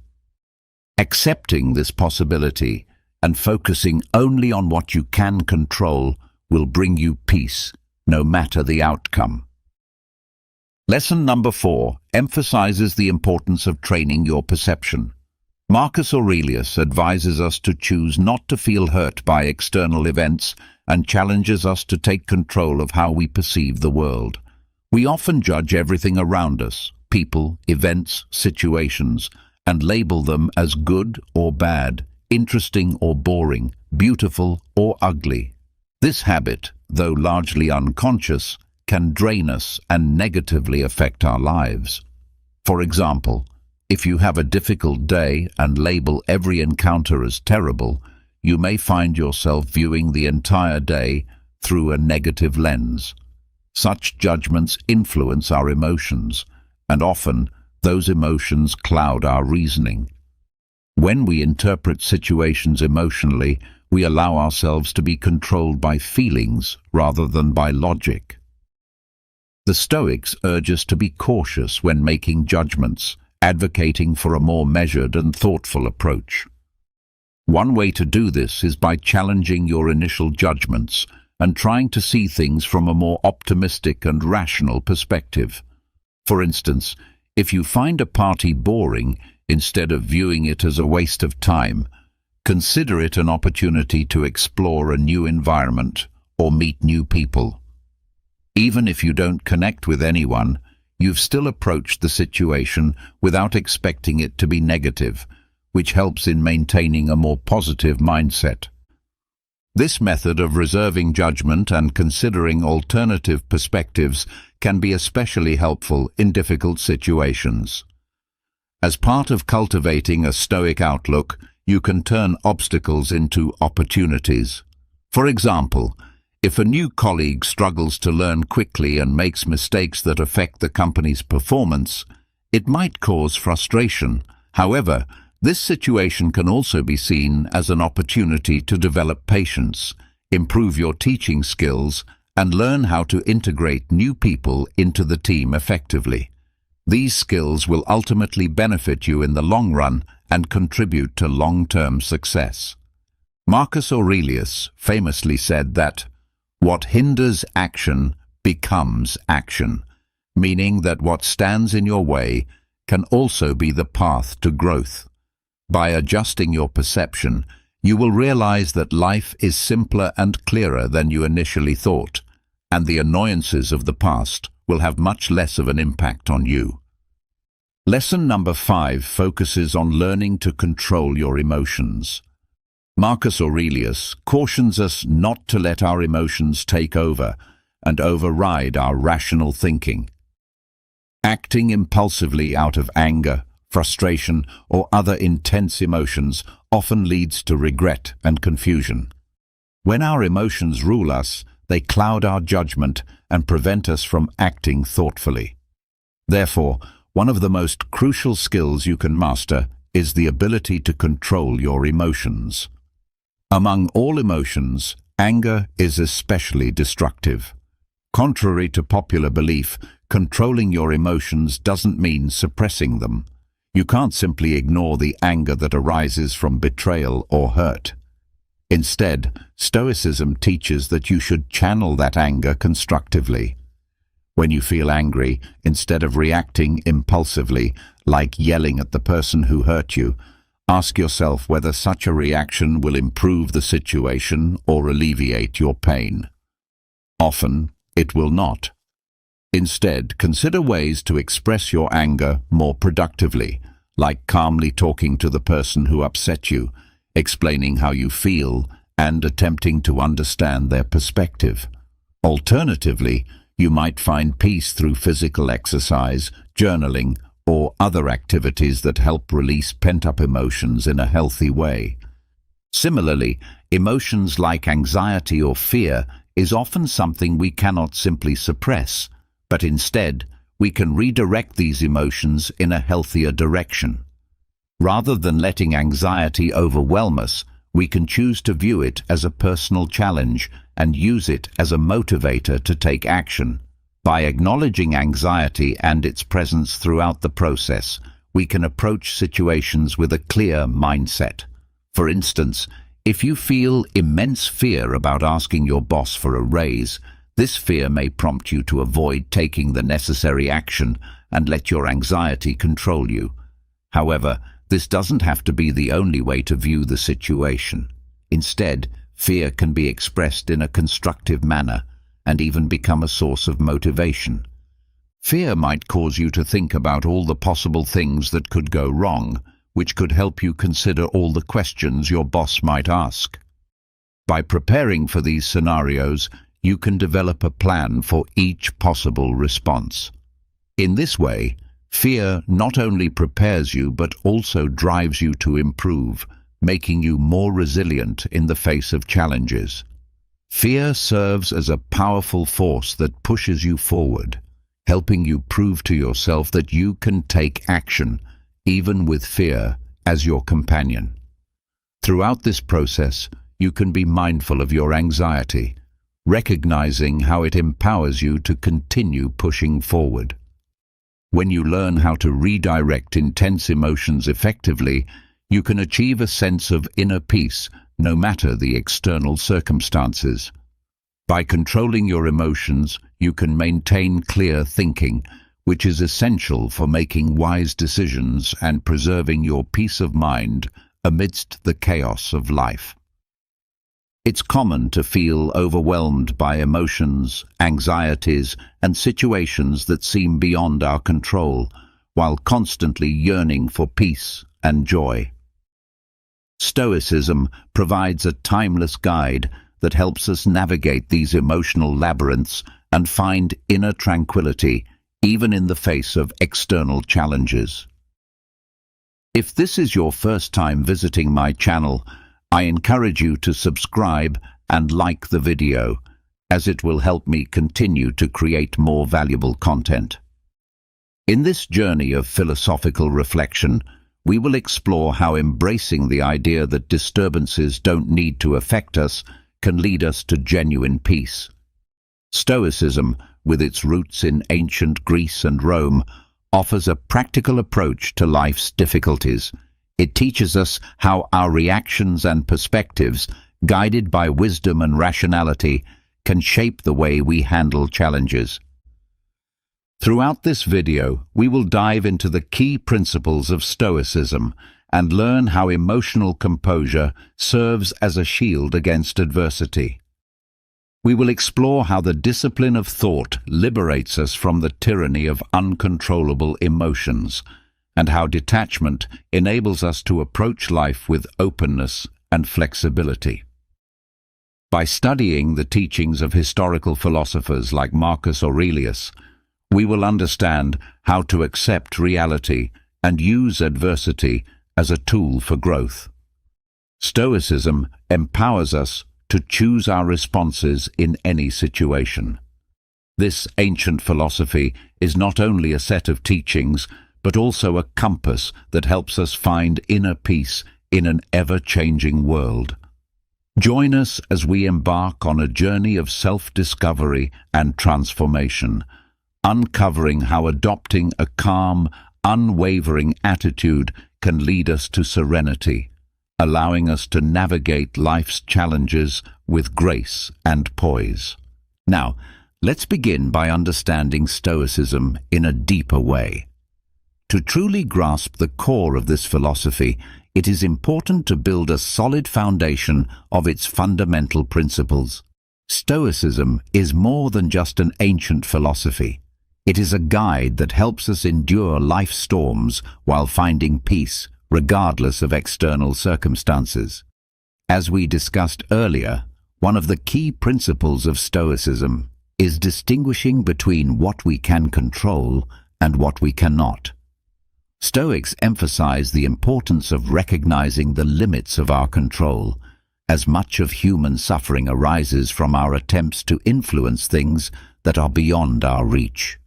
Accepting this possibility and focusing only on what you can control will bring you peace, no matter the outcome. Lesson number 4 emphasizes the importance of training your perception. Marcus Aurelius advises us to choose not to feel hurt by external events and challenges us to take control of how we perceive the world. We often judge everything around us, people, events, situations, and label them as good or bad, interesting or boring, beautiful or ugly. This habit, though largely unconscious, can drain us and negatively affect our lives. For example, if you have a difficult day and label every encounter as terrible, you may find yourself viewing the entire day through a negative lens. Such judgments influence our emotions, and often those emotions cloud our reasoning. When we interpret situations emotionally, we allow ourselves to be controlled by feelings rather than by logic. The Stoics urge us to be cautious when making judgments, advocating for a more measured and thoughtful approach. One way to do this is by challenging your initial judgments and trying to see things from a more optimistic and rational perspective. For instance, if you find a party boring, instead of viewing it as a waste of time, consider it an opportunity to explore a new environment or meet new people. Even if you don't connect with anyone, you've still approached the situation without expecting it to be negative, which helps in maintaining a more positive mindset. This method of reserving judgment and considering alternative perspectives can be especially helpful in difficult situations. As part of cultivating a Stoic outlook, you can turn obstacles into opportunities. For example, if a new colleague struggles to learn quickly and makes mistakes that affect the company's performance, it might cause frustration. However, this situation can also be seen as an opportunity to develop patience, improve your teaching skills, and learn how to integrate new people into the team effectively. These skills will ultimately benefit you in the long run and contribute to long-term success. Marcus Aurelius famously said that, "What hinders action becomes action," meaning that what stands in your way can also be the path to growth. By adjusting your perception, you will realize that life is simpler and clearer than you initially thought, and the annoyances of the past will have much less of an impact on you. Lesson number 5 focuses on learning to control your emotions. Marcus Aurelius cautions us not to let our emotions take over and override our rational thinking. Acting impulsively out of anger, frustration, or other intense emotions often leads to regret and confusion. When our emotions rule us, they cloud our judgment and prevent us from acting thoughtfully. Therefore, one of the most crucial skills you can master is the ability to control your emotions. Among all emotions, anger is especially destructive. Contrary to popular belief, controlling your emotions doesn't mean suppressing them. You can't simply ignore the anger that arises from betrayal or hurt. Instead, Stoicism teaches that you should channel that anger constructively. When you feel angry, instead of reacting impulsively, like yelling at the person who hurt you, ask yourself whether such a reaction will improve the situation or alleviate your pain. Often, it will not. Instead, consider ways to express your anger more productively, like calmly talking to the person who upset you, explaining how you feel, and attempting to understand their perspective. Alternatively, you might find peace through physical exercise, journaling, or other activities that help release pent-up emotions in a healthy way. Similarly, emotions like anxiety or fear is often something we cannot simply suppress, but instead, we can redirect these emotions in a healthier direction. Rather than letting anxiety overwhelm us, we can choose to view it as a personal challenge and use it as a motivator to take action. By acknowledging anxiety and its presence throughout the process, we can approach situations with a clear mindset. For instance, if you feel immense fear about asking your boss for a raise, this fear may prompt you to avoid taking the necessary action and let your anxiety control you. However, this doesn't have to be the only way to view the situation. Instead, fear can be expressed in a constructive manner and even become a source of motivation. Fear might cause you to think about all the possible things that could go wrong, which could help you consider all the questions your boss might ask. By preparing for these scenarios, you can develop a plan for each possible response. In this way, fear not only prepares you but also drives you to improve, making you more resilient in the face of challenges. Fear serves as a powerful force that pushes you forward, helping you prove to yourself that you can take action, even with fear as your companion. Throughout this process, you can be mindful of your anxiety, recognizing how it empowers you to continue pushing forward. When you learn how to redirect intense emotions effectively, you can achieve a sense of inner peace no matter the external circumstances. By controlling your emotions, you can maintain clear thinking, which is essential for making wise decisions and preserving your peace of mind amidst the chaos of life. It's common to feel overwhelmed by emotions, anxieties, and situations that seem beyond our control, while constantly yearning for peace and joy. Stoicism provides a timeless guide that helps us navigate these emotional labyrinths and find inner tranquility, even in the face of external challenges. If this is your first time visiting my channel, I encourage you to subscribe and like the video, as it will help me continue to create more valuable content. In this journey of philosophical reflection, we will explore how embracing the idea that disturbances don't need to affect us can lead us to genuine peace. Stoicism, with its roots in ancient Greece and Rome, offers a practical approach to life's difficulties. It teaches us how our reactions and perspectives, guided by wisdom and rationality, can shape the way we handle challenges. Throughout this video, we will dive into the key principles of Stoicism and learn how emotional composure serves as a shield against adversity. We will explore how the discipline of thought liberates us from the tyranny of uncontrollable emotions, and how detachment enables us to approach life with openness and flexibility. By studying the teachings of historical philosophers like Marcus Aurelius, we will understand how to accept reality and use adversity as a tool for growth. Stoicism empowers us to choose our responses in any situation. This ancient philosophy is not only a set of teachings, but also a compass that helps us find inner peace in an ever-changing world. Join us as we embark on a journey of self-discovery and transformation, uncovering how adopting a calm, unwavering attitude can lead us to serenity, allowing us to navigate life's challenges with grace and poise. Now, let's begin by understanding Stoicism in a deeper way. To truly grasp the core of this philosophy, it is important to build a solid foundation of its fundamental principles. Stoicism is more than just an ancient philosophy. It is a guide that helps us endure life's storms while finding peace, regardless of external circumstances. As we discussed earlier, one of the key principles of Stoicism is distinguishing between what we can control and what we cannot. Stoics emphasize the importance of recognizing the limits of our control, as much of human suffering arises from our attempts to influence things that are beyond our reach.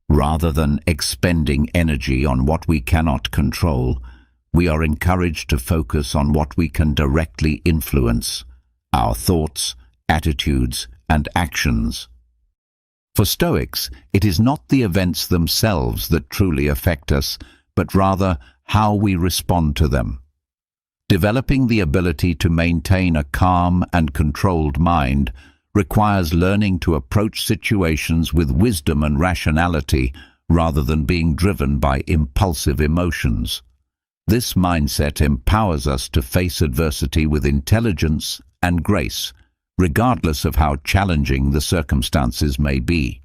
Rather than expending energy on what we cannot control, we are encouraged to focus on what we can directly influence: our thoughts, attitudes, and actions. For Stoics, it is not the events themselves that truly affect us, but rather how we respond to them. Developing the ability to maintain a calm and controlled mind requires learning to approach situations with wisdom and rationality rather than being driven by impulsive emotions. This mindset empowers us to face adversity with intelligence and grace, regardless of how challenging the circumstances may be.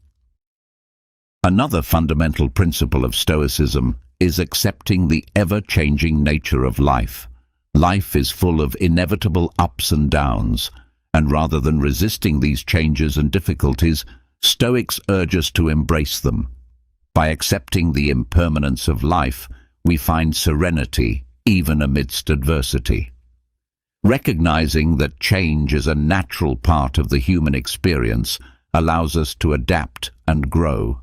Another fundamental principle of Stoicism is accepting the ever-changing nature of life. Life is full of inevitable ups and downs, and rather than resisting these changes and difficulties, Stoics urge us to embrace them. By accepting the impermanence of life, we find serenity even amidst adversity. Recognizing that change is a natural part of the human experience allows us to adapt and grow.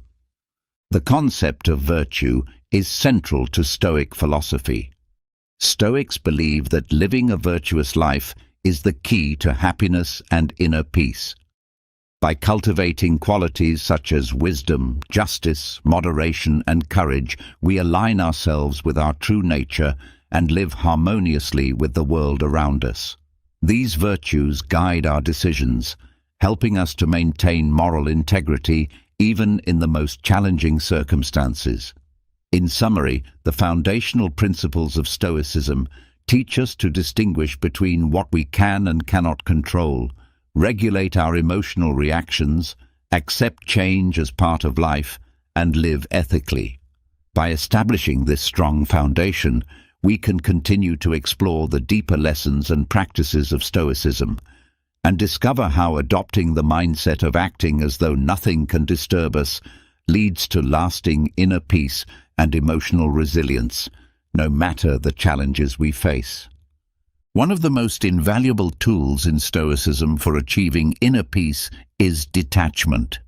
The concept of virtue is central to Stoic philosophy. Stoics believe that living a virtuous life is the key to happiness and inner peace. By cultivating qualities such as wisdom, justice, moderation, and courage, we align ourselves with our true nature and live harmoniously with the world around us. These virtues guide our decisions, helping us to maintain moral integrity even in the most challenging circumstances. In summary, the foundational principles of Stoicism teach us to distinguish between what we can and cannot control, regulate our emotional reactions, accept change as part of life, and live ethically. By establishing this strong foundation, we can continue to explore the deeper lessons and practices of Stoicism and discover how adopting the mindset of acting as though nothing can disturb us leads to lasting inner peace and emotional resilience, no matter the challenges we face. One of the most invaluable tools in Stoicism for achieving inner peace is detachment.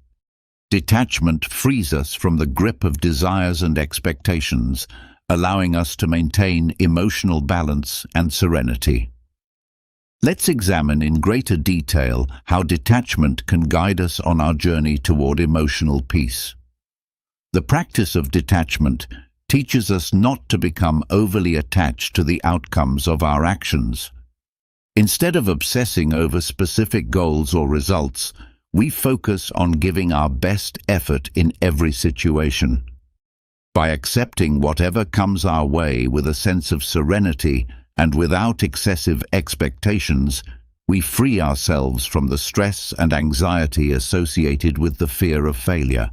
Detachment frees us from the grip of desires and expectations, allowing us to maintain emotional balance and serenity. Let's examine in greater detail how detachment can guide us on our journey toward emotional peace. The practice of detachment teaches us not to become overly attached to the outcomes of our actions. Instead of obsessing over specific goals or results, we focus on giving our best effort in every situation. By accepting whatever comes our way with a sense of serenity and without excessive expectations, we free ourselves from the stress and anxiety associated with the fear of failure.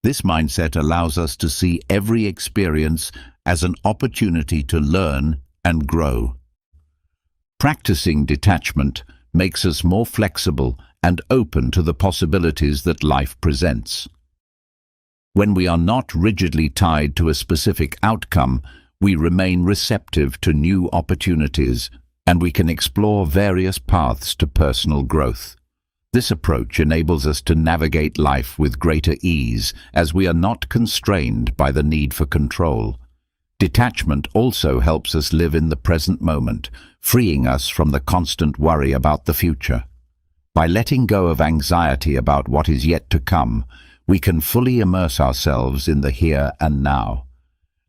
This mindset allows us to see every experience as an opportunity to learn and grow. Practicing detachment makes us more flexible and open to the possibilities that life presents. When we are not rigidly tied to a specific outcome, we remain receptive to new opportunities, and we can explore various paths to personal growth. This approach enables us to navigate life with greater ease, as we are not constrained by the need for control. Detachment also helps us live in the present moment, freeing us from the constant worry about the future. By letting go of anxiety about what is yet to come, we can fully immerse ourselves in the here and now.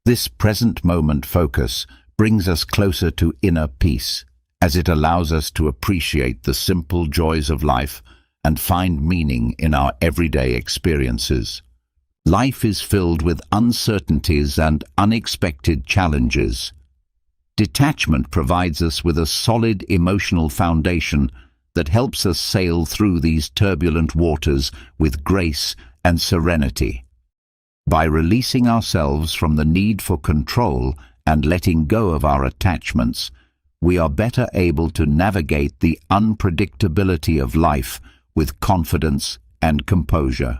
This present moment focus brings us closer to inner peace, as it allows us to appreciate the simple joys of life and find meaning in our everyday experiences. Life is filled with uncertainties and unexpected challenges. Detachment provides us with a solid emotional foundation that helps us sail through these turbulent waters with grace and serenity. By releasing ourselves from the need for control and letting go of our attachments, we are better able to navigate the unpredictability of life with confidence and composure.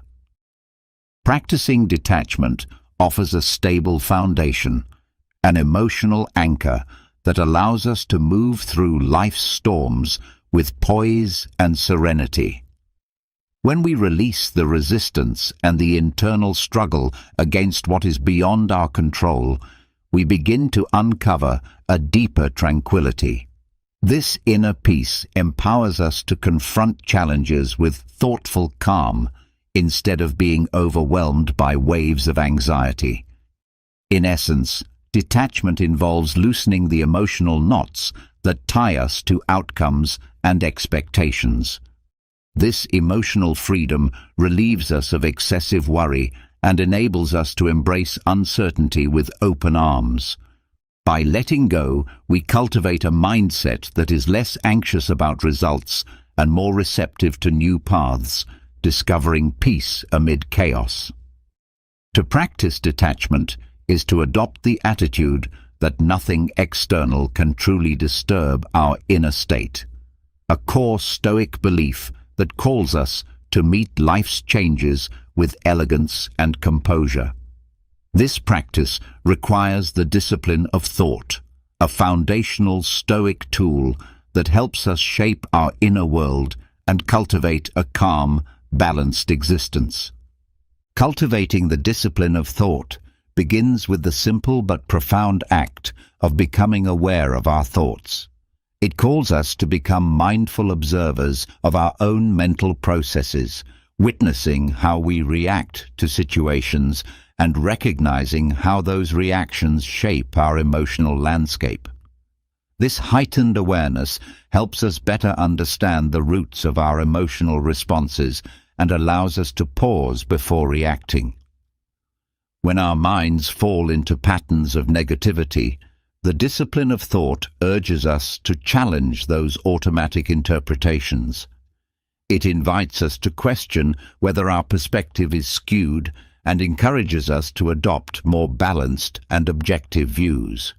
Practicing detachment offers a stable foundation, an emotional anchor that allows us to move through life's storms with poise and serenity. When we release the resistance and the internal struggle against what is beyond our control, we begin to uncover a deeper tranquility. This inner peace empowers us to confront challenges with thoughtful calm instead of being overwhelmed by waves of anxiety. In essence, detachment involves loosening the emotional knots that tie us to outcomes and expectations. This emotional freedom relieves us of excessive worry and enables us to embrace uncertainty with open arms. By letting go, we cultivate a mindset that is less anxious about results and more receptive to new paths, discovering peace amid chaos. To practice detachment is to adopt the attitude that nothing external can truly disturb our inner state, a core Stoic belief that calls us to meet life's changes with elegance and composure. This practice requires the discipline of thought, a foundational Stoic tool that helps us shape our inner world and cultivate a calm, balanced existence. Cultivating the discipline of thought begins with the simple but profound act of becoming aware of our thoughts. It calls us to become mindful observers of our own mental processes, witnessing how we react to situations and recognizing how those reactions shape our emotional landscape. This heightened awareness helps us better understand the roots of our emotional responses and allows us to pause before reacting. When our minds fall into patterns of negativity, the discipline of thought urges us to challenge those automatic interpretations. It invites us to question whether our perspective is skewed and encourages us to adopt more balanced and objective views.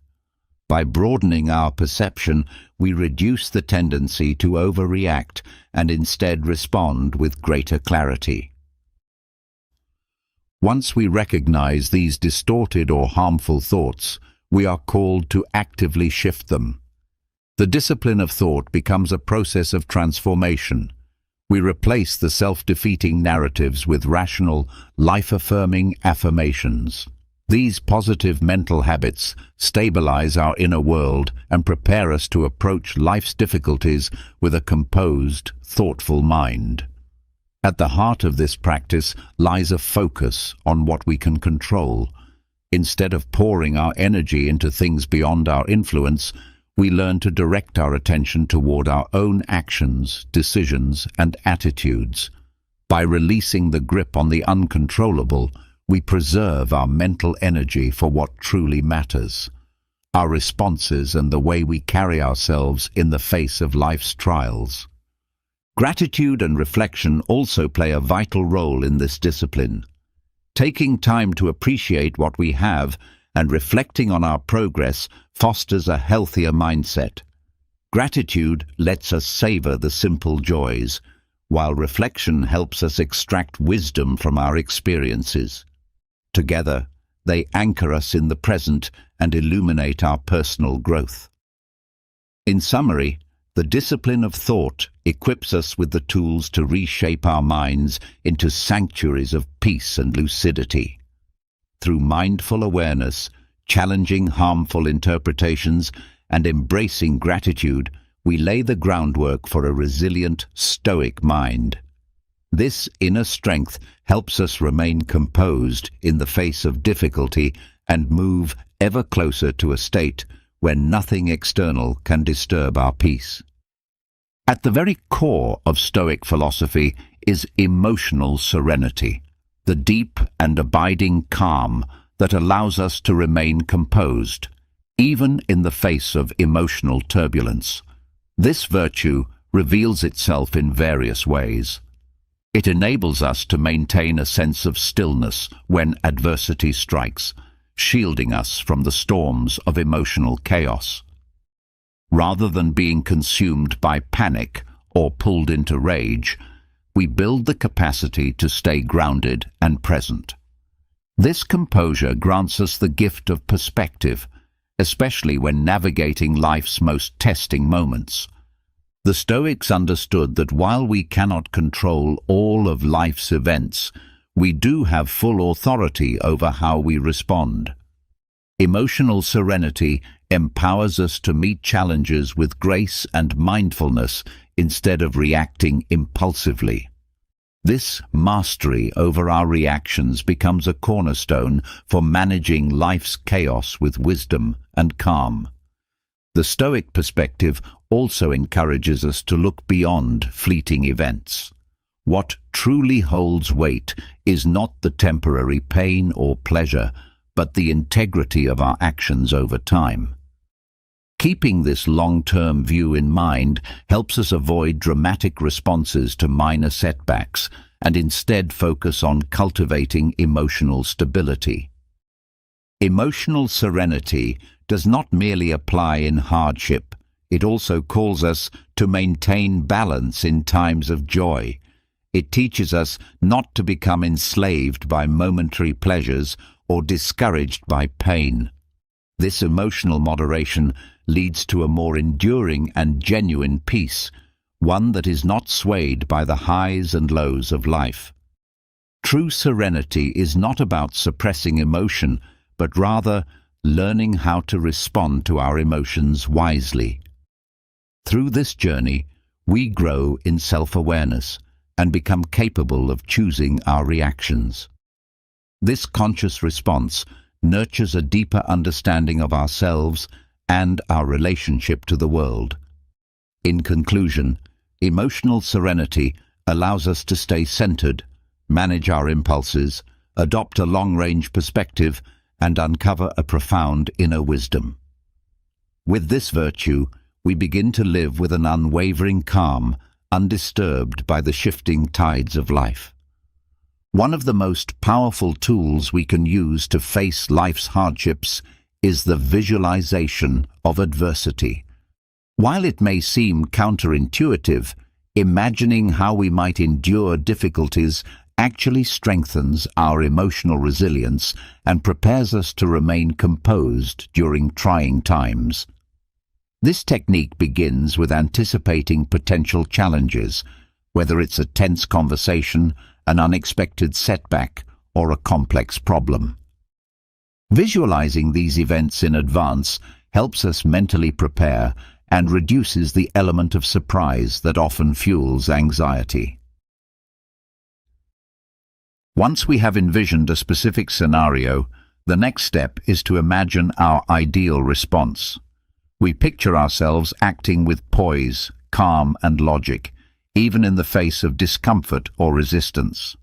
By broadening our perception, we reduce the tendency to overreact and instead respond with greater clarity. Once we recognize these distorted or harmful thoughts, we are called to actively shift them. The discipline of thought becomes a process of transformation. We replace the self-defeating narratives with rational, life-affirming affirmations. These positive mental habits stabilize our inner world and prepare us to approach life's difficulties with a composed, thoughtful mind. At the heart of this practice lies a focus on what we can control. Instead of pouring our energy into things beyond our influence, we learn to direct our attention toward our own actions, decisions, and attitudes. By releasing the grip on the uncontrollable, we preserve our mental energy for what truly matters: our responses and the way we carry ourselves in the face of life's trials. Gratitude and reflection also play a vital role in this discipline. Taking time to appreciate what we have and reflecting on our progress fosters a healthier mindset. Gratitude lets us savor the simple joys, while reflection helps us extract wisdom from our experiences. Together, they anchor us in the present and illuminate our personal growth. In summary, the discipline of thought equips us with the tools to reshape our minds into sanctuaries of peace and lucidity. Through mindful awareness, challenging harmful interpretations, and embracing gratitude, we lay the groundwork for a resilient, stoic mind. This inner strength helps us remain composed in the face of difficulty and move ever closer to a state where nothing external can disturb our peace. At the very core of Stoic philosophy is emotional serenity, the deep and abiding calm that allows us to remain composed, even in the face of emotional turbulence. This virtue reveals itself in various ways. It enables us to maintain a sense of stillness when adversity strikes, shielding us from the storms of emotional chaos. Rather than being consumed by panic or pulled into rage, we build the capacity to stay grounded and present. This composure grants us the gift of perspective, especially when navigating life's most testing moments. The Stoics understood that while we cannot control all of life's events, we do have full authority over how we respond. Emotional serenity empowers us to meet challenges with grace and mindfulness instead of reacting impulsively. This mastery over our reactions becomes a cornerstone for managing life's chaos with wisdom and calm. The Stoic perspective also encourages us to look beyond fleeting events. What truly holds weight is not the temporary pain or pleasure, but the integrity of our actions over time. Keeping this long-term view in mind helps us avoid dramatic responses to minor setbacks and instead focus on cultivating emotional stability. Emotional serenity does not merely apply in hardship, it also calls us to maintain balance in times of joy. It teaches us not to become enslaved by momentary pleasures or discouraged by pain. This emotional moderation leads to a more enduring and genuine peace, one that is not swayed by the highs and lows of life. True serenity is not about suppressing emotion, but rather learning how to respond to our emotions wisely. Through this journey, we grow in self-awareness and become capable of choosing our reactions. This conscious response nurtures a deeper understanding of ourselves and our relationship to the world. In conclusion, emotional serenity allows us to stay centered, manage our impulses, adopt a long-range perspective, and uncover a profound inner wisdom. With this virtue, we begin to live with an unwavering calm, undisturbed by the shifting tides of life. One of the most powerful tools we can use to face life's hardships is the visualization of adversity. While it may seem counterintuitive, imagining how we might endure difficulties actually strengthens our emotional resilience and prepares us to remain composed during trying times. This technique begins with anticipating potential challenges, whether it's a tense conversation, an unexpected setback, or a complex problem. Visualizing these events in advance helps us mentally prepare and reduces the element of surprise that often fuels anxiety. Once we have envisioned a specific scenario, the next step is to imagine our ideal response. We picture ourselves acting with poise, calm, and logic, even in the face of discomfort or resistance.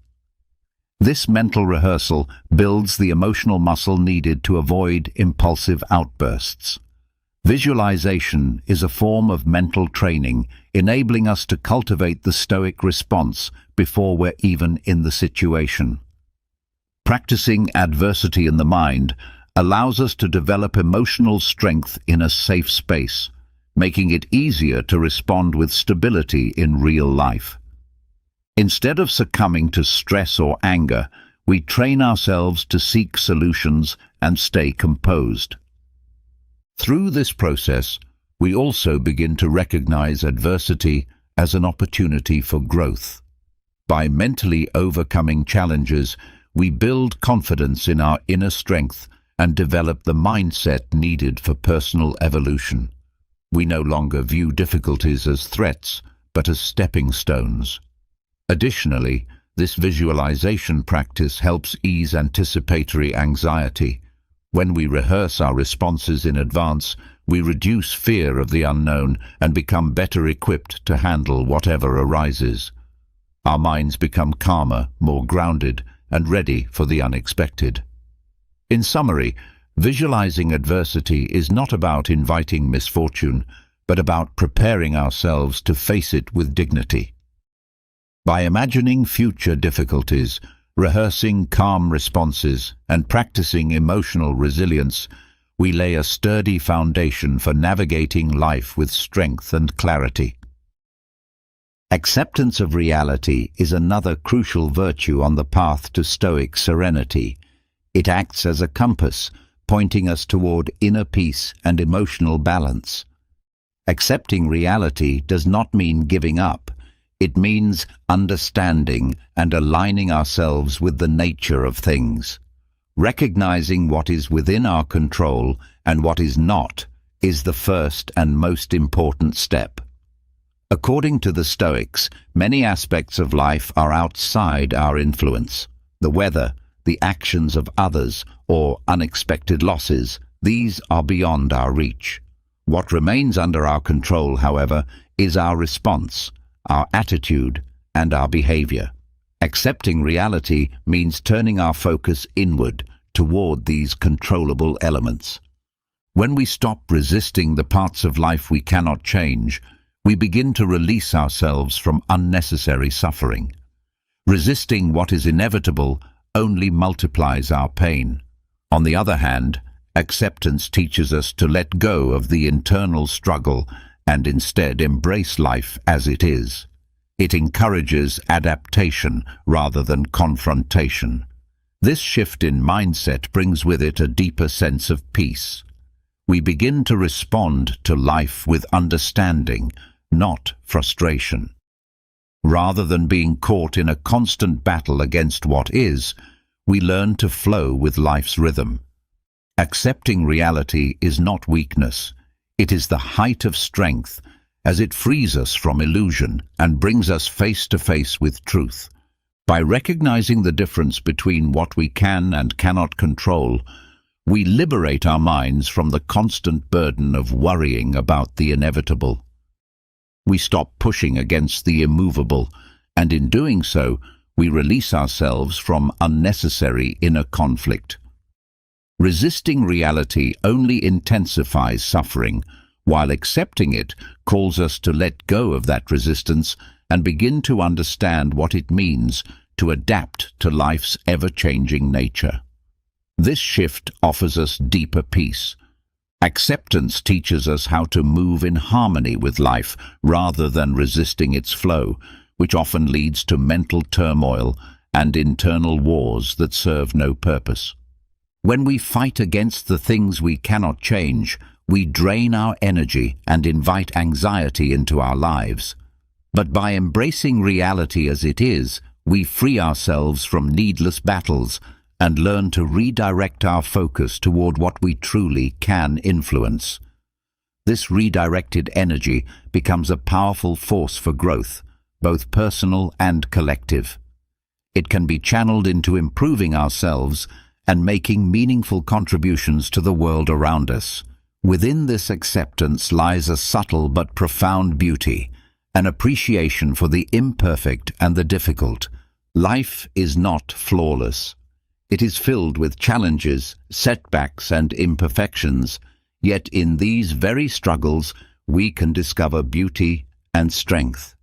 This mental rehearsal builds the emotional muscle needed to avoid impulsive outbursts. Visualization is a form of mental training, enabling us to cultivate the Stoic response before we're even in the situation. Practicing adversity in the mind allows us to develop emotional strength in a safe space, making it easier to respond with stability in real life. Instead of succumbing to stress or anger, we train ourselves to seek solutions and stay composed. Through this process, we also begin to recognize adversity as an opportunity for growth. By mentally overcoming challenges, we build confidence in our inner strength and develop the mindset needed for personal evolution. We no longer view difficulties as threats, but as stepping stones. Additionally, this visualization practice helps ease anticipatory anxiety. When we rehearse our responses in advance, we reduce fear of the unknown and become better equipped to handle whatever arises. Our minds become calmer, more grounded, and ready for the unexpected. In summary, visualizing adversity is not about inviting misfortune, but about preparing ourselves to face it with dignity. By imagining future difficulties, rehearsing calm responses, and practicing emotional resilience, we lay a sturdy foundation for navigating life with strength and clarity. Acceptance of reality is another crucial virtue on the path to Stoic serenity. It acts as a compass, pointing us toward inner peace and emotional balance. Accepting reality does not mean giving up. It means understanding and aligning ourselves with the nature of things. Recognizing what is within our control and what is not is the first and most important step. According to the Stoics, many aspects of life are outside our influence. The weather, the actions of others, or unexpected losses, these are beyond our reach. What remains under our control, however, is our response, our attitude, and our behavior. Accepting reality means turning our focus inward toward these controllable elements. When we stop resisting the parts of life we cannot change, we begin to release ourselves from unnecessary suffering. Resisting what is inevitable only multiplies our pain. On the other hand, acceptance teaches us to let go of the internal struggle and instead embrace life as it is. It encourages adaptation rather than confrontation. This shift in mindset brings with it a deeper sense of peace. We begin to respond to life with understanding, not frustration. Rather than being caught in a constant battle against what is, we learn to flow with life's rhythm. Accepting reality is not weakness. It is the height of strength, as it frees us from illusion and brings us face to face with truth. By recognizing the difference between what we can and cannot control, we liberate our minds from the constant burden of worrying about the inevitable. We stop pushing against the immovable, and in doing so, we release ourselves from unnecessary inner conflict. Resisting reality only intensifies suffering, while accepting it calls us to let go of that resistance and begin to understand what it means to adapt to life's ever-changing nature. This shift offers us deeper peace. Acceptance teaches us how to move in harmony with life rather than resisting its flow, which often leads to mental turmoil and internal wars that serve no purpose. When we fight against the things we cannot change, we drain our energy and invite anxiety into our lives. But by embracing reality as it is, we free ourselves from needless battles and learn to redirect our focus toward what we truly can influence. This redirected energy becomes a powerful force for growth, both personal and collective. It can be channeled into improving ourselves and making meaningful contributions to the world around us. Within this acceptance lies a subtle but profound beauty, an appreciation for the imperfect and the difficult. Life is not flawless. It is filled with challenges, setbacks, and imperfections, yet in these very struggles we can discover beauty and strength.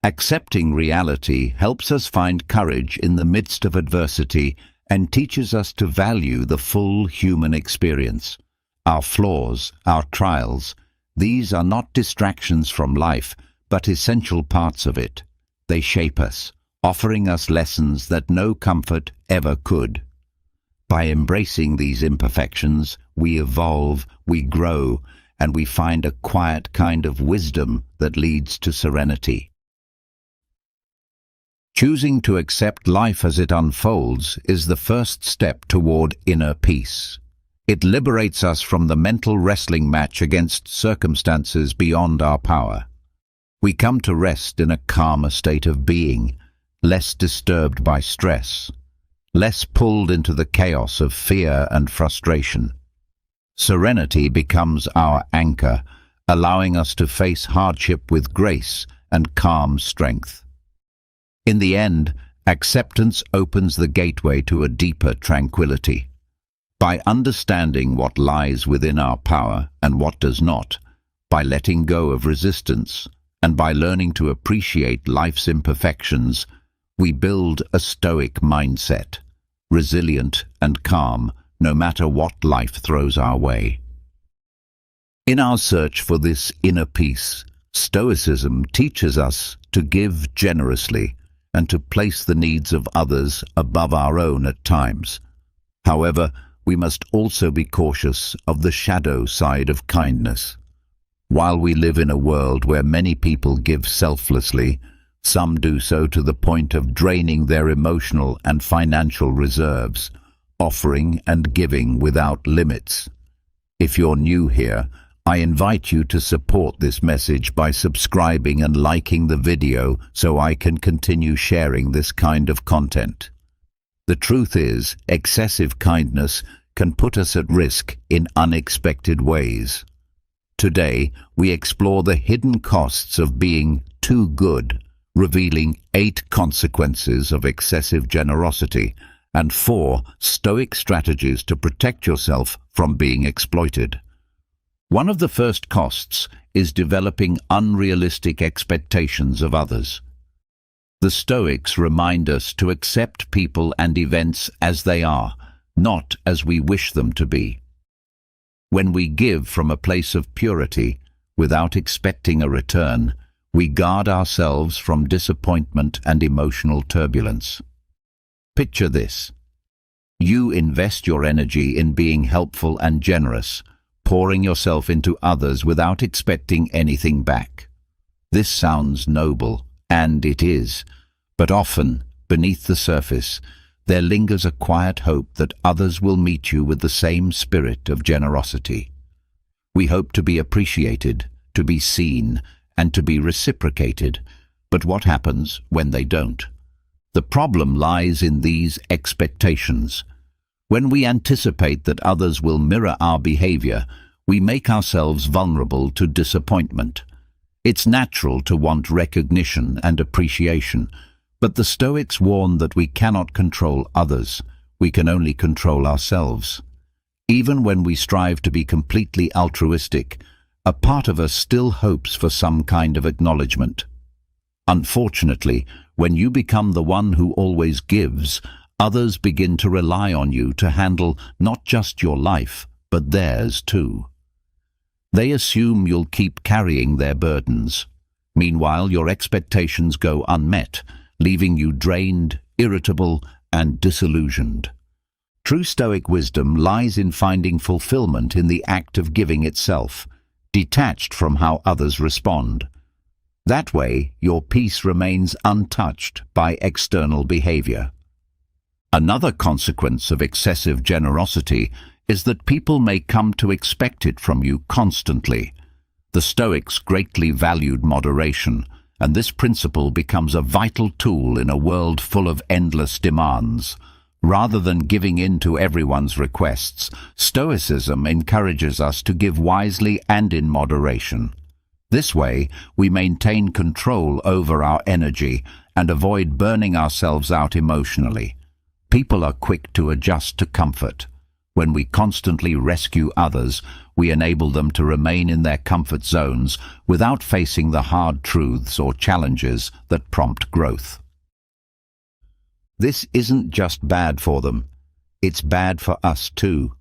Accepting reality helps us find courage in the midst of adversity and teaches us to value the full human experience. Our flaws, our trials, These are not distractions from life, but essential parts of it. They shape us, offering us lessons that no comfort ever could. By embracing these imperfections, we evolve, we grow, and we find a quiet kind of wisdom that leads to serenity. Choosing to accept life as it unfolds is the first step toward inner peace. It liberates us from the mental wrestling match against circumstances beyond our power. We come to rest in a calmer state of being, less disturbed by stress, less pulled into the chaos of fear and frustration. Serenity becomes our anchor, allowing us to face hardship with grace and calm strength. In the end, acceptance opens the gateway to a deeper tranquility. By understanding what lies within our power and what does not, by letting go of resistance, and by learning to appreciate life's imperfections, we build a stoic mindset, resilient and calm, no matter what life throws our way. In our search for this inner peace, Stoicism teaches us to give generously and to place the needs of others above our own at times. However, we must also be cautious of the shadow side of kindness. While we live in a world where many people give selflessly, some do so to the point of draining their emotional and financial reserves, offering and giving without limits. If you're new here, I invite you to support this message by subscribing and liking the video so I can continue sharing this kind of content. The truth is, excessive kindness can put us at risk in unexpected ways. Today, we explore the hidden costs of being too good, revealing 8 consequences of excessive generosity and 4 Stoic strategies to protect yourself from being exploited. One of the first costs is developing unrealistic expectations of others. The Stoics remind us to accept people and events as they are, not as we wish them to be. When we give from a place of purity, without expecting a return, we guard ourselves from disappointment and emotional turbulence. Picture this. You invest your energy in being helpful and generous, pouring yourself into others without expecting anything back. This sounds noble, and it is, but often, beneath the surface, there lingers a quiet hope that others will meet you with the same spirit of generosity. We hope to be appreciated, to be seen, and to be reciprocated, but what happens when they don't? The problem lies in these expectations. When we anticipate that others will mirror our behavior, we make ourselves vulnerable to disappointment. It's natural to want recognition and appreciation, but the Stoics warn that we cannot control others, we can only control ourselves. Even when we strive to be completely altruistic, a part of us still hopes for some kind of acknowledgement. Unfortunately, when you become the one who always gives, others begin to rely on you to handle not just your life, but theirs too. They assume you'll keep carrying their burdens. Meanwhile, your expectations go unmet, leaving you drained, irritable, and disillusioned. True Stoic wisdom lies in finding fulfillment in the act of giving itself, detached from how others respond. That way, your peace remains untouched by external behavior. Another consequence of excessive generosity is that people may come to expect it from you constantly. The Stoics greatly valued moderation, and this principle becomes a vital tool in a world full of endless demands. Rather than giving in to everyone's requests, Stoicism encourages us to give wisely and in moderation. This way, we maintain control over our energy and avoid burning ourselves out emotionally. People are quick to adjust to comfort. When we constantly rescue others, we enable them to remain in their comfort zones without facing the hard truths or challenges that prompt growth. This isn't just bad for them, it's bad for us too.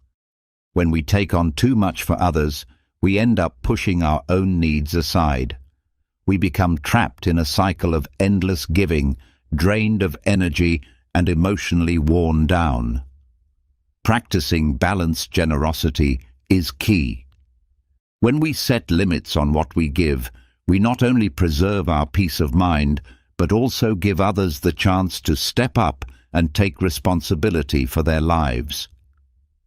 When we take on too much for others, we end up pushing our own needs aside. We become trapped in a cycle of endless giving, drained of energy and emotionally worn down. Practicing balanced generosity is key. When we set limits on what we give, we not only preserve our peace of mind, but also give others the chance to step up and take responsibility for their lives.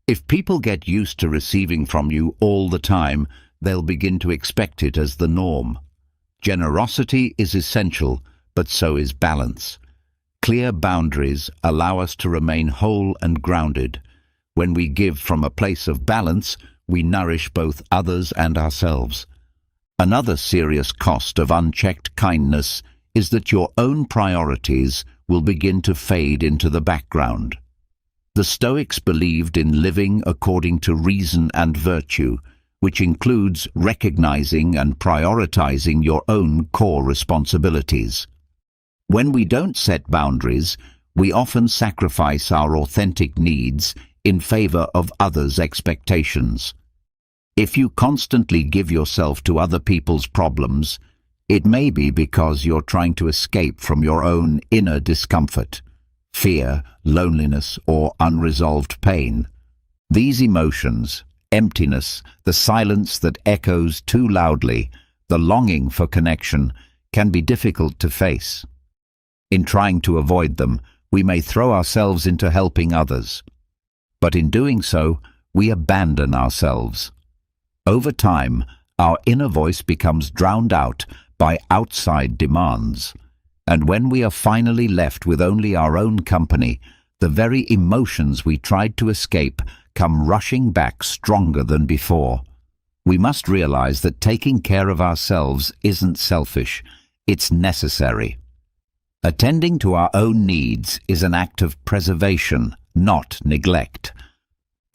If people get used to receiving from you all the time, they'll begin to expect it as the norm. Generosity is essential, but so is balance. Clear boundaries allow us to remain whole and grounded. When we give from a place of balance, we nourish both others and ourselves. Another serious cost of unchecked kindness is that your own priorities will begin to fade into the background. The Stoics believed in living according to reason and virtue, which includes recognizing and prioritizing your own core responsibilities. When we don't set boundaries, we often sacrifice our authentic needs in favor of others' expectations. If you constantly give yourself to other people's problems, it may be because you're trying to escape from your own inner discomfort, fear, loneliness, or unresolved pain. These emotions, emptiness, the silence that echoes too loudly, the longing for connection, can be difficult to face. In trying to avoid them, we may throw ourselves into helping others. But in doing so, we abandon ourselves. Over time, our inner voice becomes drowned out by outside demands, and when we are finally left with only our own company, the very emotions we tried to escape come rushing back stronger than before. We must realize that taking care of ourselves isn't selfish, it's necessary. Attending to our own needs is an act of preservation, not neglect.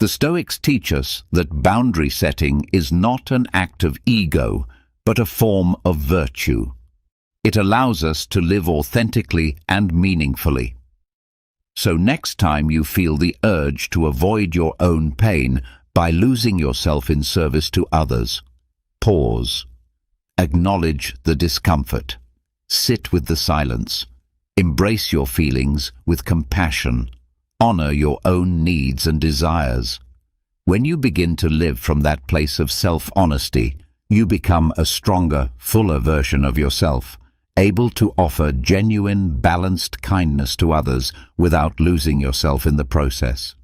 The Stoics teach us that boundary setting is not an act of ego, but a form of virtue. It allows us to live authentically and meaningfully. So next time you feel the urge to avoid your own pain by losing yourself in service to others, pause. Acknowledge the discomfort. Sit with the silence. Embrace your feelings with compassion. Honor your own needs and desires. When you begin to live from that place of self-honesty, you become a stronger, fuller version of yourself, able to offer genuine, balanced kindness to others without losing yourself in the process.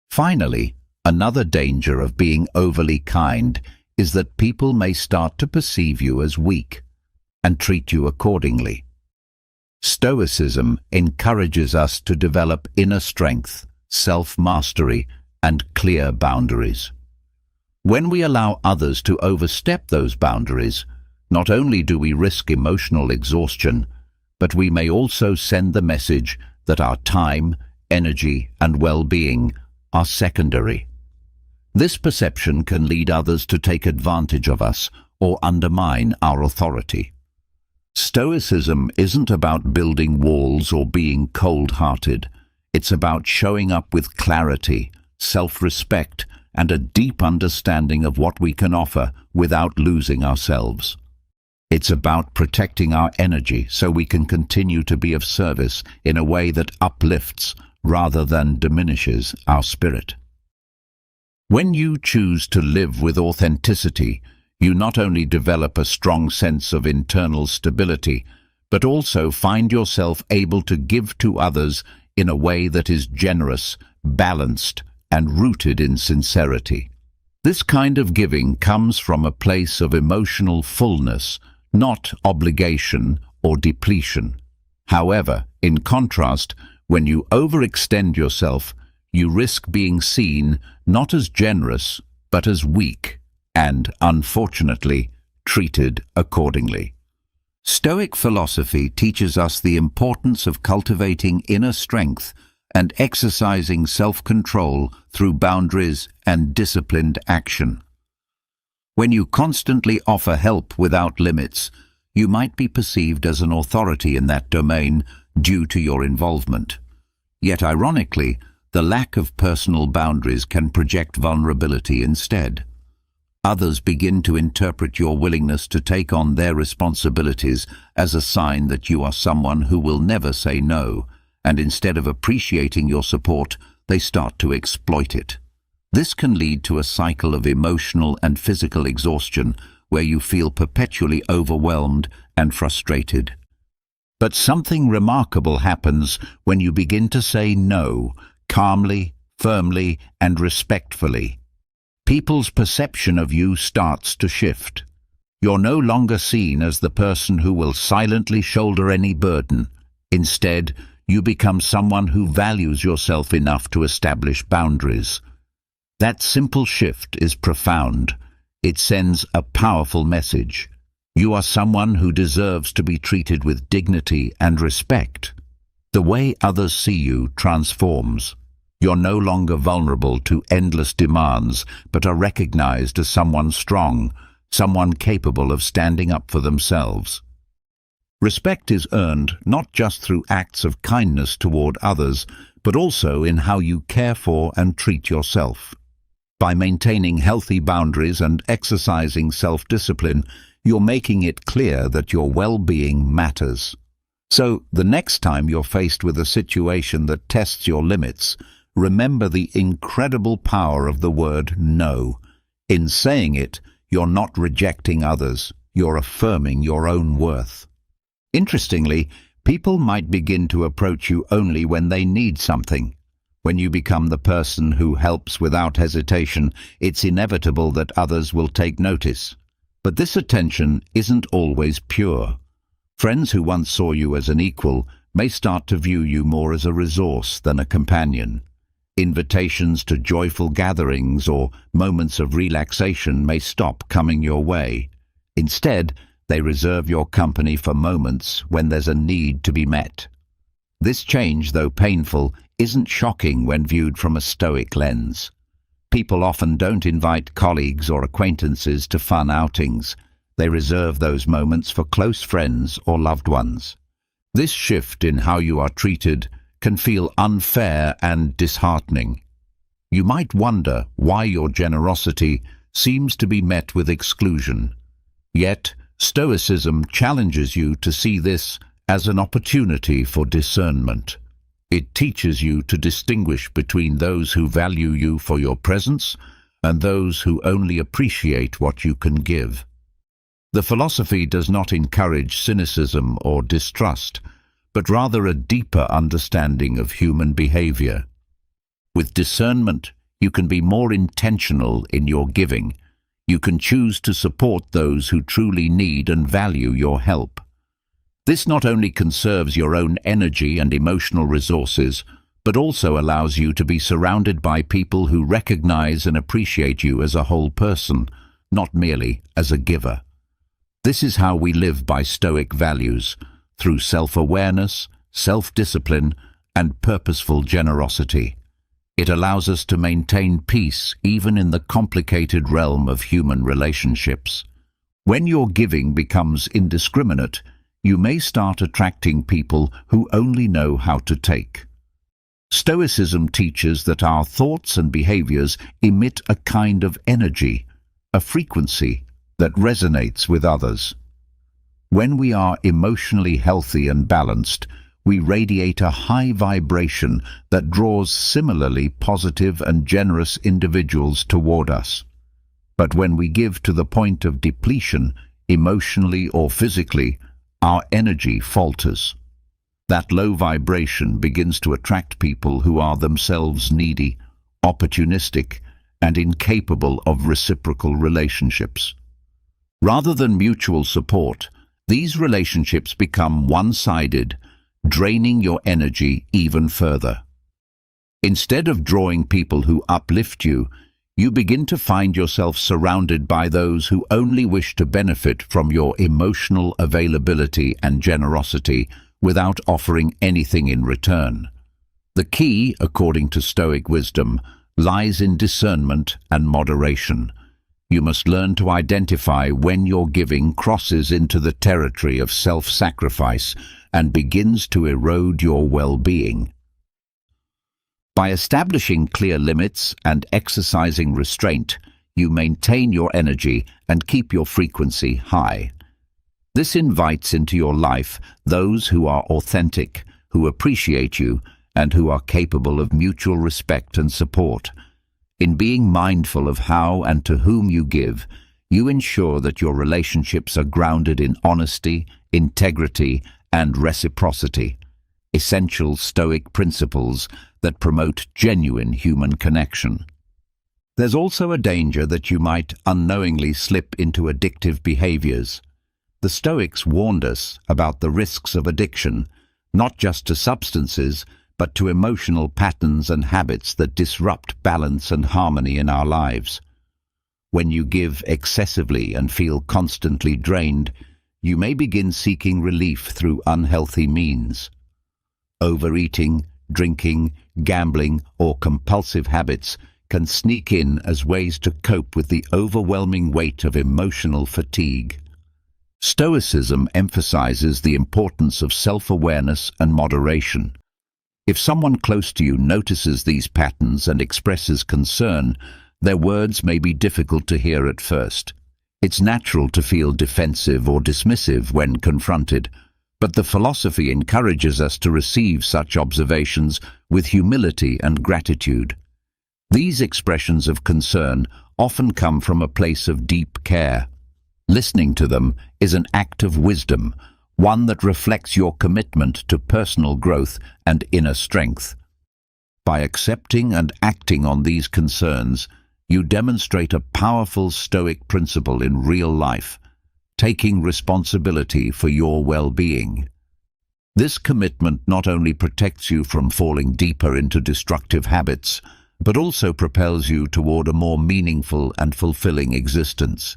Finally, another danger of being overly kind is that people may start to perceive you as weak and treat you accordingly. Stoicism encourages us to develop inner strength, self-mastery, and clear boundaries. When we allow others to overstep those boundaries, not only do we risk emotional exhaustion, but we may also send the message that our time, energy, and well-being are secondary. This perception can lead others to take advantage of us or undermine our authority. Stoicism isn't about building walls or being cold-hearted. It's about showing up with clarity, self-respect, and a deep understanding of what we can offer without losing ourselves. It's about protecting our energy so we can continue to be of service in a way that uplifts rather than diminishes our spirit. When you choose to live with authenticity, you not only develop a strong sense of internal stability, but also find yourself able to give to others in a way that is generous, balanced, and rooted in sincerity. This kind of giving comes from a place of emotional fullness, not obligation or depletion. However, in contrast, when you overextend yourself, you risk being seen not as generous, but as weak, and, unfortunately, treated accordingly. Stoic philosophy teaches us the importance of cultivating inner strength and exercising self-control through boundaries and disciplined action. When you constantly offer help without limits, you might be perceived as an authority in that domain due to your involvement. Yet, ironically, the lack of personal boundaries can project vulnerability instead. Others begin to interpret your willingness to take on their responsibilities as a sign that you are someone who will never say no, and instead of appreciating your support, they start to exploit it. This can lead to a cycle of emotional and physical exhaustion where you feel perpetually overwhelmed and frustrated. But something remarkable happens when you begin to say no, calmly, firmly, and respectfully. People's perception of you starts to shift. You're no longer seen as the person who will silently shoulder any burden. Instead, you become someone who values yourself enough to establish boundaries. That simple shift is profound. It sends a powerful message. You are someone who deserves to be treated with dignity and respect. The way others see you transforms. You're no longer vulnerable to endless demands, but are recognized as someone strong, someone capable of standing up for themselves. Respect is earned not just through acts of kindness toward others, but also in how you care for and treat yourself. By maintaining healthy boundaries and exercising self-discipline, you're making it clear that your well-being matters. So, the next time you're faced with a situation that tests your limits, remember the incredible power of the word no. In saying it, you're not rejecting others, you're affirming your own worth. Interestingly, people might begin to approach you only when they need something. When you become the person who helps without hesitation, it's inevitable that others will take notice. But this attention isn't always pure. Friends who once saw you as an equal may start to view you more as a resource than a companion. Invitations to joyful gatherings or moments of relaxation may stop coming your way. Instead, they reserve your company for moments when there's a need to be met. This change, though painful, isn't shocking when viewed from a Stoic lens. People often don't invite colleagues or acquaintances to fun outings. They reserve those moments for close friends or loved ones. This shift in how you are treated can feel unfair and disheartening. You might wonder why your generosity seems to be met with exclusion. Yet, Stoicism challenges you to see this as an opportunity for discernment. It teaches you to distinguish between those who value you for your presence and those who only appreciate what you can give. The philosophy does not encourage cynicism or distrust, but rather a deeper understanding of human behavior. With discernment, you can be more intentional in your giving. You can choose to support those who truly need and value your help. This not only conserves your own energy and emotional resources, but also allows you to be surrounded by people who recognize and appreciate you as a whole person, not merely as a giver. This is how we live by Stoic values, through self-awareness, self-discipline, and purposeful generosity. It allows us to maintain peace even in the complicated realm of human relationships. When your giving becomes indiscriminate, you may start attracting people who only know how to take. Stoicism teaches that our thoughts and behaviors emit a kind of energy, a frequency that resonates with others. When we are emotionally healthy and balanced, we radiate a high vibration that draws similarly positive and generous individuals toward us. But when we give to the point of depletion, emotionally or physically, our energy falters. That low vibration begins to attract people who are themselves needy, opportunistic, and incapable of reciprocal relationships. Rather than mutual support, these relationships become one-sided, draining your energy even further. Instead of drawing people who uplift you, you begin to find yourself surrounded by those who only wish to benefit from your emotional availability and generosity without offering anything in return. The key, according to Stoic wisdom, lies in discernment and moderation. You must learn to identify when your giving crosses into the territory of self-sacrifice and begins to erode your well-being. By establishing clear limits and exercising restraint, you maintain your energy and keep your frequency high. This invites into your life those who are authentic, who appreciate you, and who are capable of mutual respect and support. In being mindful of how and to whom you give, you ensure that your relationships are grounded in honesty, integrity, and reciprocity, essential Stoic principles that promote genuine human connection. There's also a danger that you might unknowingly slip into addictive behaviors. The Stoics warned us about the risks of addiction, not just to substances, but to emotional patterns and habits that disrupt balance and harmony in our lives. When you give excessively and feel constantly drained, you may begin seeking relief through unhealthy means. Overeating, drinking, gambling, or compulsive habits can sneak in as ways to cope with the overwhelming weight of emotional fatigue. Stoicism emphasizes the importance of self-awareness and moderation. If someone close to you notices these patterns and expresses concern, their words may be difficult to hear at first. It's natural to feel defensive or dismissive when confronted, but the philosophy encourages us to receive such observations with humility and gratitude. These expressions of concern often come from a place of deep care. Listening to them is an act of wisdom, one that reflects your commitment to personal growth and inner strength. By accepting and acting on these concerns, you demonstrate a powerful Stoic principle in real life, taking responsibility for your well-being. This commitment not only protects you from falling deeper into destructive habits, but also propels you toward a more meaningful and fulfilling existence.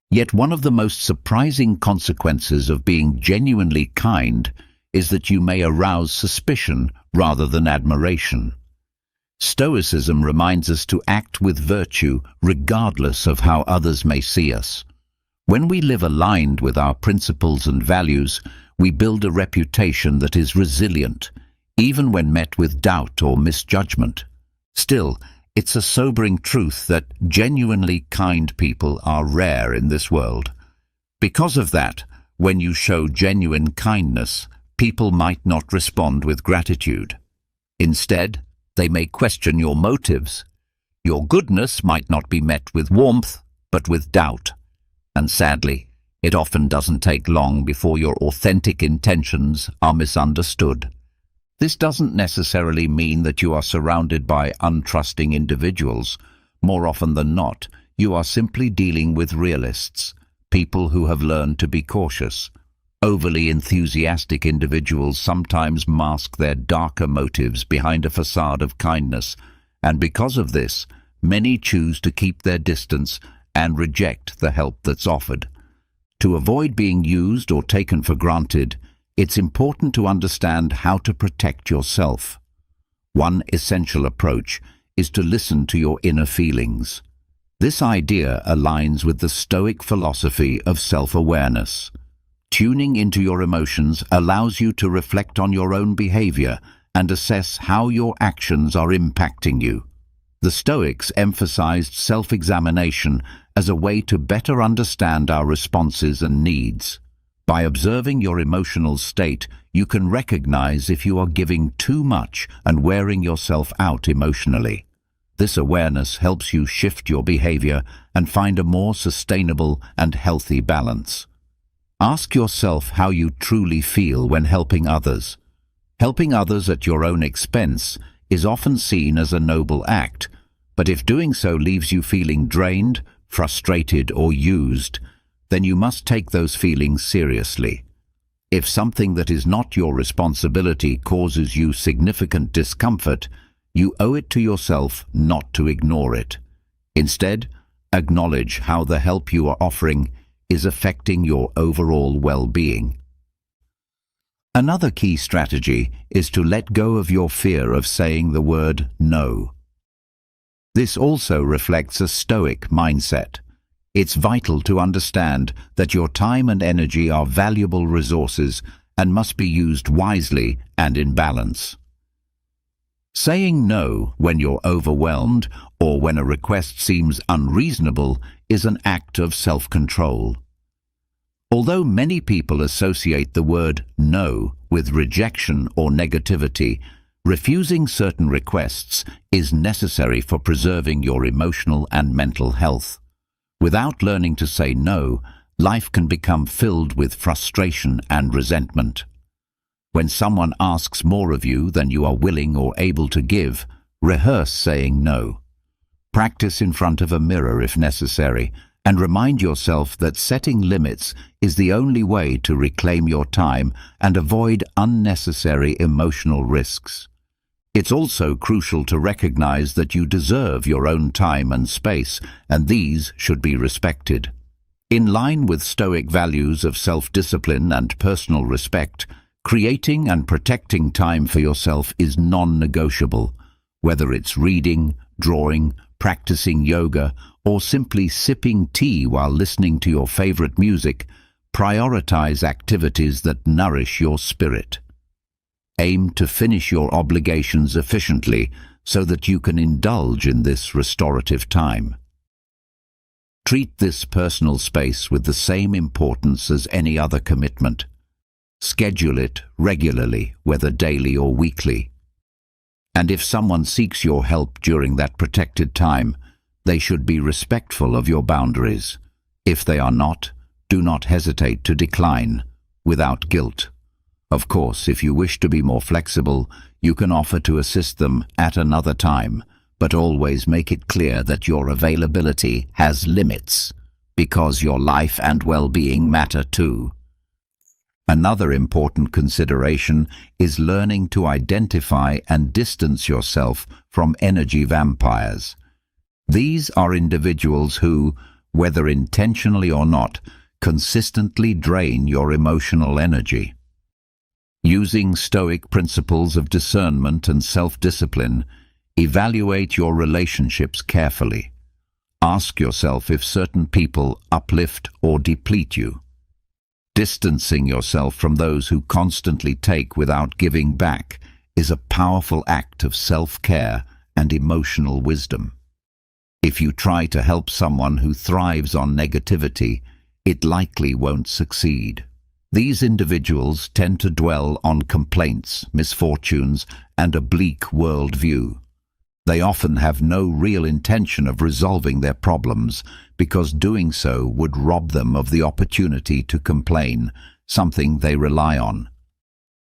Yet one of the most surprising consequences of being genuinely kind is that you may arouse suspicion rather than admiration. Stoicism reminds us to act with virtue regardless of how others may see us. When we live aligned with our principles and values, we build a reputation that is resilient, even when met with doubt or misjudgment. Still, it's a sobering truth that genuinely kind people are rare in this world. Because of that, when you show genuine kindness, people might not respond with gratitude. Instead, they may question your motives. Your goodness might not be met with warmth, but with doubt. And sadly, it often doesn't take long before your authentic intentions are misunderstood. This doesn't necessarily mean that you are surrounded by untrusting individuals. More often than not, you are simply dealing with realists, people who have learned to be cautious. Overly enthusiastic individuals sometimes mask their darker motives behind a facade of kindness, and because of this, many choose to keep their distance and reject the help that's offered. To avoid being used or taken for granted, it's important to understand how to protect yourself. One essential approach is to listen to your inner feelings. This idea aligns with the Stoic philosophy of self-awareness. Tuning into your emotions allows you to reflect on your own behavior and assess how your actions are impacting you. The Stoics emphasized self-examination as a way to better understand our responses and needs. By observing your emotional state, you can recognize if you are giving too much and wearing yourself out emotionally. This awareness helps you shift your behavior and find a more sustainable and healthy balance. Ask yourself how you truly feel when helping others. Helping others at your own expense is often seen as a noble act, but if doing so leaves you feeling drained, frustrated, or used, then you must take those feelings seriously. If something that is not your responsibility causes you significant discomfort, you owe it to yourself not to ignore it. Instead, acknowledge how the help you are offering is affecting your overall well-being. Another key strategy is to let go of your fear of saying the word no. This also reflects a Stoic mindset. It's vital to understand that your time and energy are valuable resources and must be used wisely and in balance. Saying no when you're overwhelmed or when a request seems unreasonable is an act of self-control. Although many people associate the word no with rejection or negativity, refusing certain requests is necessary for preserving your emotional and mental health. Without learning to say no, life can become filled with frustration and resentment. When someone asks more of you than you are willing or able to give, rehearse saying no. Practice in front of a mirror if necessary, and remind yourself that setting limits is the only way to reclaim your time and avoid unnecessary emotional risks. It's also crucial to recognize that you deserve your own time and space, and these should be respected. In line with Stoic values of self-discipline and personal respect, creating and protecting time for yourself is non-negotiable. Whether it's reading, drawing, practicing yoga, or simply sipping tea while listening to your favorite music, prioritize activities that nourish your spirit. Aim to finish your obligations efficiently so that you can indulge in this restorative time. Treat this personal space with the same importance as any other commitment. Schedule it regularly, whether daily or weekly. And if someone seeks your help during that protected time, they should be respectful of your boundaries. If they are not, do not hesitate to decline without guilt. Of course, if you wish to be more flexible, you can offer to assist them at another time, but always make it clear that your availability has limits, because your life and well-being matter too. Another important consideration is learning to identify and distance yourself from energy vampires. These are individuals who, whether intentionally or not, consistently drain your emotional energy. Using Stoic principles of discernment and self-discipline, evaluate your relationships carefully. Ask yourself if certain people uplift or deplete you. Distancing yourself from those who constantly take without giving back is a powerful act of self-care and emotional wisdom. If you try to help someone who thrives on negativity, it likely won't succeed. These individuals tend to dwell on complaints, misfortunes, and a bleak worldview. They often have no real intention of resolving their problems because doing so would rob them of the opportunity to complain, something they rely on.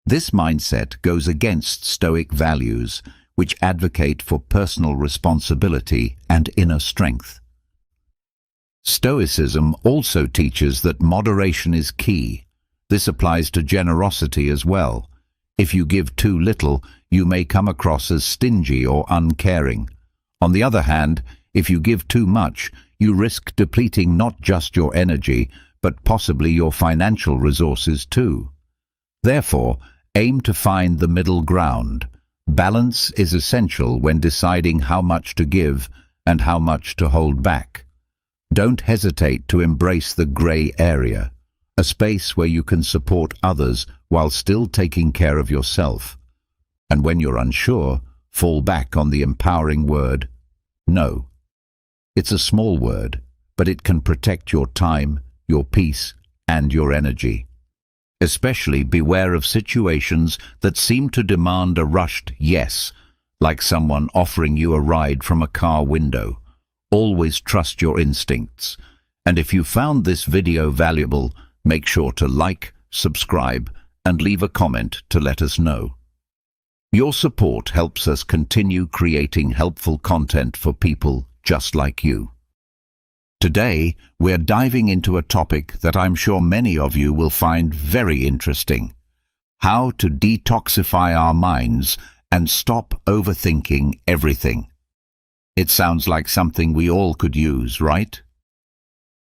This mindset goes against Stoic values, which advocate for personal responsibility and inner strength. Stoicism also teaches that moderation is key. This applies to generosity as well. If you give too little, you may come across as stingy or uncaring. On the other hand, if you give too much, you risk depleting not just your energy, but possibly your financial resources too. Therefore, aim to find the middle ground. Balance is essential when deciding how much to give and how much to hold back. Don't hesitate to embrace the gray area, a space where you can support others while still taking care of yourself. And when you're unsure, fall back on the empowering word, no. It's a small word, but it can protect your time, your peace, and your energy. Especially beware of situations that seem to demand a rushed yes, like someone offering you a ride from a car window. Always trust your instincts. And if you found this video valuable, make sure to like, subscribe, and leave a comment to let us know. Your support helps us continue creating helpful content for people just like you. Today, we're diving into a topic that I'm sure many of you will find very interesting: how to detoxify our minds and stop overthinking everything. It sounds like something we all could use, right?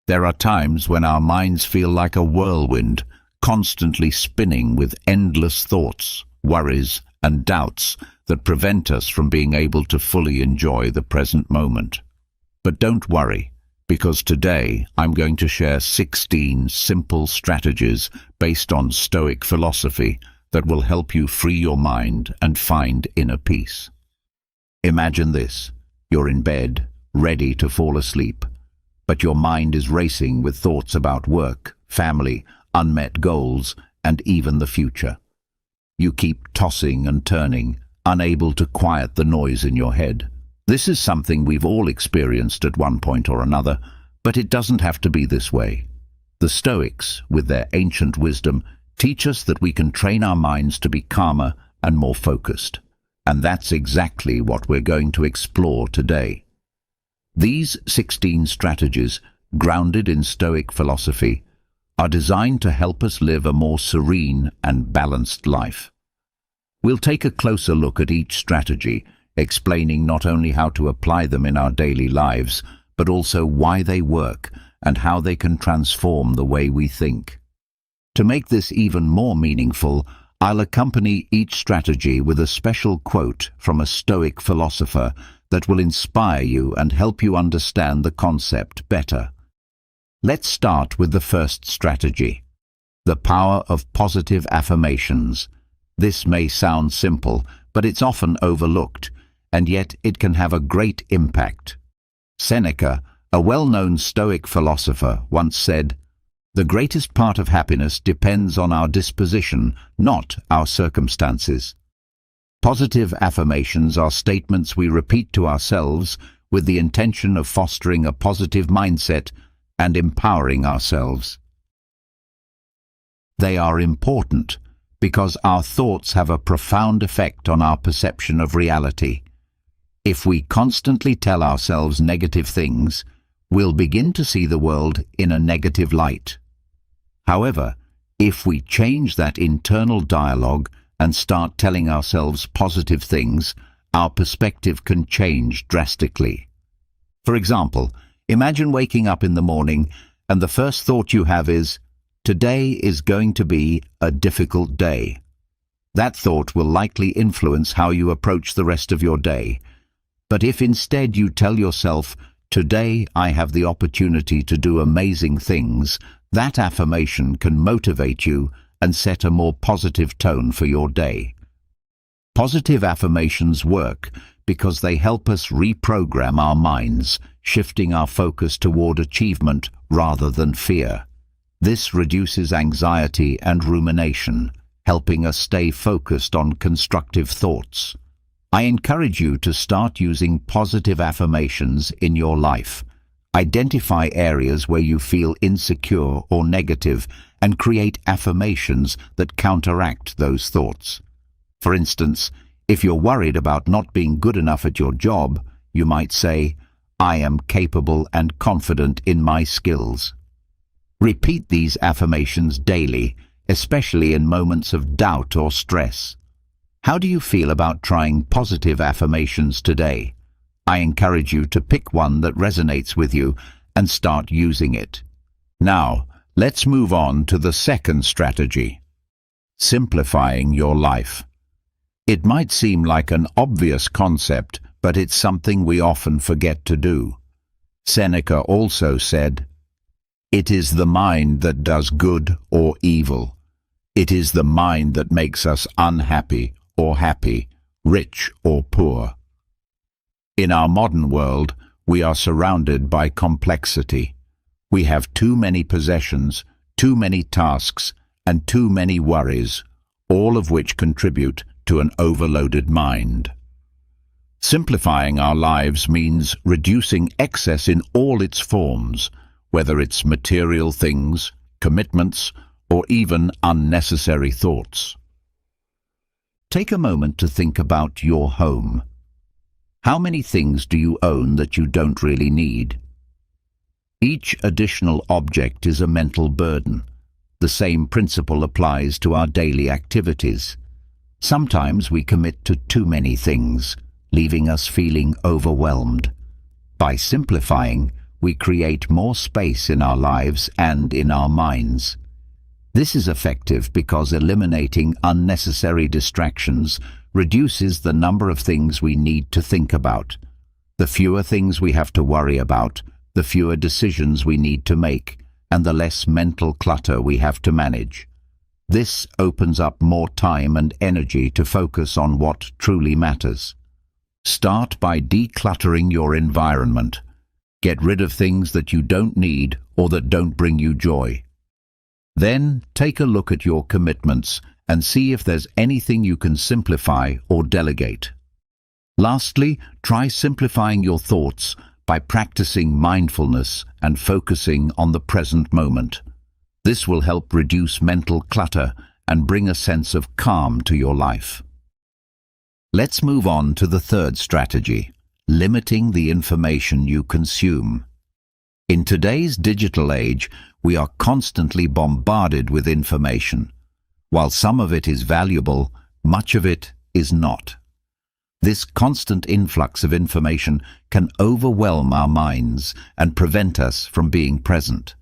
There are times when our minds feel like a whirlwind, constantly spinning with endless thoughts, worries, and doubts that prevent us from being able to fully enjoy the present moment. But don't worry, because today I'm going to share 16 simple strategies based on Stoic philosophy that will help you free your mind and find inner peace. Imagine this. You're in bed, ready to fall asleep, but your mind is racing with thoughts about work, family, unmet goals, and even the future. You keep tossing and turning, unable to quiet the noise in your head. This is something we've all experienced at one point or another, but it doesn't have to be this way. The Stoics, with their ancient wisdom, teach us that we can train our minds to be calmer and more focused. And that's exactly what we're going to explore today. These 16 strategies, grounded in Stoic philosophy, are designed to help us live a more serene and balanced life. We'll take a closer look at each strategy, explaining not only how to apply them in our daily lives, but also why they work and how they can transform the way we think. To make this even more meaningful, I'll accompany each strategy with a special quote from a Stoic philosopher that will inspire you and help you understand the concept better. Let's start with the first strategy, the power of positive affirmations. This may sound simple, but it's often overlooked, and yet it can have a great impact. Seneca, a well-known Stoic philosopher, once said, "The greatest part of happiness depends on our disposition, not our circumstances." Positive affirmations are statements we repeat to ourselves with the intention of fostering a positive mindset and empowering ourselves. They are important because our thoughts have a profound effect on our perception of reality. If we constantly tell ourselves negative things, we'll begin to see the world in a negative light. However, if we change that internal dialogue and start telling ourselves positive things, our perspective can change drastically. For example, imagine waking up in the morning and the first thought you have is, "Today is going to be a difficult day." That thought will likely influence how you approach the rest of your day. But if instead you tell yourself, "Today I have the opportunity to do amazing things," that affirmation can motivate you and set a more positive tone for your day. Positive affirmations work because they help us reprogram our minds, shifting our focus toward achievement rather than fear. This reduces anxiety and rumination, helping us stay focused on constructive thoughts. I encourage you to start using positive affirmations in your life. Identify areas where you feel insecure or negative and create affirmations that counteract those thoughts. For instance, if you're worried about not being good enough at your job, you might say, "I am capable and confident in my skills." Repeat these affirmations daily, especially in moments of doubt or stress. How do you feel about trying positive affirmations today? I encourage you to pick one that resonates with you and start using it. Now, let's move on to the second strategy, simplifying your life. It might seem like an obvious concept, but it's something we often forget to do. Seneca also said, "It is the mind that does good or evil. It is the mind that makes us unhappy or happy, rich or poor." In our modern world, we are surrounded by complexity. We have too many possessions, too many tasks, and too many worries, all of which contribute to an overloaded mind. Simplifying our lives means reducing excess in all its forms, whether it's material things, commitments, or even unnecessary thoughts. Take a moment to think about your home. How many things do you own that you don't really need? Each additional object is a mental burden. The same principle applies to our daily activities. Sometimes we commit to too many things, leaving us feeling overwhelmed. By simplifying, we create more space in our lives and in our minds. This is effective because eliminating unnecessary distractions reduces the number of things we need to think about. The fewer things we have to worry about, the fewer decisions we need to make, and the less mental clutter we have to manage. This opens up more time and energy to focus on what truly matters. Start by decluttering your environment. Get rid of things that you don't need or that don't bring you joy. Then take a look at your commitments and see if there's anything you can simplify or delegate. Lastly, try simplifying your thoughts by practicing mindfulness and focusing on the present moment. This will help reduce mental clutter and bring a sense of calm to your life. Let's move on to the third strategy, limiting the information you consume. In today's digital age, we are constantly bombarded with information. While some of it is valuable, much of it is not. This constant influx of information can overwhelm our minds and prevent us from being present.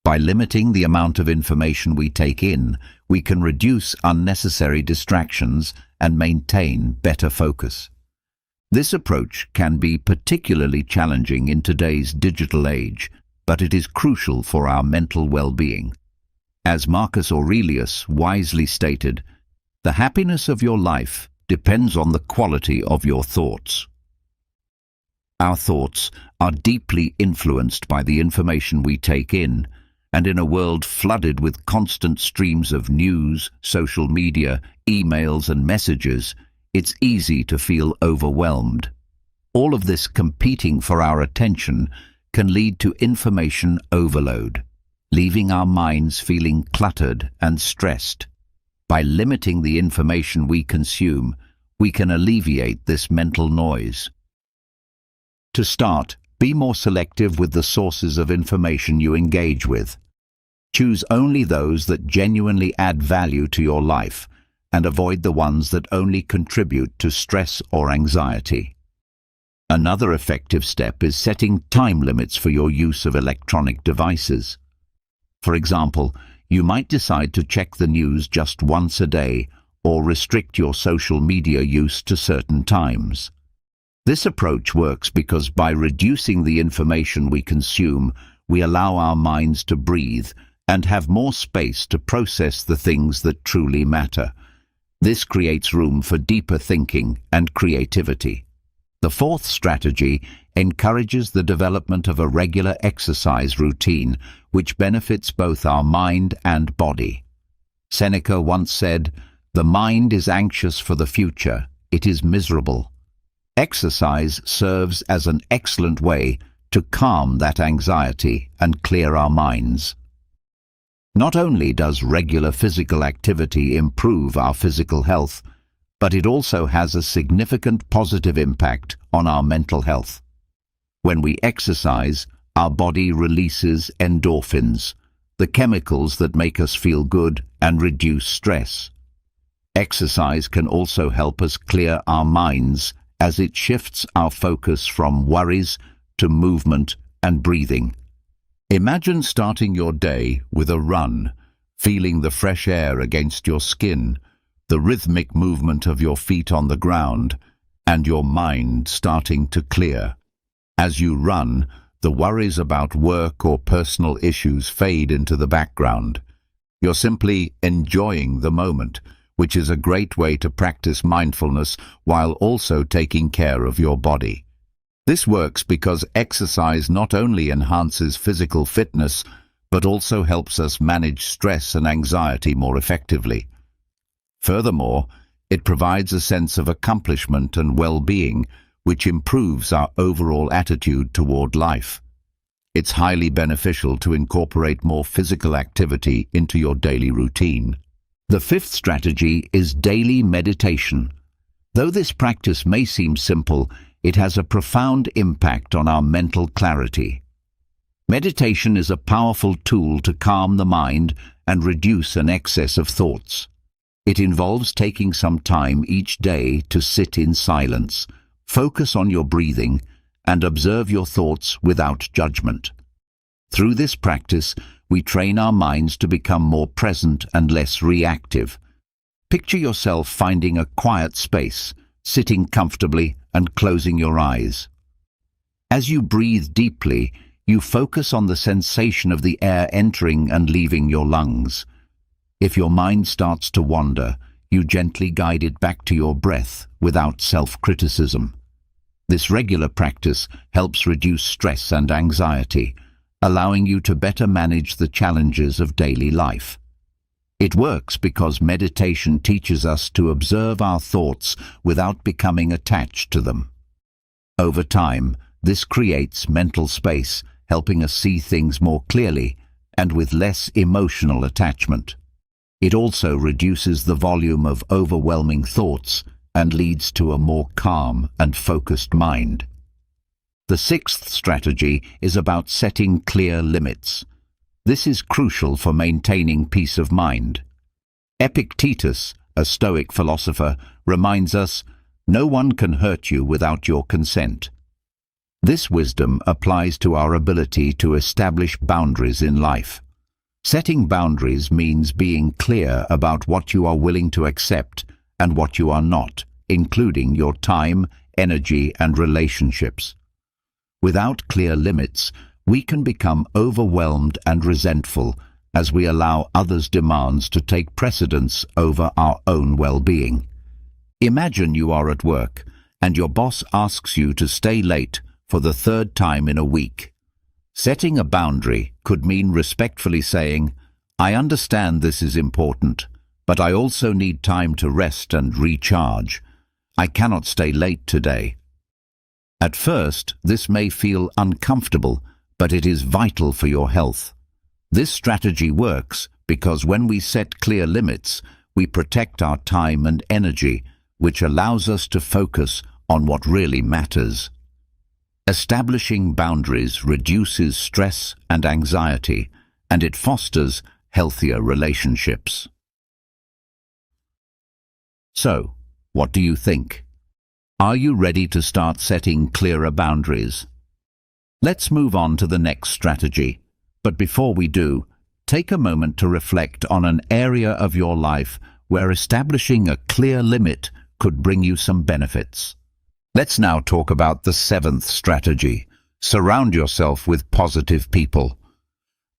By limiting the amount of information we take in, we can reduce unnecessary distractions and maintain better focus. This approach can be particularly challenging in today's digital age, but it is crucial for our mental well-being. As Marcus Aurelius wisely stated, "The happiness of your life depends on the quality of your thoughts." Our thoughts are deeply influenced by the information we take in, and in a world flooded with constant streams of news, social media, emails and messages, it's easy to feel overwhelmed. All of this competing for our attention can lead to information overload, leaving our minds feeling cluttered and stressed. By limiting the information we consume, we can alleviate this mental noise. To start, be more selective with the sources of information you engage with. Choose only those that genuinely add value to your life, and avoid the ones that only contribute to stress or anxiety. Another effective step is setting time limits for your use of electronic devices. For example, you might decide to check the news just once a day or restrict your social media use to certain times. This approach works because by reducing the information we consume, we allow our minds to breathe and have more space to process the things that truly matter. This creates room for deeper thinking and creativity. The fourth strategy encourages the development of a regular exercise routine, which benefits both our mind and body. Seneca once said, "The mind is anxious for the future, it is miserable." Exercise serves as an excellent way to calm that anxiety and clear our minds. Not only does regular physical activity improve our physical health, but it also has a significant positive impact on our mental health. When we exercise, our body releases endorphins, the chemicals that make us feel good and reduce stress. Exercise can also help us clear our minds as it shifts our focus from worries to movement and breathing. Imagine starting your day with a run, feeling the fresh air against your skin, the rhythmic movement of your feet on the ground, and your mind starting to clear. As you run, the worries about work or personal issues fade into the background. You're simply enjoying the moment, which is a great way to practice mindfulness while also taking care of your body. This works because exercise not only enhances physical fitness, but also helps us manage stress and anxiety more effectively. Furthermore, it provides a sense of accomplishment and well-being, which improves our overall attitude toward life. It's highly beneficial to incorporate more physical activity into your daily routine. The fifth strategy is daily meditation. Though this practice may seem simple, it has a profound impact on our mental clarity. Meditation is a powerful tool to calm the mind and reduce an excess of thoughts. It involves taking some time each day to sit in silence, focus on your breathing, and observe your thoughts without judgment. Through this practice, we train our minds to become more present and less reactive. Picture yourself finding a quiet space, sitting comfortably and closing your eyes. As you breathe deeply, you focus on the sensation of the air entering and leaving your lungs. If your mind starts to wander, you gently guide it back to your breath without self-criticism. This regular practice helps reduce stress and anxiety, allowing you to better manage the challenges of daily life. It works because meditation teaches us to observe our thoughts without becoming attached to them. Over time, this creates mental space, helping us see things more clearly and with less emotional attachment. It also reduces the volume of overwhelming thoughts and leads to a more calm and focused mind. The sixth strategy is about setting clear limits. This is crucial for maintaining peace of mind. Epictetus, a Stoic philosopher, reminds us, "No one can hurt you without your consent." This wisdom applies to our ability to establish boundaries in life. Setting boundaries means being clear about what you are willing to accept and what you are not, including your time, energy, and relationships. Without clear limits, we can become overwhelmed and resentful as we allow others' demands to take precedence over our own well-being. Imagine you are at work and your boss asks you to stay late for the third time in a week. Setting a boundary could mean respectfully saying, "I understand this is important, but I also need time to rest and recharge. I cannot stay late today." At first, this may feel uncomfortable, but it is vital for your health. This strategy works because when we set clear limits, we protect our time and energy, which allows us to focus on what really matters. Establishing boundaries reduces stress and anxiety, and it fosters healthier relationships. So, what do you think? Are you ready to start setting clearer boundaries? Let's move on to the next strategy. But before we do, take a moment to reflect on an area of your life where establishing a clear limit could bring you some benefits. Let's now talk about the seventh strategy. Surround yourself with positive people.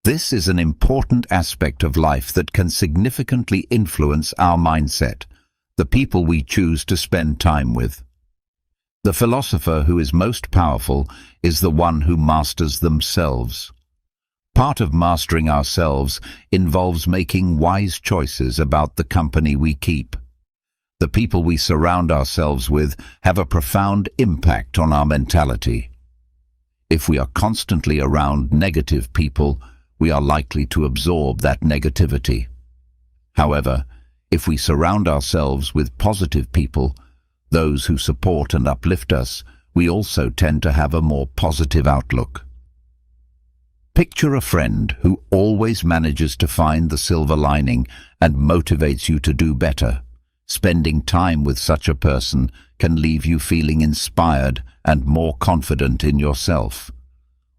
This is an important aspect of life that can significantly influence our mindset, the people we choose to spend time with. The philosopher who is most powerful is the one who masters themselves. Part of mastering ourselves involves making wise choices about the company we keep. The people we surround ourselves with have a profound impact on our mentality. If we are constantly around negative people, we are likely to absorb that negativity. However, if we surround ourselves with positive people, those who support and uplift us, we also tend to have a more positive outlook. Picture a friend who always manages to find the silver lining and motivates you to do better. Spending time with such a person can leave you feeling inspired and more confident in yourself.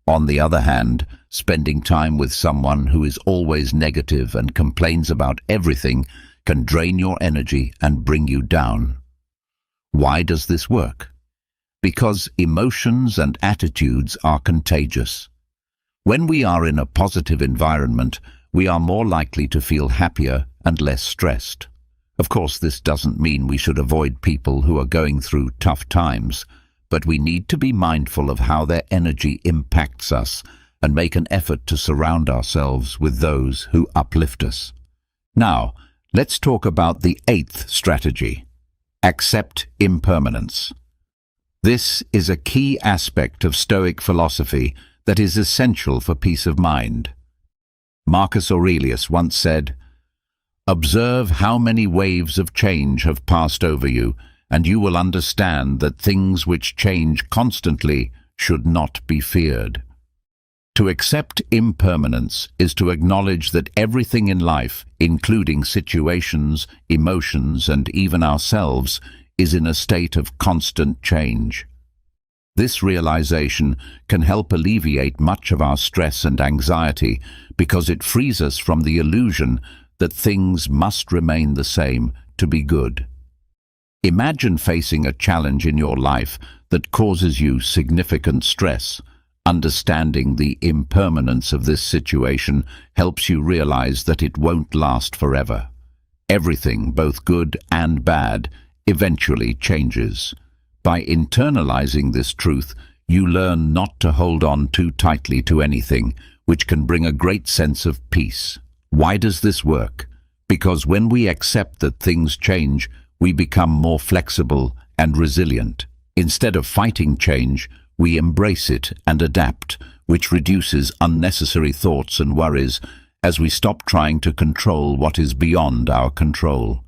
On the other hand, spending time with someone who is always negative and complains about everything can drain your energy and bring you down. Why does this work? Because emotions and attitudes are contagious. When we are in a positive environment, we are more likely to feel happier and less stressed. Of course, this doesn't mean we should avoid people who are going through tough times, but we need to be mindful of how their energy impacts us and make an effort to surround ourselves with those who uplift us. Now, let's talk about the eighth strategy. Accept impermanence. This is a key aspect of Stoic philosophy that is essential for peace of mind. Marcus Aurelius once said, "Observe how many waves of change have passed over you, and you will understand that things which change constantly should not be feared." To accept impermanence is to acknowledge that everything in life, including situations, emotions, and even ourselves, is in a state of constant change. This realization can help alleviate much of our stress and anxiety because it frees us from the illusion that things must remain the same to be good. Imagine facing a challenge in your life that causes you significant stress. Understanding the impermanence of this situation helps you realize that it won't last forever. Everything, both good and bad, eventually changes. By internalizing this truth, you learn not to hold on too tightly to anything, which can bring a great sense of peace. Why does this work? Because when we accept that things change, we become more flexible and resilient. Instead of fighting change, we embrace it and adapt, which reduces unnecessary thoughts and worries as we stop trying to control what is beyond our control.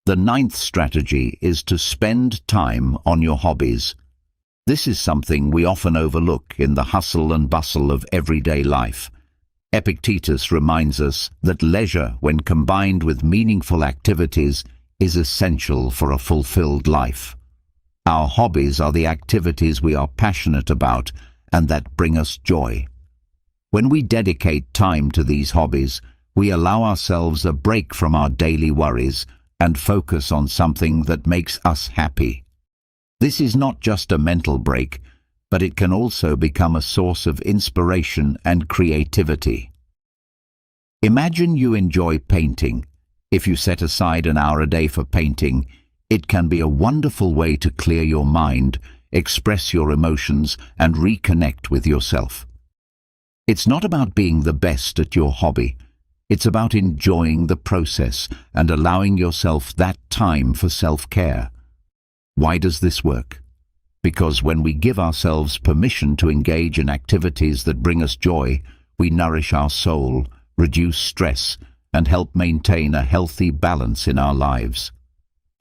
The ninth strategy is to spend time on your hobbies. This is something we often overlook in the hustle and bustle of everyday life. Epictetus reminds us that leisure, when combined with meaningful activities, is essential for a fulfilled life. Our hobbies are the activities we are passionate about and that bring us joy. When we dedicate time to these hobbies, we allow ourselves a break from our daily worries and focus on something that makes us happy. This is not just a mental break, but it can also become a source of inspiration and creativity. Imagine you enjoy painting. If you set aside an hour a day for painting, it can be a wonderful way to clear your mind, express your emotions, and reconnect with yourself. It's not about being the best at your hobby. It's about enjoying the process and allowing yourself that time for self-care. Why does this work? Because when we give ourselves permission to engage in activities that bring us joy, we nourish our soul, reduce stress, and help maintain a healthy balance in our lives.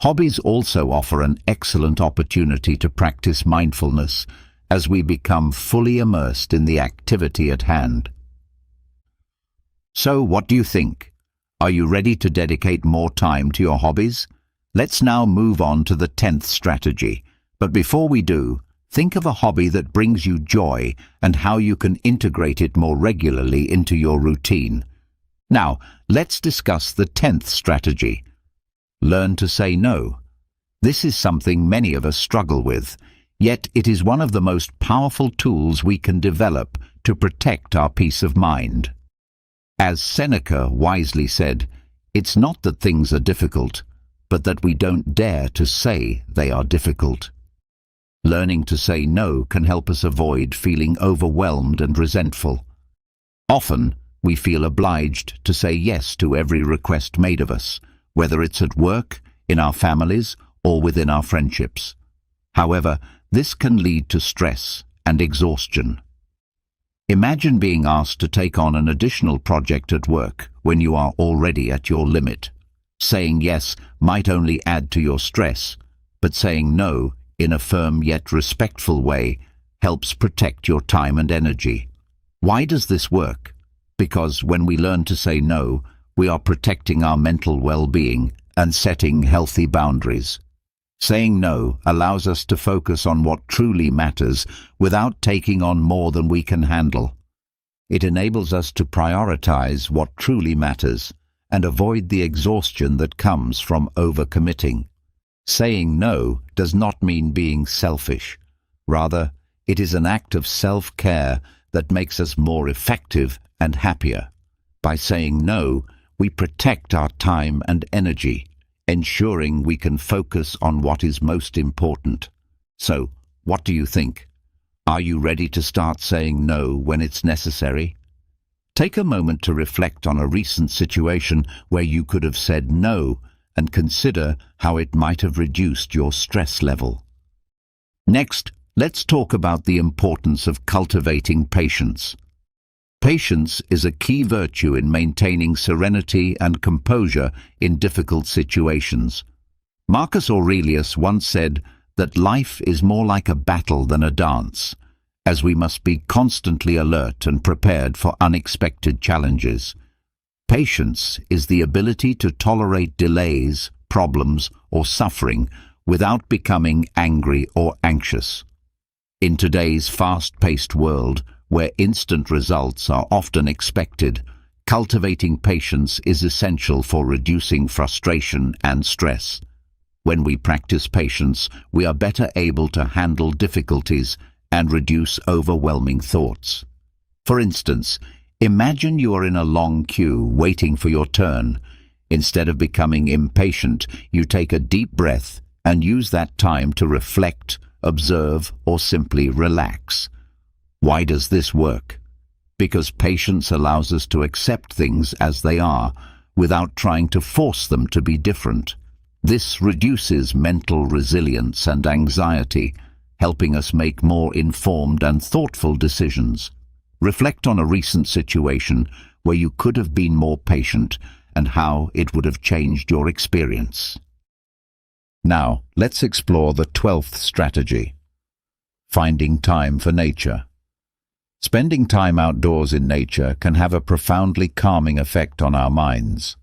Hobbies also offer an excellent opportunity to practice mindfulness as we become fully immersed in the activity at hand. So, what do you think? Are you ready to dedicate more time to your hobbies? Let's now move on to the 10th strategy. But before we do, think of a hobby that brings you joy and how you can integrate it more regularly into your routine. Now, let's discuss the 10th strategy. Learn to say no. This is something many of us struggle with, yet it is one of the most powerful tools we can develop to protect our peace of mind. As Seneca wisely said, it's not that things are difficult, but that we don't dare to say they are difficult. Learning to say no can help us avoid feeling overwhelmed and resentful. Often, we feel obliged to say yes to every request made of us, whether it's at work, in our families, or within our friendships. However, this can lead to stress and exhaustion. Imagine being asked to take on an additional project at work when you are already at your limit. Saying yes might only add to your stress, but saying no in a firm yet respectful way helps protect your time and energy. Why does this work? Because when we learn to say no, we are protecting our mental well-being and setting healthy boundaries. Saying no allows us to focus on what truly matters without taking on more than we can handle. It enables us to prioritize what truly matters and avoid the exhaustion that comes from overcommitting. Saying no does not mean being selfish. Rather, it is an act of self-care that makes us more effective and happier. By saying no, we protect our time and energy, ensuring we can focus on what is most important. So, what do you think? Are you ready to start saying no when it's necessary? Take a moment to reflect on a recent situation where you could have said no and consider how it might have reduced your stress level. Next, let's talk about the importance of cultivating patience. Patience is a key virtue in maintaining serenity and composure in difficult situations. Marcus Aurelius once said that life is more like a battle than a dance, as we must be constantly alert and prepared for unexpected challenges. Patience is the ability to tolerate delays, problems, or suffering without becoming angry or anxious. In today's fast-paced world, where instant results are often expected, cultivating patience is essential for reducing frustration and stress. When we practice patience, we are better able to handle difficulties and reduce overwhelming thoughts. For instance, imagine you are in a long queue waiting for your turn. Instead of becoming impatient, you take a deep breath and use that time to reflect, observe, or simply relax. Why does this work? Because patience allows us to accept things as they are, without trying to force them to be different. This reduces mental resilience and anxiety, helping us make more informed and thoughtful decisions. Reflect on a recent situation where you could have been more patient and how it would have changed your experience. Now, let's explore the 12th strategy: finding time for nature. Spending time outdoors in nature can have a profoundly calming effect on our minds.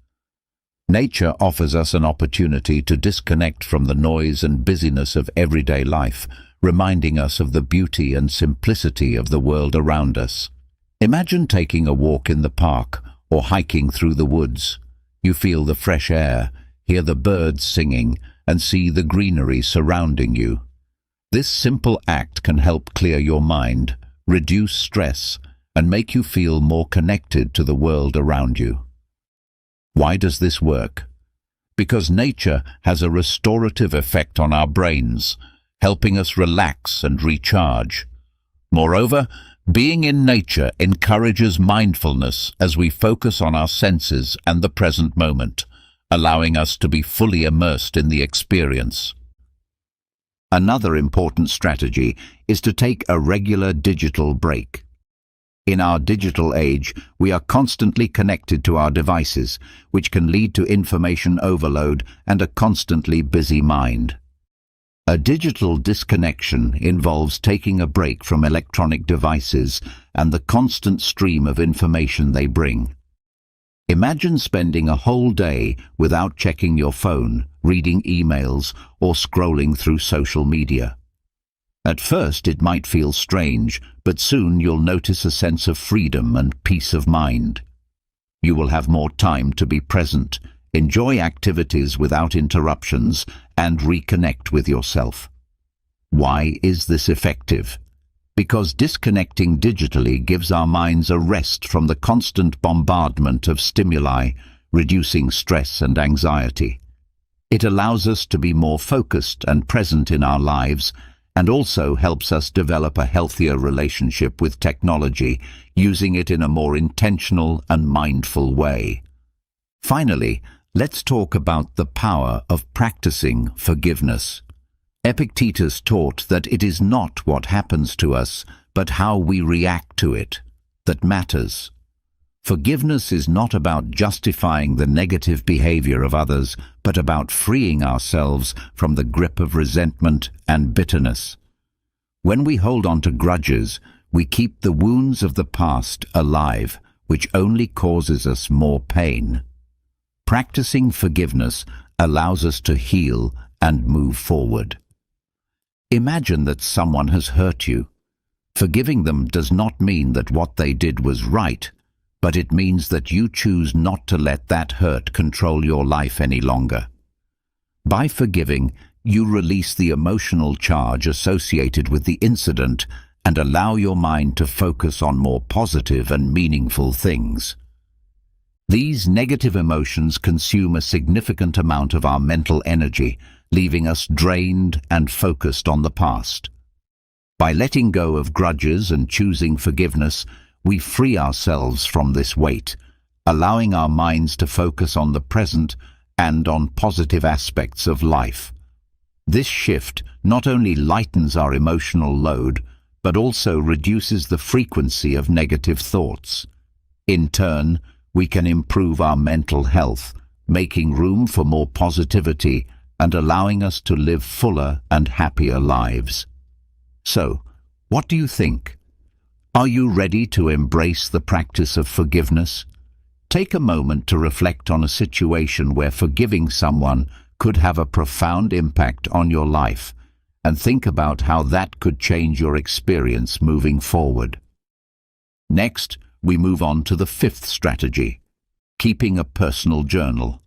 Nature offers us an opportunity to disconnect from the noise and busyness of everyday life, reminding us of the beauty and simplicity of the world around us. Imagine taking a walk in the park or hiking through the woods. You feel the fresh air, hear the birds singing, and see the greenery surrounding you. This simple act can help clear your mind, reduce stress, and make you feel more connected to the world around you. Why does this work? Because nature has a restorative effect on our brains, helping us relax and recharge. Moreover, being in nature encourages mindfulness as we focus on our senses and the present moment, allowing us to be fully immersed in the experience. Another important strategy is to take a regular digital break. In our digital age, we are constantly connected to our devices, which can lead to information overload and a constantly busy mind. A digital disconnection involves taking a break from electronic devices and the constant stream of information they bring. Imagine spending a whole day without checking your phone, reading emails, or scrolling through social media. At first it might feel strange, but soon you'll notice a sense of freedom and peace of mind. You will have more time to be present, enjoy activities without interruptions, and reconnect with yourself. Why is this effective? Because disconnecting digitally gives our minds a rest from the constant bombardment of stimuli, reducing stress and anxiety. It allows us to be more focused and present in our lives, and also helps us develop a healthier relationship with technology, using it in a more intentional and mindful way. Finally, let's talk about the power of practicing forgiveness. Epictetus taught that it is not what happens to us, but how we react to it, that matters. Forgiveness is not about justifying the negative behavior of others, but about freeing ourselves from the grip of resentment and bitterness. When we hold on to grudges, we keep the wounds of the past alive, which only causes us more pain. Practicing forgiveness allows us to heal and move forward. Imagine that someone has hurt you. Forgiving them does not mean that what they did was right, but it means that you choose not to let that hurt control your life any longer. By forgiving, you release the emotional charge associated with the incident and allow your mind to focus on more positive and meaningful things. These negative emotions consume a significant amount of our mental energy, leaving us drained and focused on the past. By letting go of grudges and choosing forgiveness, we free ourselves from this weight, allowing our minds to focus on the present and on positive aspects of life. This shift not only lightens our emotional load, but also reduces the frequency of negative thoughts. In turn, we can improve our mental health, making room for more positivity and allowing us to live fuller and happier lives. So, what do you think? Are you ready to embrace the practice of forgiveness? Take a moment to reflect on a situation where forgiving someone could have a profound impact on your life, and think about how that could change your experience moving forward. Next, we move on to the 5th strategy: keeping a personal journal.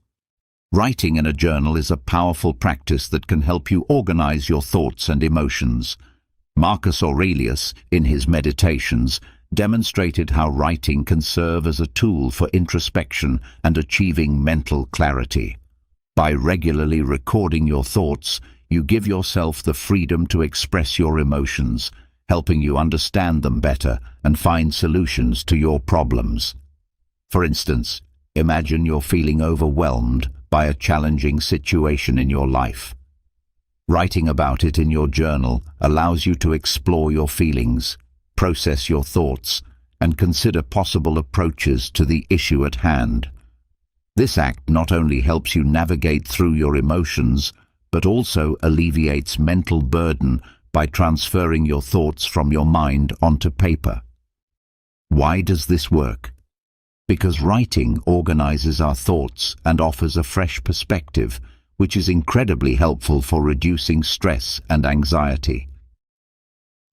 Writing in a journal is a powerful practice that can help you organize your thoughts and emotions. Marcus Aurelius, in his Meditations, demonstrated how writing can serve as a tool for introspection and achieving mental clarity. By regularly recording your thoughts, you give yourself the freedom to express your emotions, helping you understand them better and find solutions to your problems. For instance, imagine you're feeling overwhelmed by a challenging situation in your life. Writing about it in your journal allows you to explore your feelings, process your thoughts, and consider possible approaches to the issue at hand. This act not only helps you navigate through your emotions, but also alleviates mental burden by transferring your thoughts from your mind onto paper. Why does this work? Because writing organizes our thoughts and offers a fresh perspective, which is incredibly helpful for reducing stress and anxiety.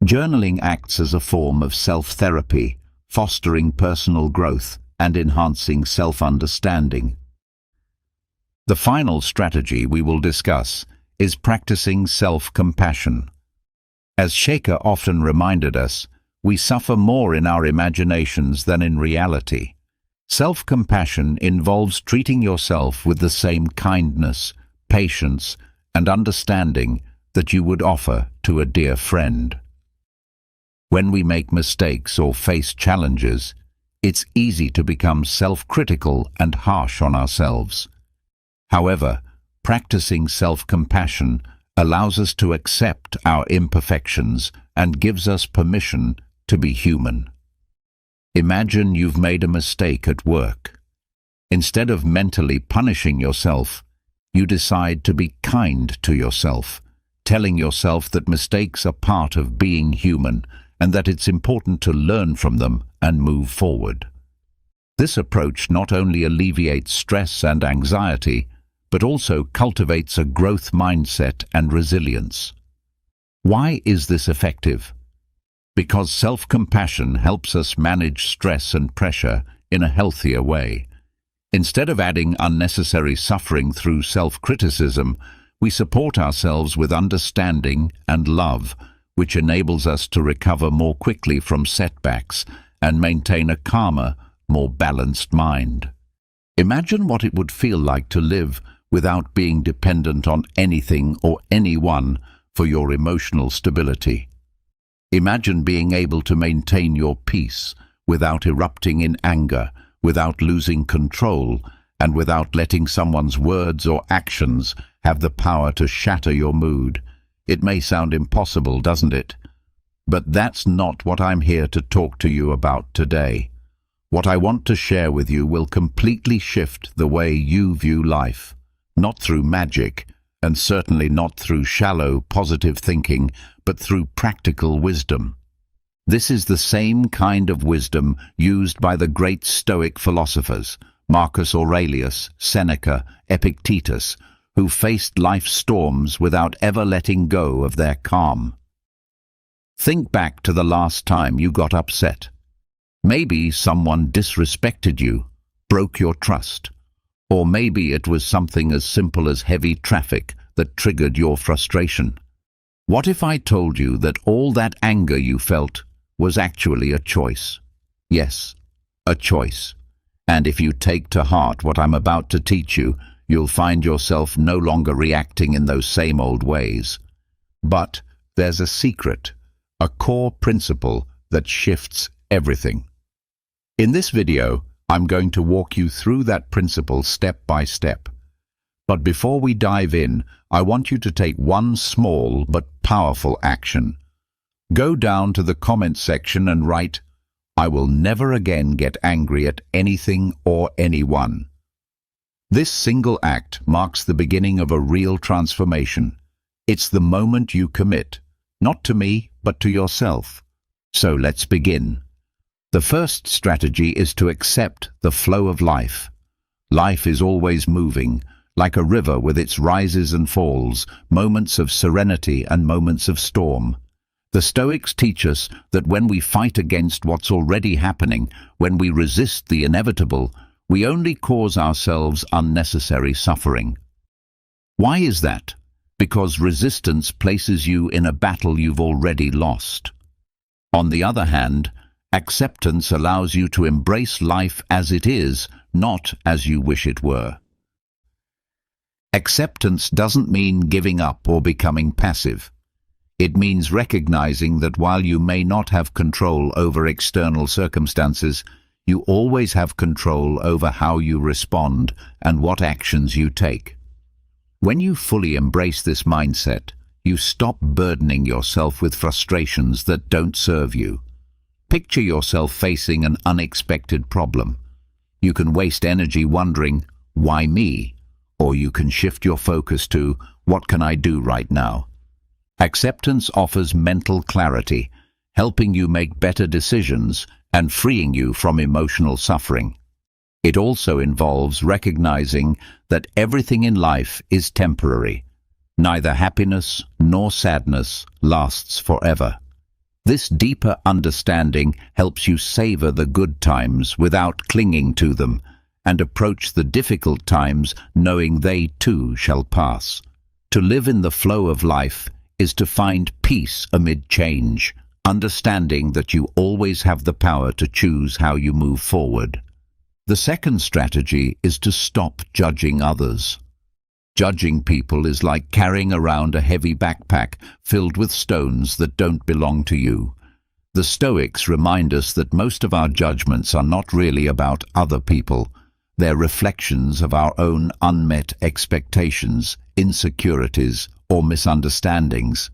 Journaling acts as a form of self-therapy, fostering personal growth and enhancing self-understanding. The final strategy we will discuss is practicing self-compassion. As Seneca often reminded us, we suffer more in our imaginations than in reality. Self-compassion involves treating yourself with the same kindness, patience, and understanding that you would offer to a dear friend. When we make mistakes or face challenges, it's easy to become self-critical and harsh on ourselves. However, practicing self-compassion allows us to accept our imperfections and gives us permission to be human. Imagine you've made a mistake at work. Instead of mentally punishing yourself, you decide to be kind to yourself, telling yourself that mistakes are part of being human and that it's important to learn from them and move forward. This approach not only alleviates stress and anxiety, but also cultivates a growth mindset and resilience. Why is this effective? Because self-compassion helps us manage stress and pressure in a healthier way. Instead of adding unnecessary suffering through self-criticism, we support ourselves with understanding and love, which enables us to recover more quickly from setbacks and maintain a calmer, more balanced mind. Imagine what it would feel like to live without being dependent on anything or anyone for your emotional stability. Imagine being able to maintain your peace without erupting in anger, without losing control, and without letting someone's words or actions have the power to shatter your mood. It may sound impossible, doesn't it? But that's not what I'm here to talk to you about today. What I want to share with you will completely shift the way you view life, not through magic, and certainly not through shallow, positive thinking, but through practical wisdom. This is the same kind of wisdom used by the great Stoic philosophers, Marcus Aurelius, Seneca, Epictetus, who faced life's storms without ever letting go of their calm. Think back to the last time you got upset. Maybe someone disrespected you, broke your trust, or maybe it was something as simple as heavy traffic that triggered your frustration. What if I told you that all that anger you felt was actually a choice? Yes, a choice. And if you take to heart what I'm about to teach you, you'll find yourself no longer reacting in those same old ways. But there's a secret, a core principle that shifts everything. In this video, I'm going to walk you through that principle step by step. But before we dive in, I want you to take one small but powerful action. Go down to the comment section and write, "I will never again get angry at anything or anyone." This single act marks the beginning of a real transformation. It's the moment you commit, not to me, but to yourself. So let's begin. The first strategy is to accept the flow of life. Life is always moving, like a river with its rises and falls, moments of serenity and moments of storm. The Stoics teach us that when we fight against what's already happening, when we resist the inevitable, we only cause ourselves unnecessary suffering. Why is that? Because resistance places you in a battle you've already lost. On the other hand, acceptance allows you to embrace life as it is, not as you wish it were. Acceptance doesn't mean giving up or becoming passive. It means recognizing that while you may not have control over external circumstances, you always have control over how you respond and what actions you take. When you fully embrace this mindset, you stop burdening yourself with frustrations that don't serve you. Picture yourself facing an unexpected problem. You can waste energy wondering, "Why me?" Or you can shift your focus to, "What can I do right now?" Acceptance offers mental clarity, helping you make better decisions and freeing you from emotional suffering. It also involves recognizing that everything in life is temporary. Neither happiness nor sadness lasts forever. This deeper understanding helps you savor the good times without clinging to them, and approach the difficult times knowing they too shall pass. To live in the flow of life is to find peace amid change, understanding that you always have the power to choose how you move forward. The second strategy is to stop judging others. Judging people is like carrying around a heavy backpack filled with stones that don't belong to you. The Stoics remind us that most of our judgments are not really about other people. They're reflections of our own unmet expectations, insecurities, or misunderstandings.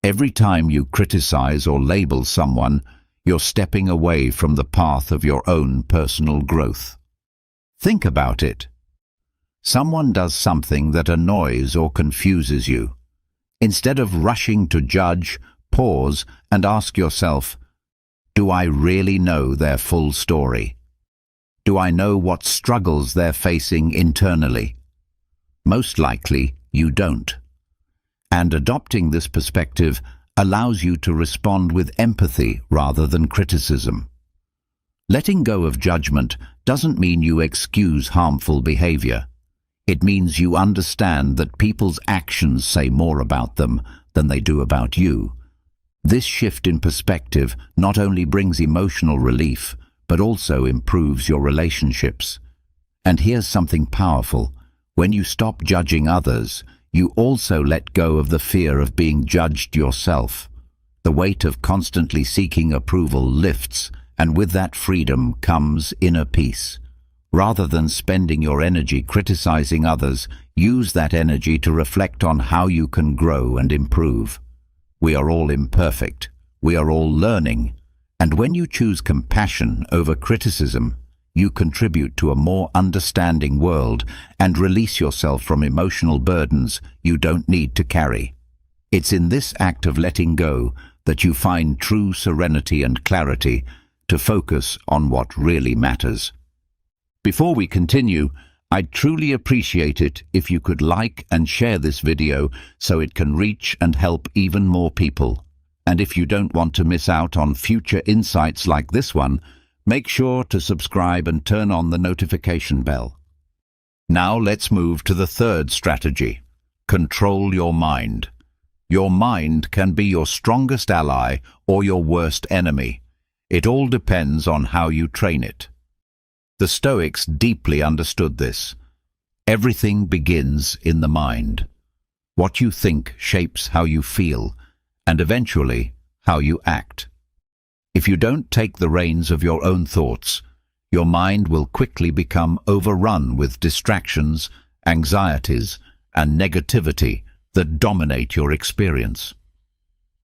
Every time you criticize or label someone, you're stepping away from the path of your own personal growth. Think about it. Someone does something that annoys or confuses you. Instead of rushing to judge, pause and ask yourself, do I really know their full story? Do I know what struggles they're facing internally? Most likely, you don't. And adopting this perspective allows you to respond with empathy rather than criticism. Letting go of judgment doesn't mean you excuse harmful behavior. It means you understand that people's actions say more about them than they do about you. This shift in perspective not only brings emotional relief, but also improves your relationships. And here's something powerful. When you stop judging others, you also let go of the fear of being judged yourself. The weight of constantly seeking approval lifts, and with that freedom comes inner peace. Rather than spending your energy criticizing others, use that energy to reflect on how you can grow and improve. We are all imperfect. We are all learning. And when you choose compassion over criticism, you contribute to a more understanding world and release yourself from emotional burdens you don't need to carry. It's in this act of letting go that you find true serenity and clarity to focus on what really matters. Before we continue, I'd truly appreciate it if you could like and share this video so it can reach and help even more people. And if you don't want to miss out on future insights like this one, make sure to subscribe and turn on the notification bell. Now let's move to the third strategy. Control your mind. Your mind can be your strongest ally or your worst enemy. It all depends on how you train it. The Stoics deeply understood this. Everything begins in the mind. What you think shapes how you feel, and eventually how you act. If you don't take the reins of your own thoughts, your mind will quickly become overrun with distractions, anxieties, and negativity that dominate your experience.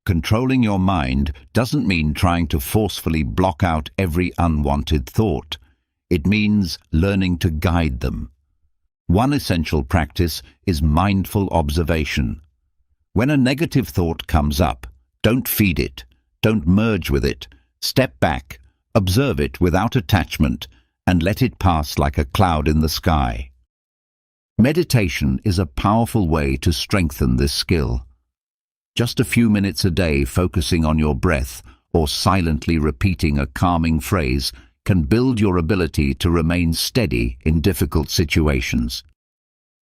Controlling your mind doesn't mean trying to forcefully block out every unwanted thought. It means learning to guide them. One essential practice is mindful observation. When a negative thought comes up, don't feed it, don't merge with it. Step back, observe it without attachment, and let it pass like a cloud in the sky. Meditation is a powerful way to strengthen this skill. Just a few minutes a day focusing on your breath or silently repeating a calming phrase can build your ability to remain steady in difficult situations.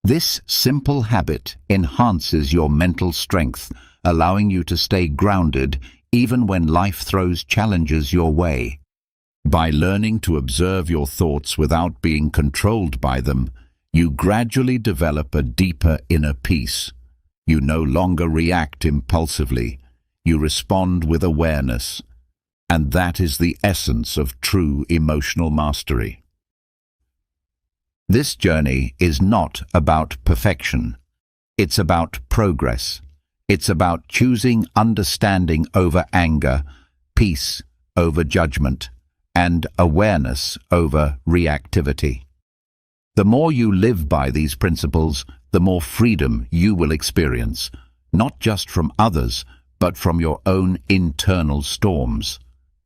This simple habit enhances your mental strength, allowing you to stay grounded even when life throws challenges your way. By learning to observe your thoughts without being controlled by them, You gradually develop a deeper inner peace. You no longer react impulsively. You respond with awareness. And that is the essence of true emotional mastery. This journey is not about perfection. It's about progress. It's about choosing understanding over anger, peace over judgment, and awareness over reactivity. The more you live by these principles, the more freedom you will experience, not just from others, but from your own internal storms.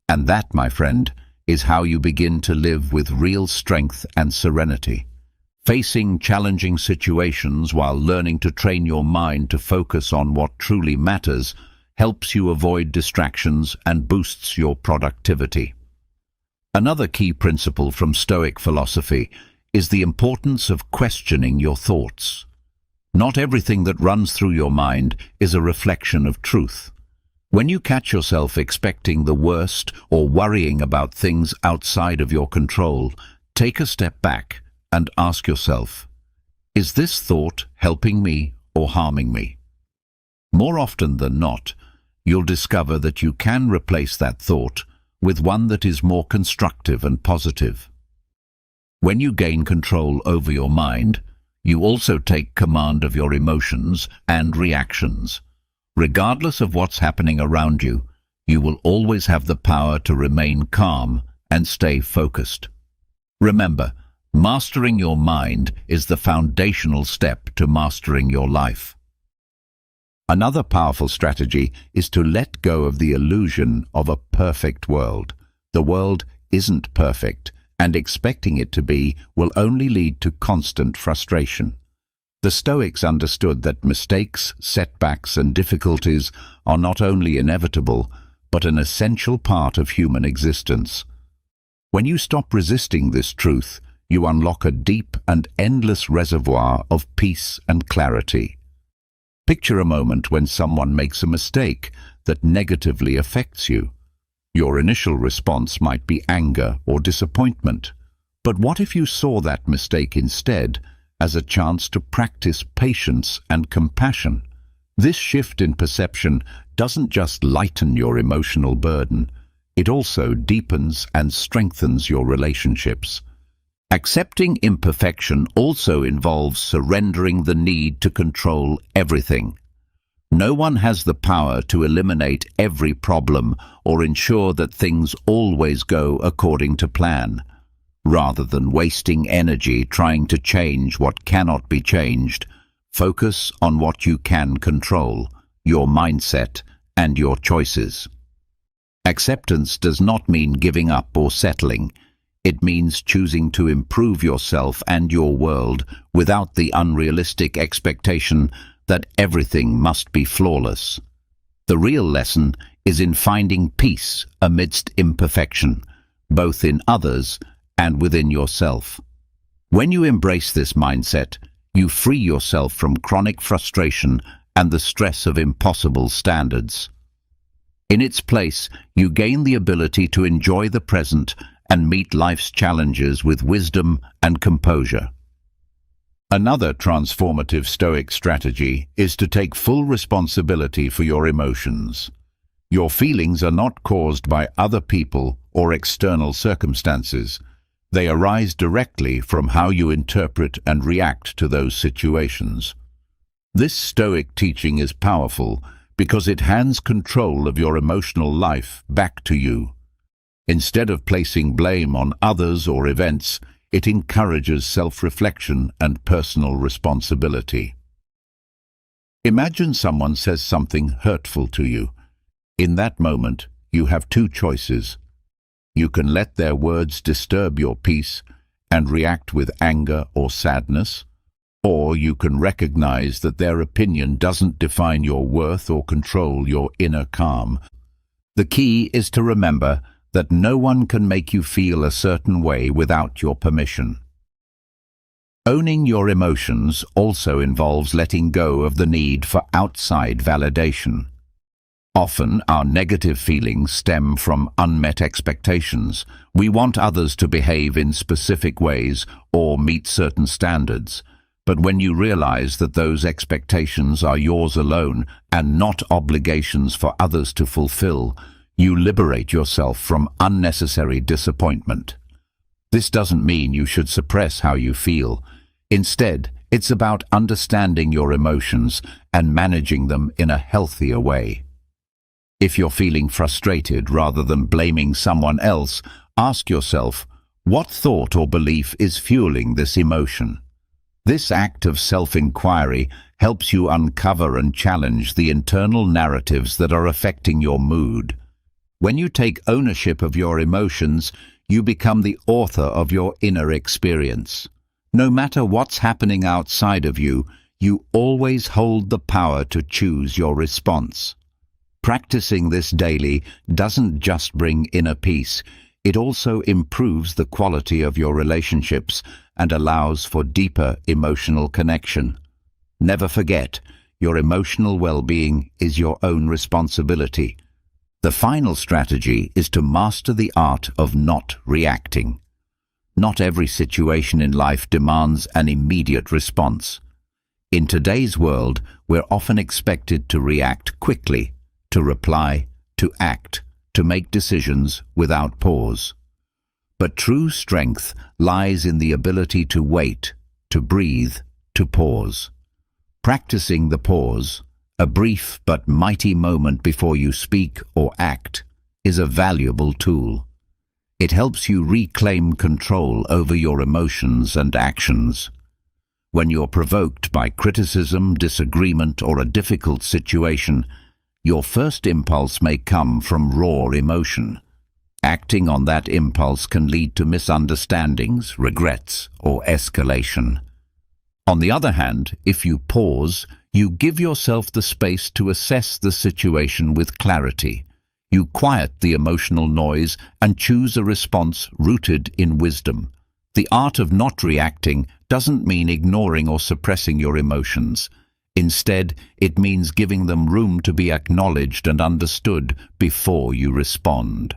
And that, my friend, is how you begin to live with real strength and serenity. Facing challenging situations while learning to train your mind to focus on what truly matters helps you avoid distractions and boosts your productivity. Another key principle from Stoic philosophy is the importance of questioning your thoughts. Not everything that runs through your mind is a reflection of truth. When you catch yourself expecting the worst or worrying about things outside of your control, take a step back and ask yourself, is this thought helping me or harming me? More often than not, you'll discover that you can replace that thought with one that is more constructive and positive. When you gain control over your mind, you also take command of your emotions and reactions. Regardless of what's happening around you, you will always have the power to remain calm and stay focused. Remember, mastering your mind is the foundational step to mastering your life. Another powerful strategy is to let go of the illusion of a perfect world. The world isn't perfect, and expecting it to be will only lead to constant frustration. The Stoics understood that mistakes, setbacks, and difficulties are not only inevitable, but an essential part of human existence. When you stop resisting this truth, you unlock a deep and endless reservoir of peace and clarity. Picture a moment when someone makes a mistake that negatively affects you. Your initial response might be anger or disappointment. But what if you saw that mistake instead as a chance to practice patience and compassion? This shift in perception doesn't just lighten your emotional burden, it also deepens and strengthens your relationships. Accepting imperfection also involves surrendering the need to control everything. No one has the power to eliminate every problem or ensure that things always go according to plan. Rather than wasting energy trying to change what cannot be changed, focus on what you can control, your mindset and your choices. Acceptance does not mean giving up or settling. It means choosing to improve yourself and your world without the unrealistic expectation that everything must be flawless. The real lesson is in finding peace amidst imperfection, both in others and within yourself. When you embrace this mindset, you free yourself from chronic frustration and the stress of impossible standards. In its place, you gain the ability to enjoy the present and meet life's challenges with wisdom and composure. Another transformative Stoic strategy is to take full responsibility for your emotions. Your feelings are not caused by other people or external circumstances. They arise directly from how you interpret and react to those situations. This Stoic teaching is powerful because it hands control of your emotional life back to you. Instead of placing blame on others or events, it encourages self-reflection and personal responsibility. Imagine someone says something hurtful to you. In that moment, you have two choices. You can let their words disturb your peace and react with anger or sadness, or you can recognize that their opinion doesn't define your worth or control your inner calm. The key is to remember that no one can make you feel a certain way without your permission. Owning your emotions also involves letting go of the need for outside validation. Often, our negative feelings stem from unmet expectations. We want others to behave in specific ways or meet certain standards. But when you realize that those expectations are yours alone and not obligations for others to fulfill, you liberate yourself from unnecessary disappointment. This doesn't mean you should suppress how you feel. Instead, it's about understanding your emotions and managing them in a healthier way. If you're feeling frustrated rather than blaming someone else, ask yourself, what thought or belief is fueling this emotion? This act of self-inquiry helps you uncover and challenge the internal narratives that are affecting your mood. When you take ownership of your emotions, you become the author of your inner experience. No matter what's happening outside of you, you always hold the power to choose your response. Practicing this daily doesn't just bring inner peace, it also improves the quality of your relationships and allows for deeper emotional connection. Never forget, your emotional well-being is your own responsibility. The final strategy is to master the art of not reacting. Not every situation in life demands an immediate response. In today's world, we're often expected to react quickly, to reply, to act, to make decisions without pause. But true strength lies in the ability to wait, to breathe, to pause. Practicing the pause, a brief but mighty moment before you speak or act, is a valuable tool. It helps you reclaim control over your emotions and actions. When you're provoked by criticism, disagreement, or a difficult situation, your first impulse may come from raw emotion. Acting on that impulse can lead to misunderstandings, regrets, or escalation. On the other hand, if you pause, you give yourself the space to assess the situation with clarity. You quiet the emotional noise and choose a response rooted in wisdom. The art of not reacting doesn't mean ignoring or suppressing your emotions. Instead, it means giving them room to be acknowledged and understood before you respond.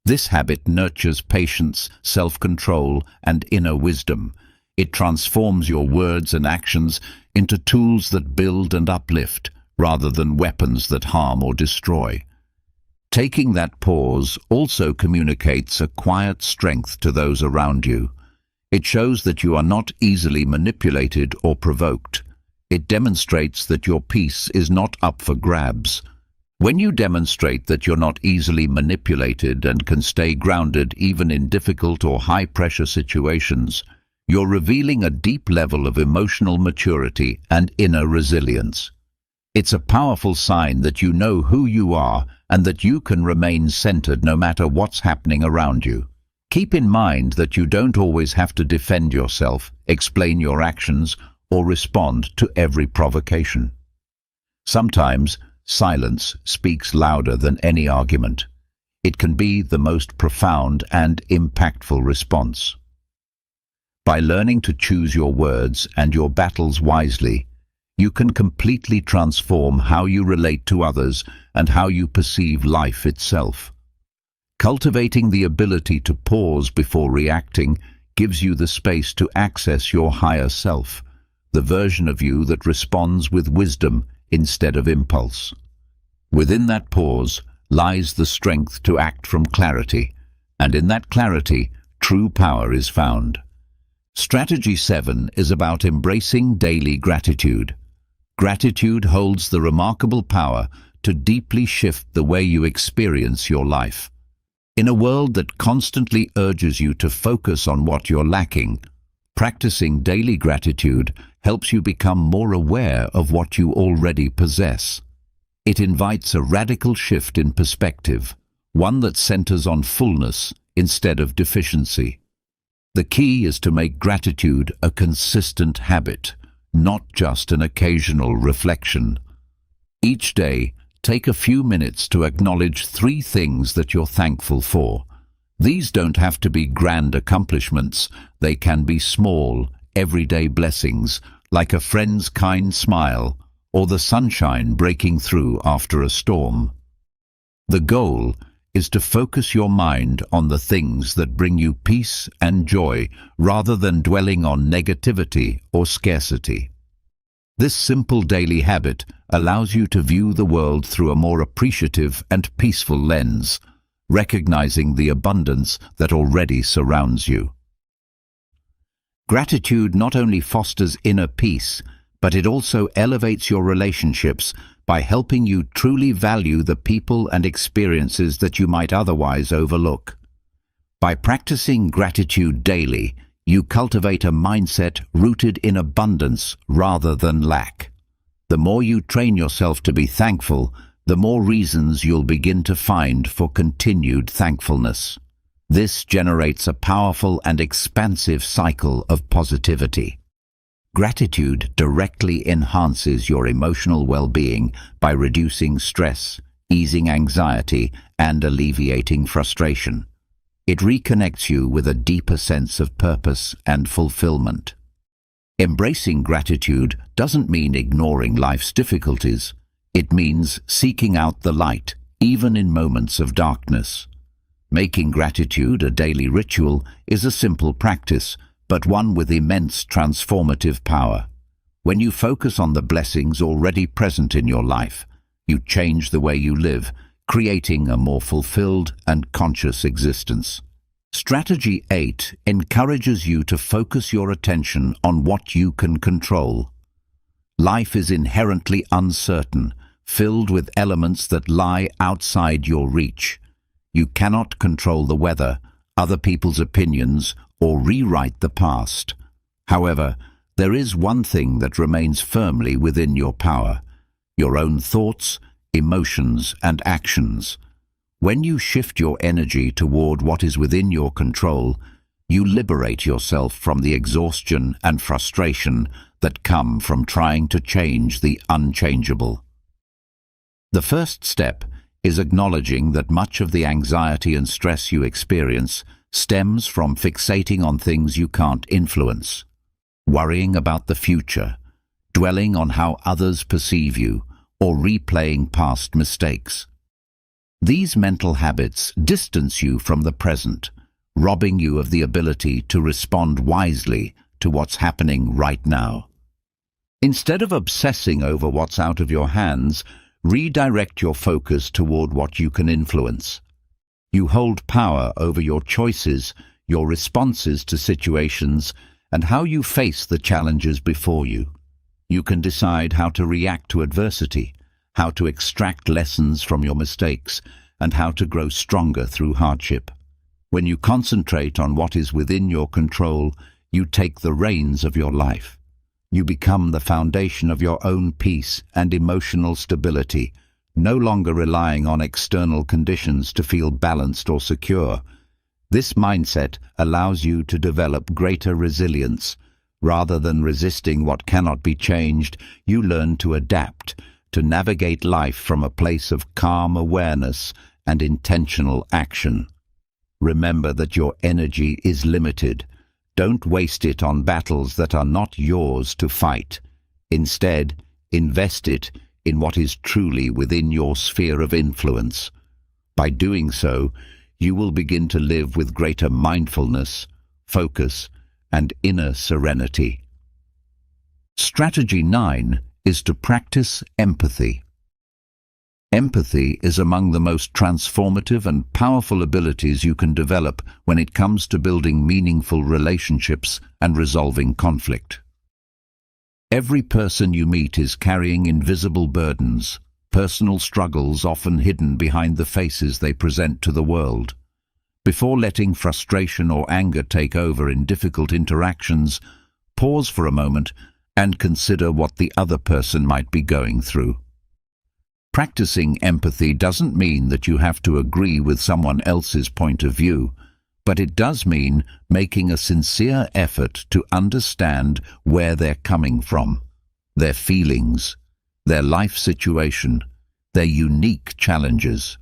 This habit nurtures patience, self-control, and inner wisdom. It transforms your words and actions into tools that build and uplift, rather than weapons that harm or destroy. Taking that pause also communicates a quiet strength to those around you. It shows that you are not easily manipulated or provoked. It demonstrates that your peace is not up for grabs. When you demonstrate that you're not easily manipulated and can stay grounded even in difficult or high-pressure situations, you're revealing a deep level of emotional maturity and inner resilience. It's a powerful sign that you know who you are and that you can remain centered no matter what's happening around you. Keep in mind that you don't always have to defend yourself, explain your actions, or respond to every provocation. Sometimes, silence speaks louder than any argument. It can be the most profound and impactful response. By learning to choose your words and your battles wisely, you can completely transform how you relate to others and how you perceive life itself. Cultivating the ability to pause before reacting gives you the space to access your higher self, the version of you that responds with wisdom instead of impulse. Within that pause lies the strength to act from clarity, and in that clarity, true power is found. Strategy 7 is about embracing daily gratitude. Gratitude holds the remarkable power to deeply shift the way you experience your life. In a world that constantly urges you to focus on what you're lacking, practicing daily gratitude helps you become more aware of what you already possess. It invites a radical shift in perspective, one that centers on fullness instead of deficiency. The key is to make gratitude a consistent habit, not just an occasional reflection. Each day, take a few minutes to acknowledge 3 things that you're thankful for. These don't have to be grand accomplishments. They can be small, everyday blessings, like a friend's kind smile or the sunshine breaking through after a storm. The goal is to focus your mind on the things that bring you peace and joy rather than dwelling on negativity or scarcity. This simple daily habit allows you to view the world through a more appreciative and peaceful lens, recognizing the abundance that already surrounds you. Gratitude not only fosters inner peace, but it also elevates your relationships by helping you truly value the people and experiences that you might otherwise overlook. By practicing gratitude daily, you cultivate a mindset rooted in abundance rather than lack. The more you train yourself to be thankful, the more reasons you'll begin to find for continued thankfulness. This generates a powerful and expansive cycle of positivity. Gratitude directly enhances your emotional well-being by reducing stress, easing anxiety, and alleviating frustration. It reconnects you with a deeper sense of purpose and fulfillment. Embracing gratitude doesn't mean ignoring life's difficulties. It means seeking out the light, even in moments of darkness. Making gratitude a daily ritual is a simple practice, but one with immense transformative power. When you focus on the blessings already present in your life, you change the way you live, creating a more fulfilled and conscious existence. Strategy 8 encourages you to focus your attention on what you can control. Life is inherently uncertain, filled with elements that lie outside your reach. You cannot control the weather, other people's opinions, or rewrite the past. However, there is one thing that remains firmly within your power: your own thoughts, emotions, and actions. When you shift your energy toward what is within your control, you liberate yourself from the exhaustion and frustration that come from trying to change the unchangeable. The first step is acknowledging that much of the anxiety and stress you experience stems from fixating on things you can't influence, worrying about the future, dwelling on how others perceive you, or replaying past mistakes. These mental habits distance you from the present, robbing you of the ability to respond wisely to what's happening right now. Instead of obsessing over what's out of your hands, redirect your focus toward what you can influence. You hold power over your choices, your responses to situations, and how you face the challenges before you. You can decide how to react to adversity, how to extract lessons from your mistakes, and how to grow stronger through hardship. When you concentrate on what is within your control, you take the reins of your life. You become the foundation of your own peace and emotional stability, no longer relying on external conditions to feel balanced or secure. This mindset allows you to develop greater resilience. Rather than resisting what cannot be changed, you learn to adapt, to navigate life from a place of calm awareness and intentional action. Remember that your energy is limited. Don't waste it on battles that are not yours to fight. Instead, invest it in what is truly within your sphere of influence. By doing so, you will begin to live with greater mindfulness, focus, and inner serenity. Strategy 9 is to practice empathy. Empathy is among the most transformative and powerful abilities you can develop when it comes to building meaningful relationships and resolving conflict. Every person you meet is carrying invisible burdens, personal struggles often hidden behind the faces they present to the world. Before letting frustration or anger take over in difficult interactions, pause for a moment and consider what the other person might be going through. Practicing empathy doesn't mean that you have to agree with someone else's point of view, but it does mean making a sincere effort to understand where they're coming from, their feelings, their life situation, their unique challenges.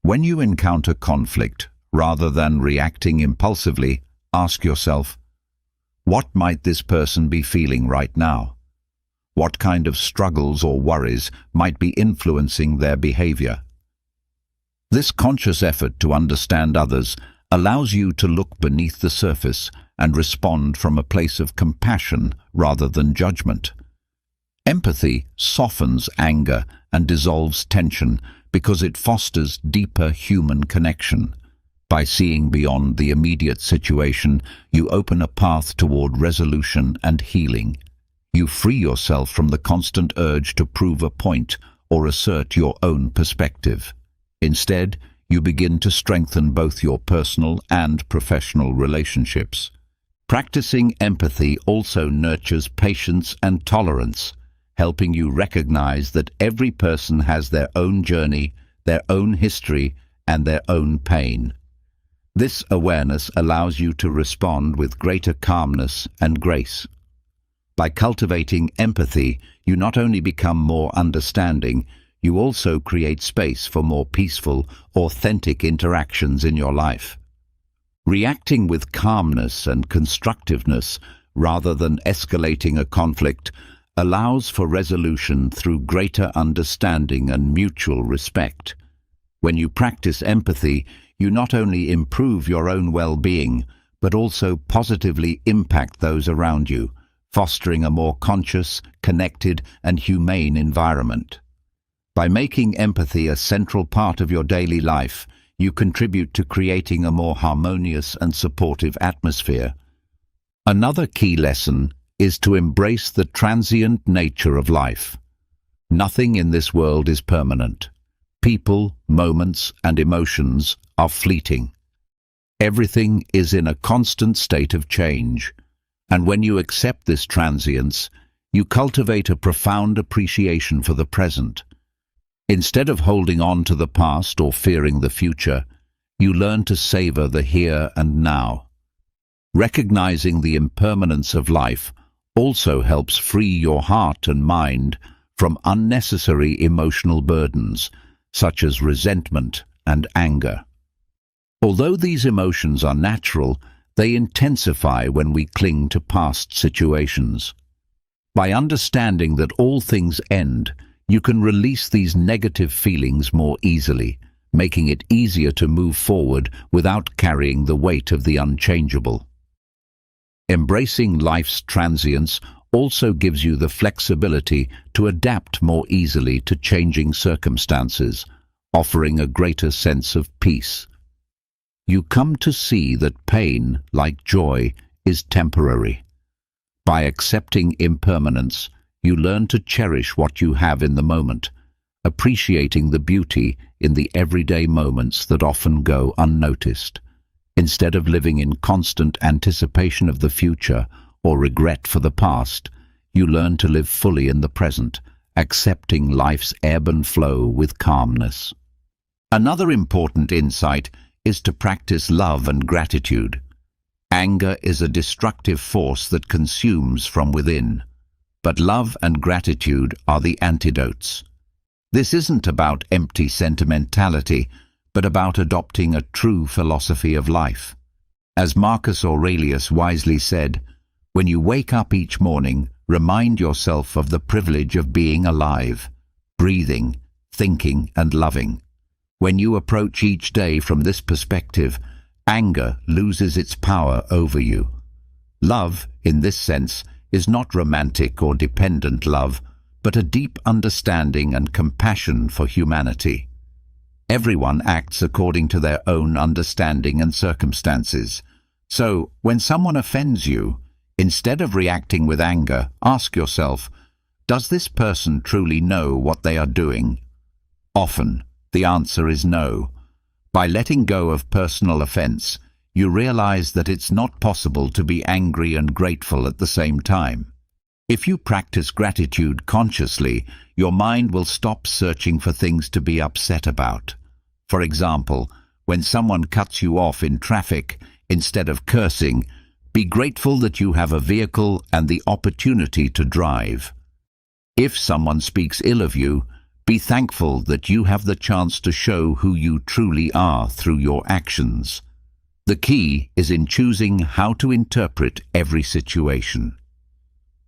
When you encounter conflict, rather than reacting impulsively, ask yourself, what might this person be feeling right now? what kind of struggles or worries might be influencing their behavior. This conscious effort to understand others allows you to look beneath the surface and respond from a place of compassion rather than judgment. Empathy softens anger and dissolves tension because it fosters deeper human connection. By seeing beyond the immediate situation, you open a path toward resolution and healing. You free yourself from the constant urge to prove a point or assert your own perspective. Instead, you begin to strengthen both your personal and professional relationships. Practicing empathy also nurtures patience and tolerance, helping you recognize that every person has their own journey, their own history, and their own pain. This awareness allows you to respond with greater calmness and grace. By cultivating empathy, you not only become more understanding, you also create space for more peaceful, authentic interactions in your life. Reacting with calmness and constructiveness rather than escalating a conflict allows for resolution through greater understanding and mutual respect. When you practice empathy, you not only improve your own well-being, but also positively impact those around you, fostering a more conscious, connected, and humane environment. By making empathy a central part of your daily life, you contribute to creating a more harmonious and supportive atmosphere. Another key lesson is to embrace the transient nature of life. Nothing in this world is permanent. People, moments, and emotions are fleeting. Everything is in a constant state of change, and when you accept this transience, you cultivate a profound appreciation for the present. Instead of holding on to the past or fearing the future, you learn to savor the here and now. Recognizing the impermanence of life also helps free your heart and mind from unnecessary emotional burdens, such as resentment and anger. Although these emotions are natural, they intensify when we cling to past situations. By understanding that all things end, you can release these negative feelings more easily, making it easier to move forward without carrying the weight of the unchangeable. Embracing life's transience also gives you the flexibility to adapt more easily to changing circumstances, offering a greater sense of peace. You come to see that pain, like joy, is temporary. By accepting impermanence, you learn to cherish what you have in the moment, appreciating the beauty in the everyday moments that often go unnoticed. Instead of living in constant anticipation of the future or regret for the past, you learn to live fully in the present, accepting life's ebb and flow with calmness. Another important insight is to practice love and gratitude. Anger is a destructive force that consumes from within, but love and gratitude are the antidotes. This isn't about empty sentimentality, but about adopting a true philosophy of life. As Marcus Aurelius wisely said, "When you wake up each morning, remind yourself of the privilege of being alive, breathing, thinking, and loving." When you approach each day from this perspective, anger loses its power over you. Love, in this sense, is not romantic or dependent love, but a deep understanding and compassion for humanity. Everyone acts according to their own understanding and circumstances. So, when someone offends you, instead of reacting with anger, ask yourself, does this person truly know what they are doing? Often, the answer is no. By letting go of personal offense, you realize that it's not possible to be angry and grateful at the same time. If you practice gratitude consciously, your mind will stop searching for things to be upset about. For example, when someone cuts you off in traffic, instead of cursing, be grateful that you have a vehicle and the opportunity to drive. If someone speaks ill of you, be thankful that you have the chance to show who you truly are through your actions. The key is in choosing how to interpret every situation.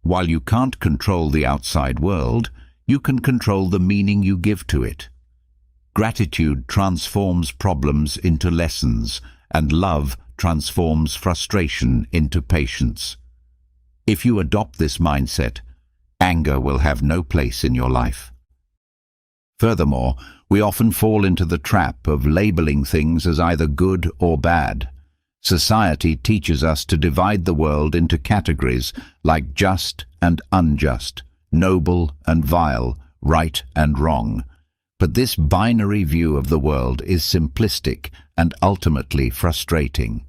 While you can't control the outside world, you can control the meaning you give to it. Gratitude transforms problems into lessons, and love transforms frustration into patience. If you adopt this mindset, anger will have no place in your life. Furthermore, we often fall into the trap of labeling things as either good or bad. Society teaches us to divide the world into categories like just and unjust, noble and vile, right and wrong. But this binary view of the world is simplistic and ultimately frustrating.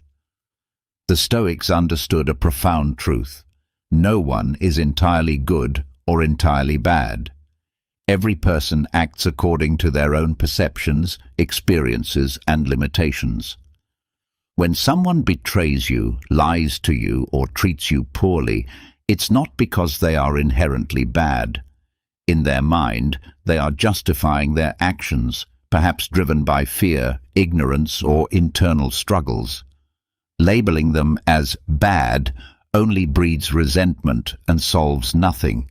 The Stoics understood a profound truth. No one is entirely good or entirely bad. Every person acts according to their own perceptions, experiences, and limitations. When someone betrays you, lies to you, or treats you poorly, it's not because they are inherently bad. In their mind, they are justifying their actions, perhaps driven by fear, ignorance, or internal struggles. Labeling them as bad only breeds resentment and solves nothing.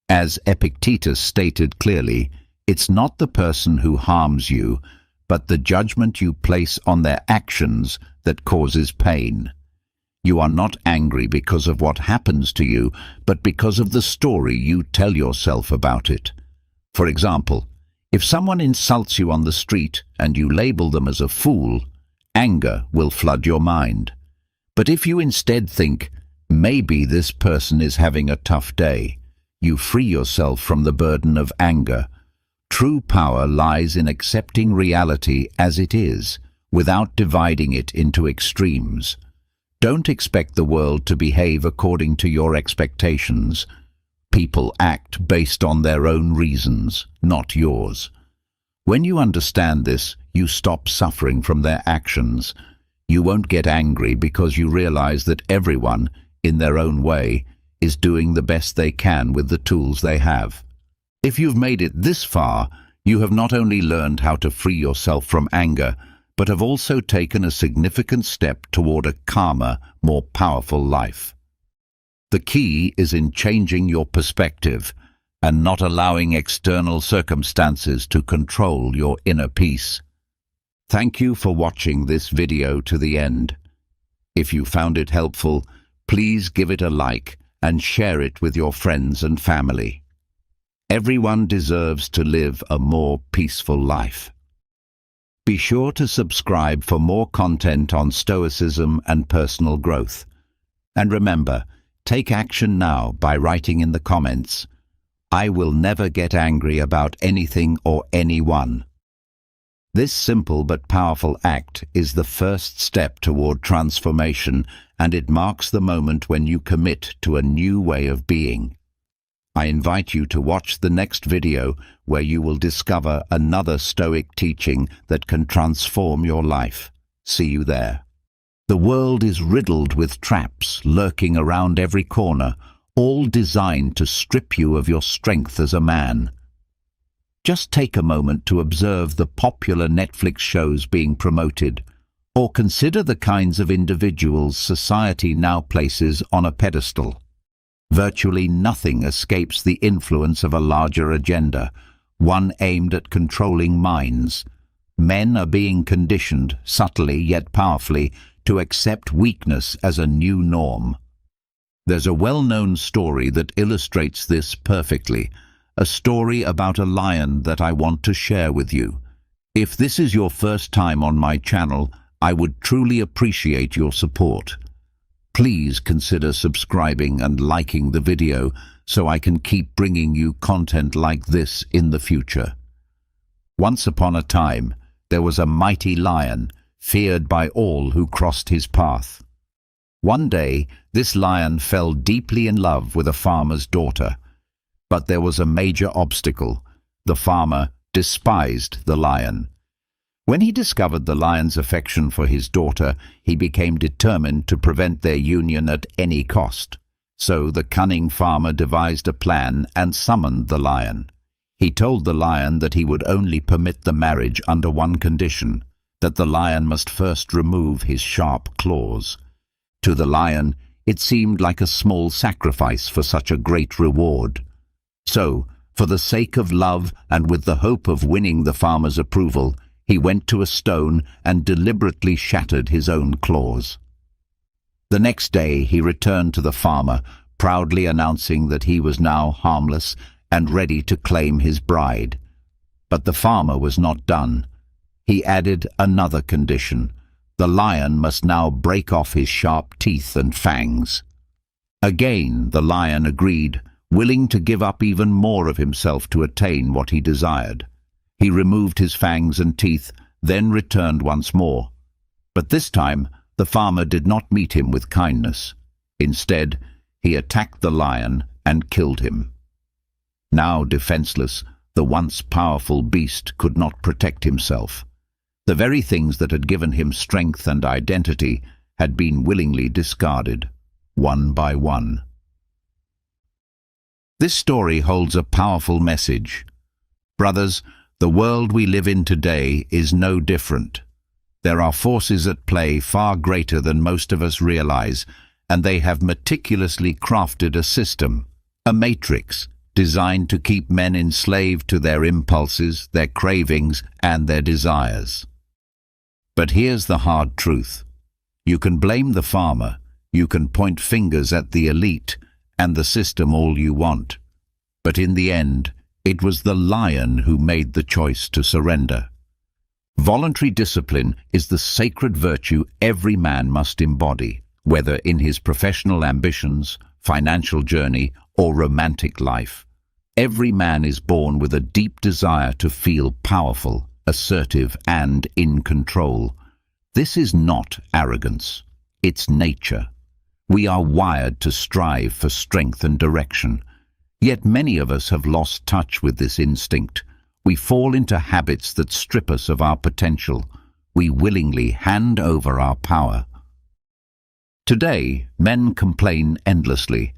As Epictetus stated clearly, it's not the person who harms you, but the judgment you place on their actions that causes pain. You are not angry because of what happens to you, but because of the story you tell yourself about it. For example, if someone insults you on the street and you label them as a fool, anger will flood your mind. But if you instead think, maybe this person is having a tough day, you free yourself from the burden of anger. True power lies in accepting reality as it is, without dividing it into extremes. Don't expect the world to behave according to your expectations. People act based on their own reasons, not yours. When you understand this, you stop suffering from their actions. You won't get angry because you realize that everyone, in their own way, is doing the best they can with the tools they have. If you've made it this far, you have not only learned how to free yourself from anger, but have also taken a significant step toward a calmer, more powerful life. The key is in changing your perspective and not allowing external circumstances to control your inner peace. Thank you for watching this video to the end. If you found it helpful, please give it a like and share it with your friends and family. Everyone deserves to live a more peaceful life. Be sure to subscribe for more content on Stoicism and personal growth. And remember, take action now by writing in the comments, "I will never get angry about anything or anyone." This simple but powerful act is the first step toward transformation, and it marks the moment when you commit to a new way of being. I invite you to watch the next video where you will discover another Stoic teaching that can transform your life. See you there. The world is riddled with traps lurking around every corner, all designed to strip you of your strength as a man. Just take a moment to observe the popular Netflix shows being promoted, or consider the kinds of individuals society now places on a pedestal. Virtually nothing escapes the influence of a larger agenda, one aimed at controlling minds. Men are being conditioned, subtly yet powerfully, to accept weakness as a new norm. There's a well-known story that illustrates this perfectly, a story about a lion that I want to share with you. If this is your first time on my channel, I would truly appreciate your support. Please consider subscribing and liking the video so I can keep bringing you content like this in the future. Once upon a time, there was a mighty lion, feared by all who crossed his path. One day, this lion fell deeply in love with a farmer's daughter. But there was a major obstacle. The farmer despised the lion. When he discovered the lion's affection for his daughter, he became determined to prevent their union at any cost. So the cunning farmer devised a plan and summoned the lion. He told the lion that he would only permit the marriage under one condition, that the lion must first remove his sharp claws. To the lion, it seemed like a small sacrifice for such a great reward. So, for the sake of love and with the hope of winning the farmer's approval, he went to a stone and deliberately shattered his own claws. The next day he returned to the farmer, proudly announcing that he was now harmless and ready to claim his bride. But the farmer was not done. He added another condition. The lion must now break off his sharp teeth and fangs. Again the lion agreed, willing to give up even more of himself to attain what he desired. He removed his fangs and teeth, then returned once more. But this time the farmer did not meet him with kindness. Instead, he attacked the lion and killed him. Now defenseless, the once powerful beast could not protect himself. The very things that had given him strength and identity had been willingly discarded, one by one. This story holds a powerful message. Brothers, the world we live in today is no different. There are forces at play far greater than most of us realize, and they have meticulously crafted a system, a matrix, designed to keep men enslaved to their impulses, their cravings, and their desires. But here's the hard truth. You can blame the farmer, you can point fingers at the elite and the system all you want. But in the end, it was the lion who made the choice to surrender. Voluntary discipline is the sacred virtue every man must embody, whether in his professional ambitions, financial journey, or romantic life. Every man is born with a deep desire to feel powerful, assertive, and in control. This is not arrogance. It's nature. We are wired to strive for strength and direction. Yet many of us have lost touch with this instinct. We fall into habits that strip us of our potential. We willingly hand over our power. Today, men complain endlessly.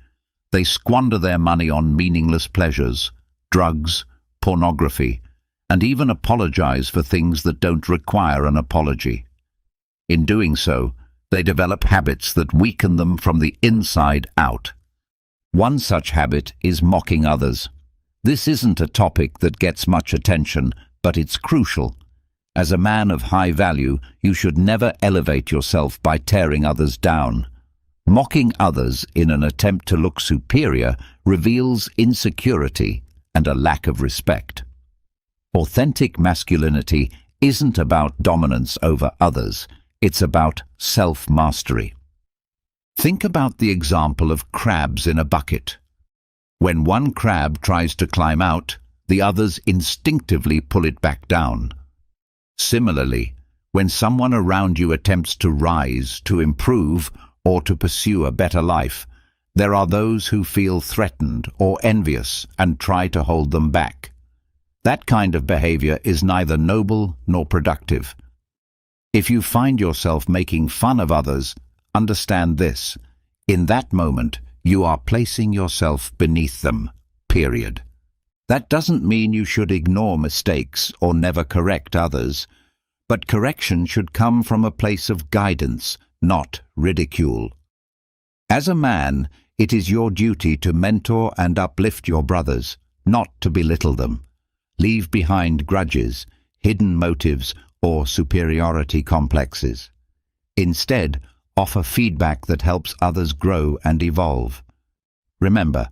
They squander their money on meaningless pleasures, drugs, pornography, and even apologize for things that don't require an apology. In doing so, they develop habits that weaken them from the inside out. One such habit is mocking others. This isn't a topic that gets much attention, but it's crucial. As a man of high value, you should never elevate yourself by tearing others down. Mocking others in an attempt to look superior reveals insecurity and a lack of respect. Authentic masculinity isn't about dominance over others, it's about self-mastery. Think about the example of crabs in a bucket. When one crab tries to climb out, the others instinctively pull it back down. Similarly, when someone around you attempts to rise, to improve, or to pursue a better life, there are those who feel threatened or envious and try to hold them back. That kind of behavior is neither noble nor productive. If you find yourself making fun of others, understand this. In that moment, you are placing yourself beneath them, period. That doesn't mean you should ignore mistakes or never correct others, but correction should come from a place of guidance, not ridicule. As a man, it is your duty to mentor and uplift your brothers, not to belittle them. Leave behind grudges, hidden motives, or superiority complexes. Instead, offer feedback that helps others grow and evolve. Remember,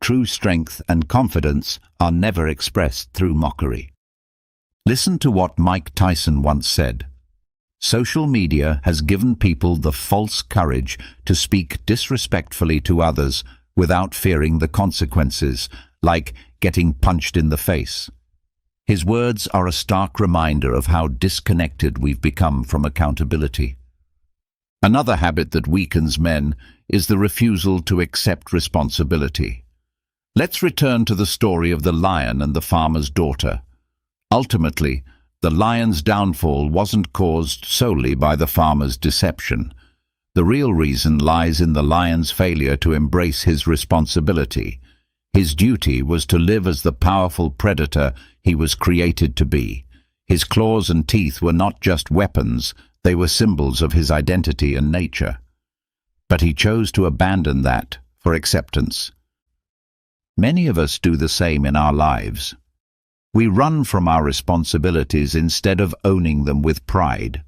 true strength and confidence are never expressed through mockery. Listen to what Mike Tyson once said. Social media has given people the false courage to speak disrespectfully to others without fearing the consequences, like getting punched in the face. His words are a stark reminder of how disconnected we've become from accountability. Another habit that weakens men is the refusal to accept responsibility. Let's return to the story of the lion and the farmer's daughter. Ultimately, the lion's downfall wasn't caused solely by the farmer's deception. The real reason lies in the lion's failure to embrace his responsibility. His duty was to live as the powerful predator he was created to be. His claws and teeth were not just weapons, they were symbols of his identity and nature. But he chose to abandon that for acceptance. Many of us do the same in our lives. We run from our responsibilities instead of owning them with pride.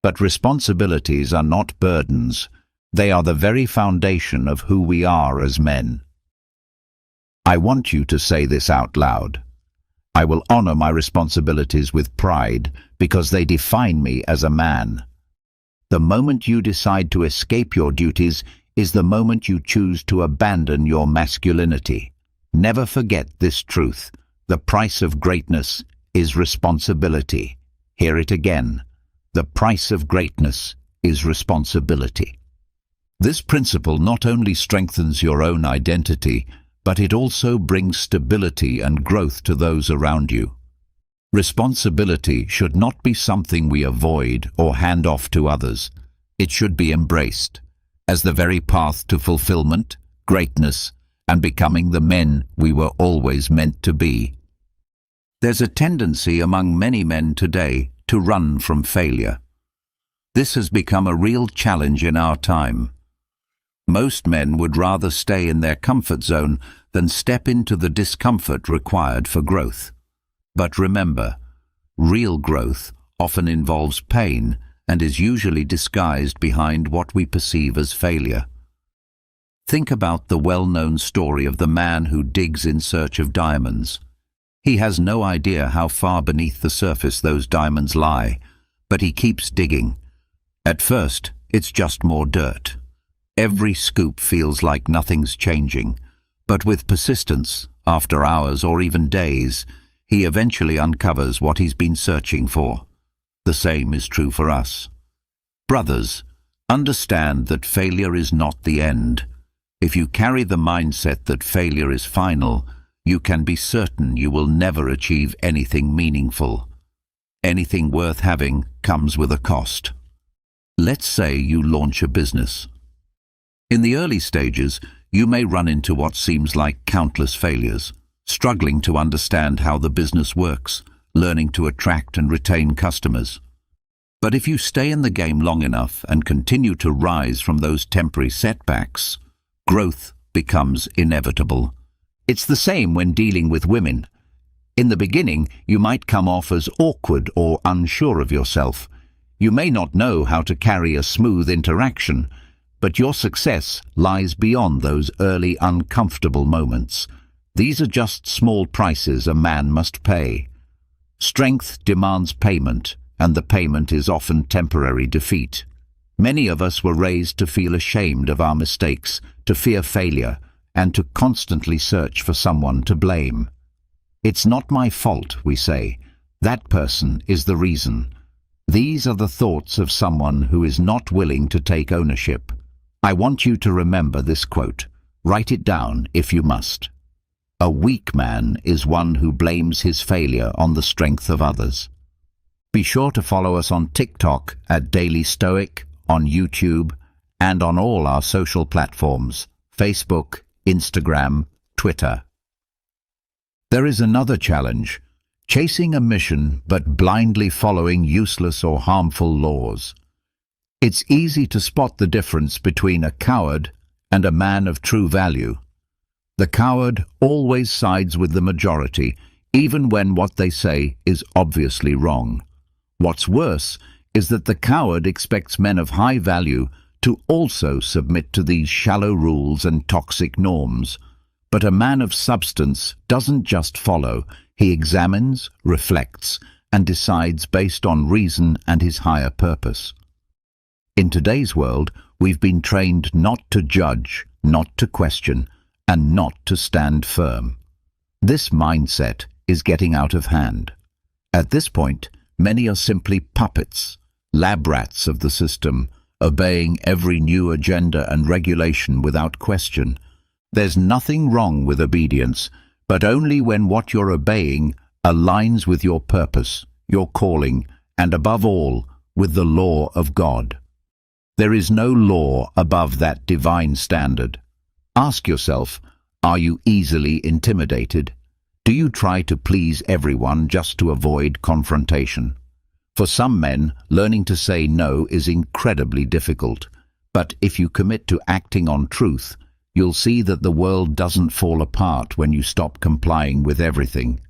But responsibilities are not burdens. They are the very foundation of who we are as men. I want you to say this out loud. I will honor my responsibilities with pride because they define me as a man. The moment you decide to escape your duties is the moment you choose to abandon your masculinity. Never forget this truth. The price of greatness is responsibility. Hear it again. The price of greatness is responsibility. This principle not only strengthens your own identity, but it also brings stability and growth to those around you. Responsibility should not be something we avoid or hand off to others. It should be embraced as the very path to fulfillment, greatness, and becoming the men we were always meant to be. There's a tendency among many men today to run from failure. This has become a real challenge in our time. Most men would rather stay in their comfort zone than step into the discomfort required for growth. But remember, real growth often involves pain and is usually disguised behind what we perceive as failure. Think about the well-known story of the man who digs in search of diamonds. He has no idea how far beneath the surface those diamonds lie, but he keeps digging. At first, it's just more dirt. Every scoop feels like nothing's changing, but with persistence, after hours or even days, he eventually uncovers what he's been searching for. The same is true for us. Brothers, understand that failure is not the end. If you carry the mindset that failure is final, you can be certain you will never achieve anything meaningful. Anything worth having comes with a cost. Let's say you launch a business. In the early stages, you may run into what seems like countless failures, struggling to understand how the business works, learning to attract and retain customers. But if you stay in the game long enough and continue to rise from those temporary setbacks, growth becomes inevitable. It's the same when dealing with women. In the beginning, you might come off as awkward or unsure of yourself. You may not know how to carry a smooth interaction, but your success lies beyond those early uncomfortable moments. These are just small prices a man must pay. Strength demands payment, and the payment is often temporary defeat. Many of us were raised to feel ashamed of our mistakes, to fear failure, and to constantly search for someone to blame. It's not my fault, we say. That person is the reason. These are the thoughts of someone who is not willing to take ownership. I want you to remember this quote. Write it down if you must. A weak man is one who blames his failure on the strength of others. Be sure to follow us on TikTok at Daily Stoic, on YouTube, and on all our social platforms, Facebook, Instagram, Twitter. There is another challenge, chasing a mission but blindly following useless or harmful laws. It's easy to spot the difference between a coward and a man of true value. The coward always sides with the majority, even when what they say is obviously wrong. What's worse is that the coward expects men of high value to also submit to these shallow rules and toxic norms. But a man of substance doesn't just follow, he examines, reflects, and decides based on reason and his higher purpose. In today's world, we've been trained not to judge, not to question, and not to stand firm. This mindset is getting out of hand. At this point, many are simply puppets, lab rats of the system, obeying every new agenda and regulation without question. There's nothing wrong with obedience, but only when what you're obeying aligns with your purpose, your calling, and above all, with the law of God. There is no law above that divine standard. Ask yourself, are you easily intimidated? Do you try to please everyone just to avoid confrontation? For some men, learning to say no is incredibly difficult. But if you commit to acting on truth, you'll see that the world doesn't fall apart when you stop complying with everything.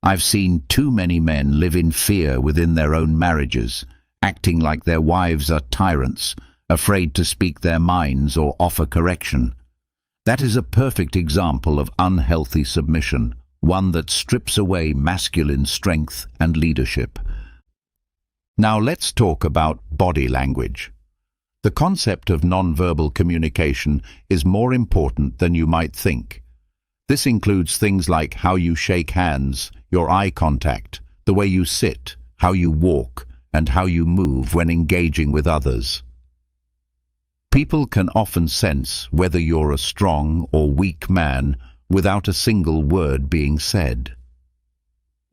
I've seen too many men live in fear within their own marriages, acting like their wives are tyrants, afraid to speak their minds or offer correction. That is a perfect example of unhealthy submission, one that strips away masculine strength and leadership. Now let's talk about body language. The concept of nonverbal communication is more important than you might think. This includes things like how you shake hands, your eye contact, the way you sit, how you walk, and how you move when engaging with others. People can often sense whether you're a strong or weak man without a single word being said.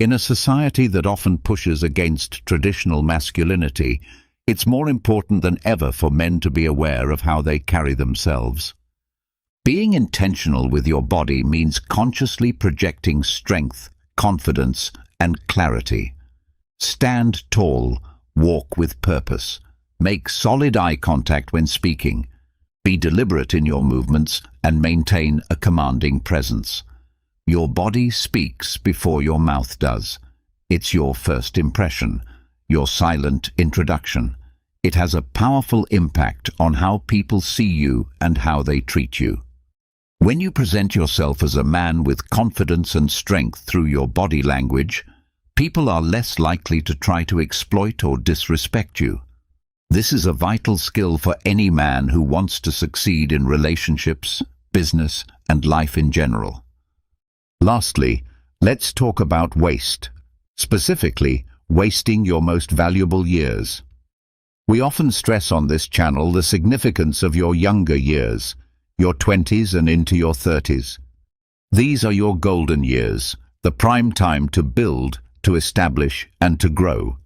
In a society that often pushes against traditional masculinity, it's more important than ever for men to be aware of how they carry themselves. Being intentional with your body means consciously projecting strength, confidence, and clarity. Stand tall, walk with purpose. Make solid eye contact when speaking. Be deliberate in your movements and maintain a commanding presence. Your body speaks before your mouth does. It's your first impression, your silent introduction. It has a powerful impact on how people see you and how they treat you. When you present yourself as a man with confidence and strength through your body language, people are less likely to try to exploit or disrespect you. This is a vital skill for any man who wants to succeed in relationships, business, and life in general. Lastly, let's talk about waste, specifically wasting your most valuable years. We often stress on this channel the significance of your younger years, your 20s and into your 30s. These are your golden years, the prime time to build, to establish, and to grow.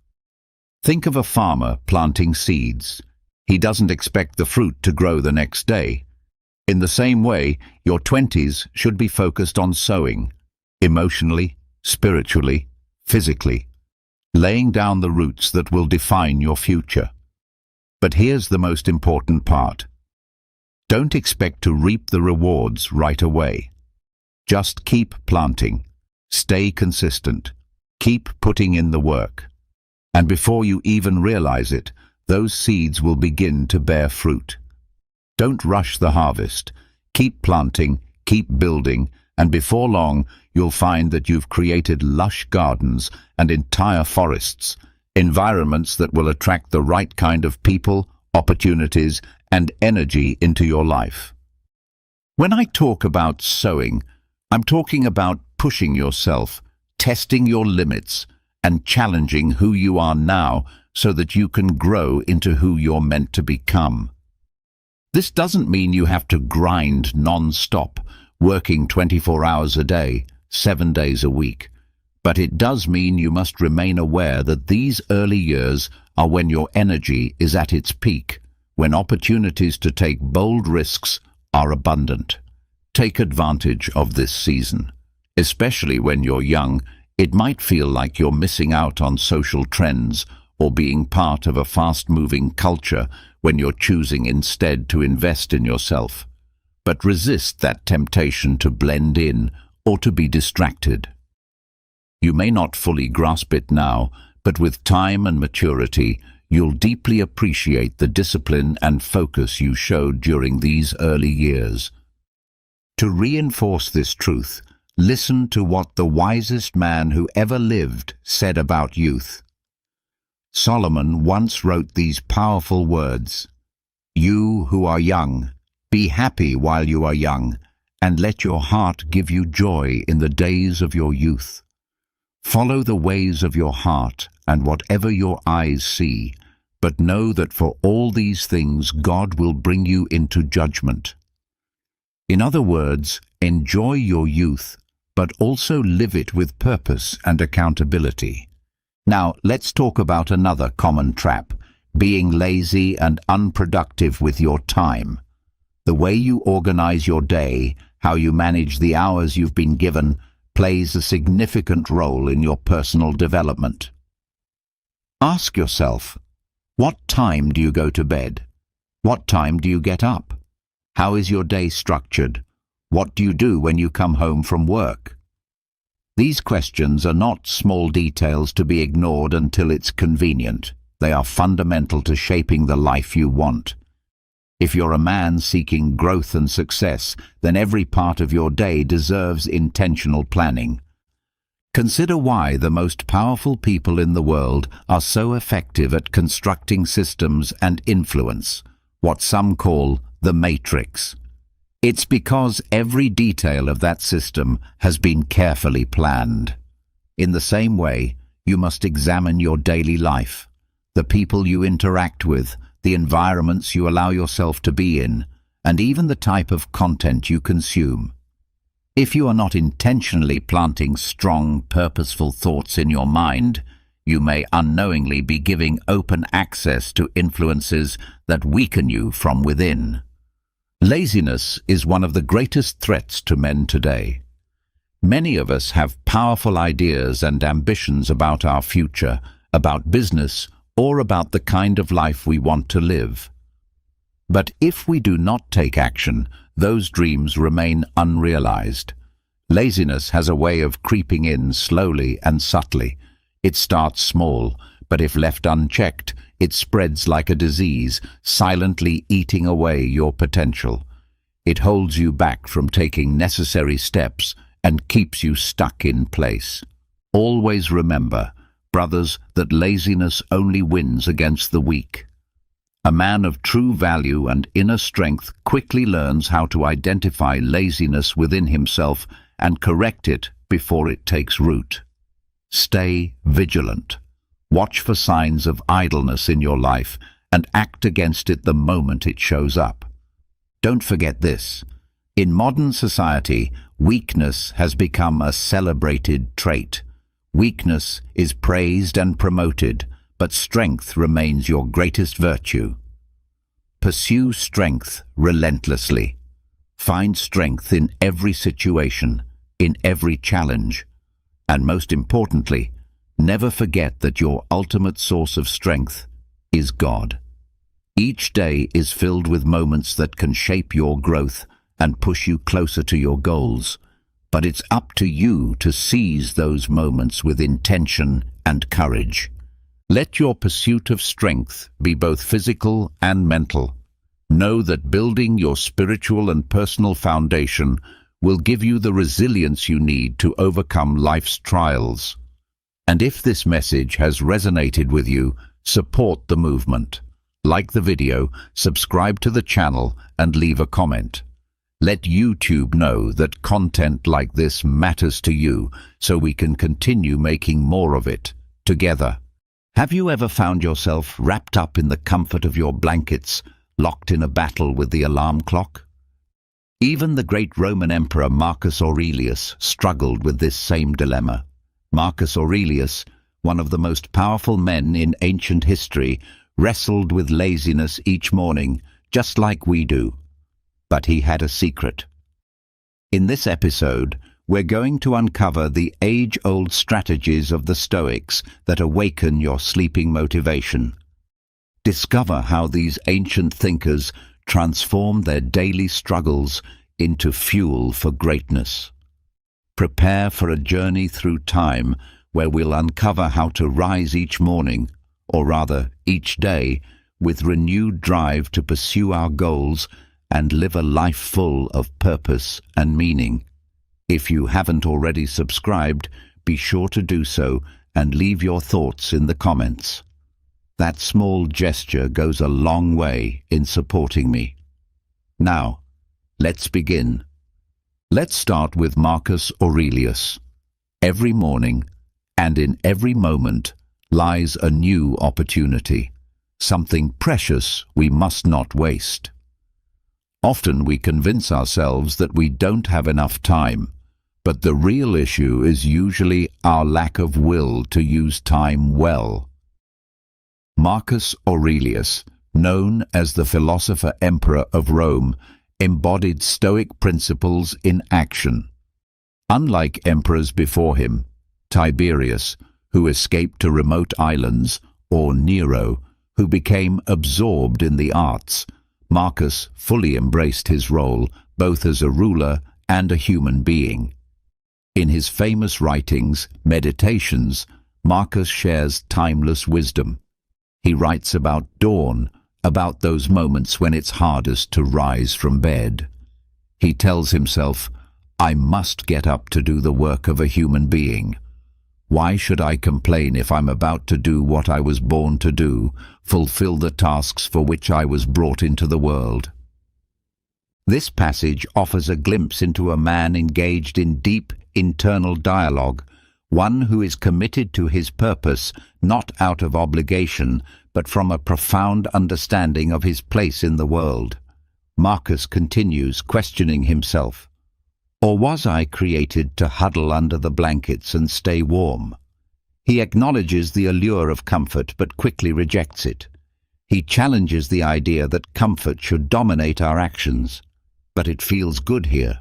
Think of a farmer planting seeds. He doesn't expect the fruit to grow the next day. In the same way, your 20s should be focused on sowing, emotionally, spiritually, physically, laying down the roots that will define your future. But here's the most important part. Don't expect to reap the rewards right away. Just keep planting. Stay consistent. Keep putting in the work. And before you even realize it, those seeds will begin to bear fruit. Don't rush the harvest. Keep planting, keep building, and before long, you'll find that you've created lush gardens and entire forests, environments that will attract the right kind of people, opportunities, and energy into your life. When I talk about sowing, I'm talking about pushing yourself, testing your limits, and challenging who you are now so that you can grow into who you're meant to become. This doesn't mean you have to grind non-stop, working 24 hours a day, 7 days a week. But it does mean you must remain aware that these early years are when your energy is at its peak, when opportunities to take bold risks are abundant. Take advantage of this season. Especially when you're young, it might feel like you're missing out on social trends or being part of a fast-moving culture when you're choosing instead to invest in yourself. But resist that temptation to blend in or to be distracted. You may not fully grasp it now, but with time and maturity, you'll deeply appreciate the discipline and focus you showed during these early years. To reinforce this truth, listen to what the wisest man who ever lived said about youth. Solomon once wrote these powerful words, "You who are young, be happy while you are young, and let your heart give you joy in the days of your youth. Follow the ways of your heart and whatever your eyes see, but know that for all these things God will bring you into judgment." In other words, enjoy your youth, but also live it with purpose and accountability. Now, let's talk about another common trap, being lazy and unproductive with your time. The way you organize your day, how you manage the hours you've been given, plays a significant role in your personal development. Ask yourself, what time do you go to bed? What time do you get up? How is your day structured? What do you do when you come home from work? These questions are not small details to be ignored until it's convenient. They are fundamental to shaping the life you want. If you're a man seeking growth and success, then every part of your day deserves intentional planning. Consider why the most powerful people in the world are so effective at constructing systems and influence, what some call the matrix. It's because every detail of that system has been carefully planned. In the same way, you must examine your daily life, the people you interact with, the environments you allow yourself to be in, and even the type of content you consume. If you are not intentionally planting strong, purposeful thoughts in your mind, you may unknowingly be giving open access to influences that weaken you from within. Laziness is one of the greatest threats to men today. Many of us have powerful ideas and ambitions about our future, about business, or about the kind of life we want to live. But if we do not take action, those dreams remain unrealized. Laziness has a way of creeping in slowly and subtly. It starts small, but if left unchecked, it spreads like a disease, silently eating away your potential. It holds you back from taking necessary steps and keeps you stuck in place. Always remember, brothers, that laziness only wins against the weak. A man of true value and inner strength quickly learns how to identify laziness within himself and correct it before it takes root. Stay vigilant. Watch for signs of idleness in your life and act against it the moment it shows up. Don't forget this. In modern society, weakness has become a celebrated trait. Weakness is praised and promoted, but strength remains your greatest virtue. Pursue strength relentlessly. Find strength in every situation, in every challenge, and most importantly, never forget that your ultimate source of strength is God. Each day is filled with moments that can shape your growth and push you closer to your goals, but it's up to you to seize those moments with intention and courage. Let your pursuit of strength be both physical and mental. Know that building your spiritual and personal foundation will give you the resilience you need to overcome life's trials. And if this message has resonated with you, support the movement. Like the video, subscribe to the channel, and leave a comment. Let YouTube know that content like this matters to you, so we can continue making more of it, together. Have you ever found yourself wrapped up in the comfort of your blankets, locked in a battle with the alarm clock? Even the great Roman Emperor Marcus Aurelius struggled with this same dilemma. Marcus Aurelius, one of the most powerful men in ancient history, wrestled with laziness each morning, just like we do. But he had a secret. In this episode, we're going to uncover the age-old strategies of the Stoics that awaken your sleeping motivation. Discover how these ancient thinkers transformed their daily struggles into fuel for greatness. Prepare for a journey through time where we'll uncover how to rise each morning, or rather each day, with renewed drive to pursue our goals and live a life full of purpose and meaning. If you haven't already subscribed, be sure to do so and leave your thoughts in the comments. That small gesture goes a long way in supporting me. Now, let's begin. Let's start with Marcus Aurelius. Every morning, and in every moment, lies a new opportunity, something precious we must not waste. Often we convince ourselves that we don't have enough time, but the real issue is usually our lack of will to use time well. Marcus Aurelius, known as the philosopher emperor of Rome, embodied Stoic principles in action. Unlike emperors before him, Tiberius, who escaped to remote islands, or Nero, who became absorbed in the arts, Marcus fully embraced his role both as a ruler and a human being. In his famous writings, Meditations, Marcus shares timeless wisdom. He writes about dawn, about those moments when it's hardest to rise from bed. He tells himself, "I must get up to do the work of a human being. Why should I complain if I'm about to do what I was born to do, fulfill the tasks for which I was brought into the world?" This passage offers a glimpse into a man engaged in deep internal dialogue, one who is committed to his purpose not out of obligation, but from a profound understanding of his place in the world. Marcus continues, questioning himself. Or was I created to huddle under the blankets and stay warm? He acknowledges the allure of comfort but quickly rejects it. He challenges the idea that comfort should dominate our actions. But it feels good here.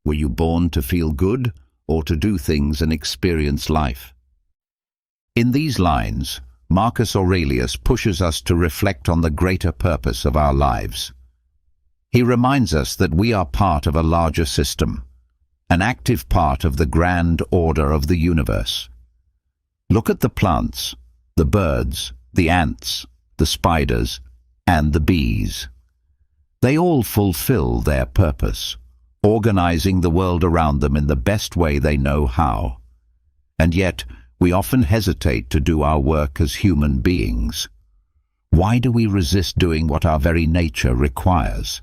Were you born to feel good or to do things and experience life? In these lines, Marcus Aurelius pushes us to reflect on the greater purpose of our lives. He reminds us that we are part of a larger system, an active part of the grand order of the universe. Look at the plants, the birds, the ants, the spiders, and the bees. They all fulfill their purpose, organizing the world around them in the best way they know how. And yet, we often hesitate to do our work as human beings. Why do we resist doing what our very nature requires?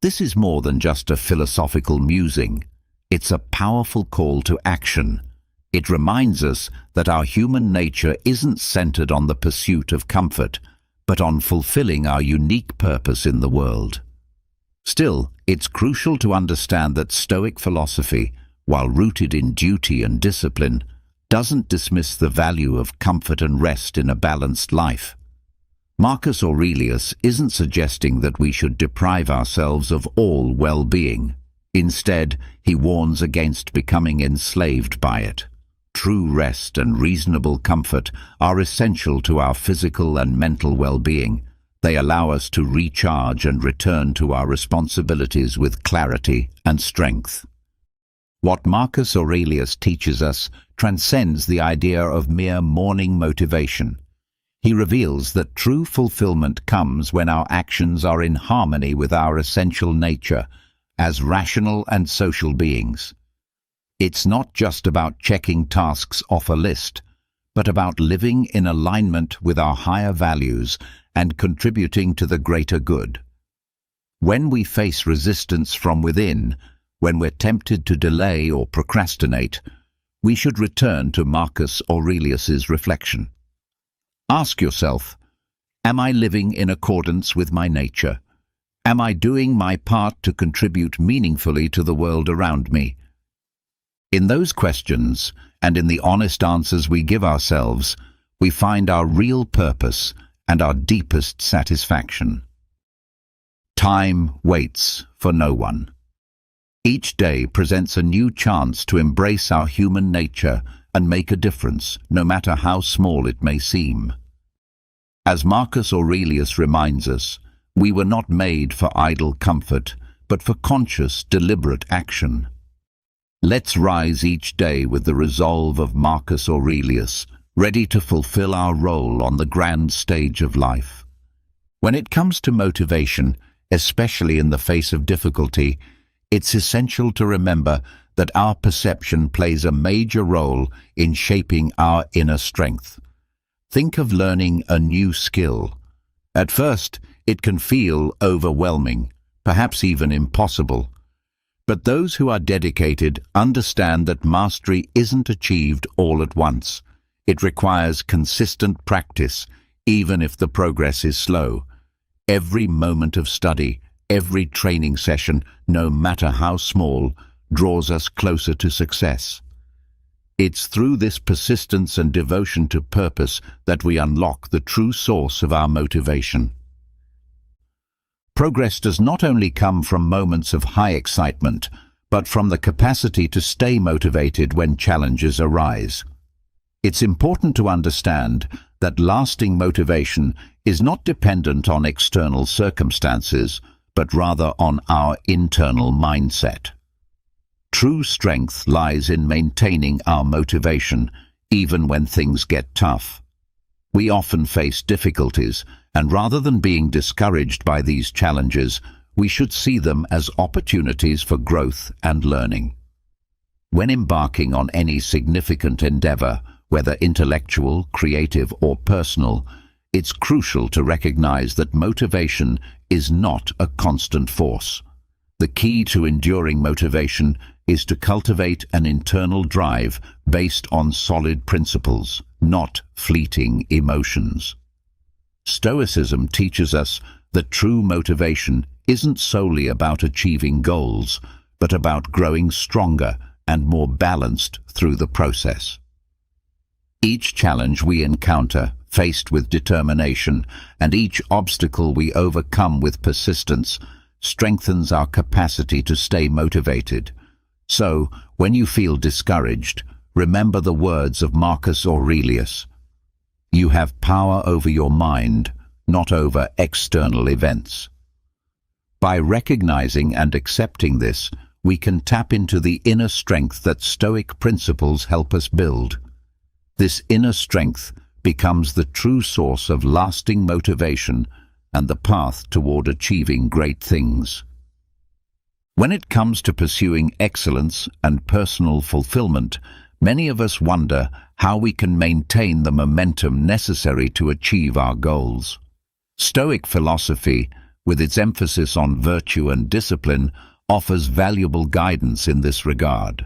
This is more than just a philosophical musing. It's a powerful call to action. It reminds us that our human nature isn't centered on the pursuit of comfort, but on fulfilling our unique purpose in the world. Still, it's crucial to understand that Stoic philosophy, while rooted in duty and discipline, doesn't dismiss the value of comfort and rest in a balanced life. Marcus Aurelius isn't suggesting that we should deprive ourselves of all well-being. Instead, he warns against becoming enslaved by it. True rest and reasonable comfort are essential to our physical and mental well-being. They allow us to recharge and return to our responsibilities with clarity and strength. What Marcus Aurelius teaches us transcends the idea of mere morning motivation. He reveals that true fulfillment comes when our actions are in harmony with our essential nature as rational and social beings. It's not just about checking tasks off a list, but about living in alignment with our higher values and contributing to the greater good. When we face resistance from within, when we're tempted to delay or procrastinate, we should return to Marcus Aurelius's reflection. Ask yourself, am I living in accordance with my nature? Am I doing my part to contribute meaningfully to the world around me? In those questions, and in the honest answers we give ourselves, we find our real purpose and our deepest satisfaction. Time waits for no one. Each day presents a new chance to embrace our human nature and make a difference, no matter how small it may seem. As Marcus Aurelius reminds us, we were not made for idle comfort, but for conscious, deliberate action. Let's rise each day with the resolve of Marcus Aurelius, ready to fulfill our role on the grand stage of life. When it comes to motivation, especially in the face of difficulty, it's essential to remember that our perception plays a major role in shaping our inner strength. Think of learning a new skill. At first, it can feel overwhelming, perhaps even impossible. But those who are dedicated understand that mastery isn't achieved all at once. It requires consistent practice, even if the progress is slow. Every moment of study, every training session, no matter how small, draws us closer to success. It's through this persistence and devotion to purpose that we unlock the true source of our motivation. Progress does not only come from moments of high excitement, but from the capacity to stay motivated when challenges arise. It's important to understand that lasting motivation is not dependent on external circumstances, but rather on our internal mindset. True strength lies in maintaining our motivation, even when things get tough. We often face difficulties, and rather than being discouraged by these challenges, we should see them as opportunities for growth and learning. When embarking on any significant endeavor, whether intellectual, creative, or personal, it's crucial to recognize that motivation is not a constant force. The key to enduring motivation is to cultivate an internal drive based on solid principles, not fleeting emotions. Stoicism teaches us that true motivation isn't solely about achieving goals, but about growing stronger and more balanced through the process. Each challenge we encounter, faced with determination, and each obstacle we overcome with persistence, strengthens our capacity to stay motivated. So, when you feel discouraged, remember the words of Marcus Aurelius: "You have power over your mind, not over external events." By recognizing and accepting this, we can tap into the inner strength that Stoic principles help us build. This inner strength becomes the true source of lasting motivation and the path toward achieving great things. When it comes to pursuing excellence and personal fulfillment, many of us wonder how we can maintain the momentum necessary to achieve our goals. Stoic philosophy, with its emphasis on virtue and discipline, offers valuable guidance in this regard.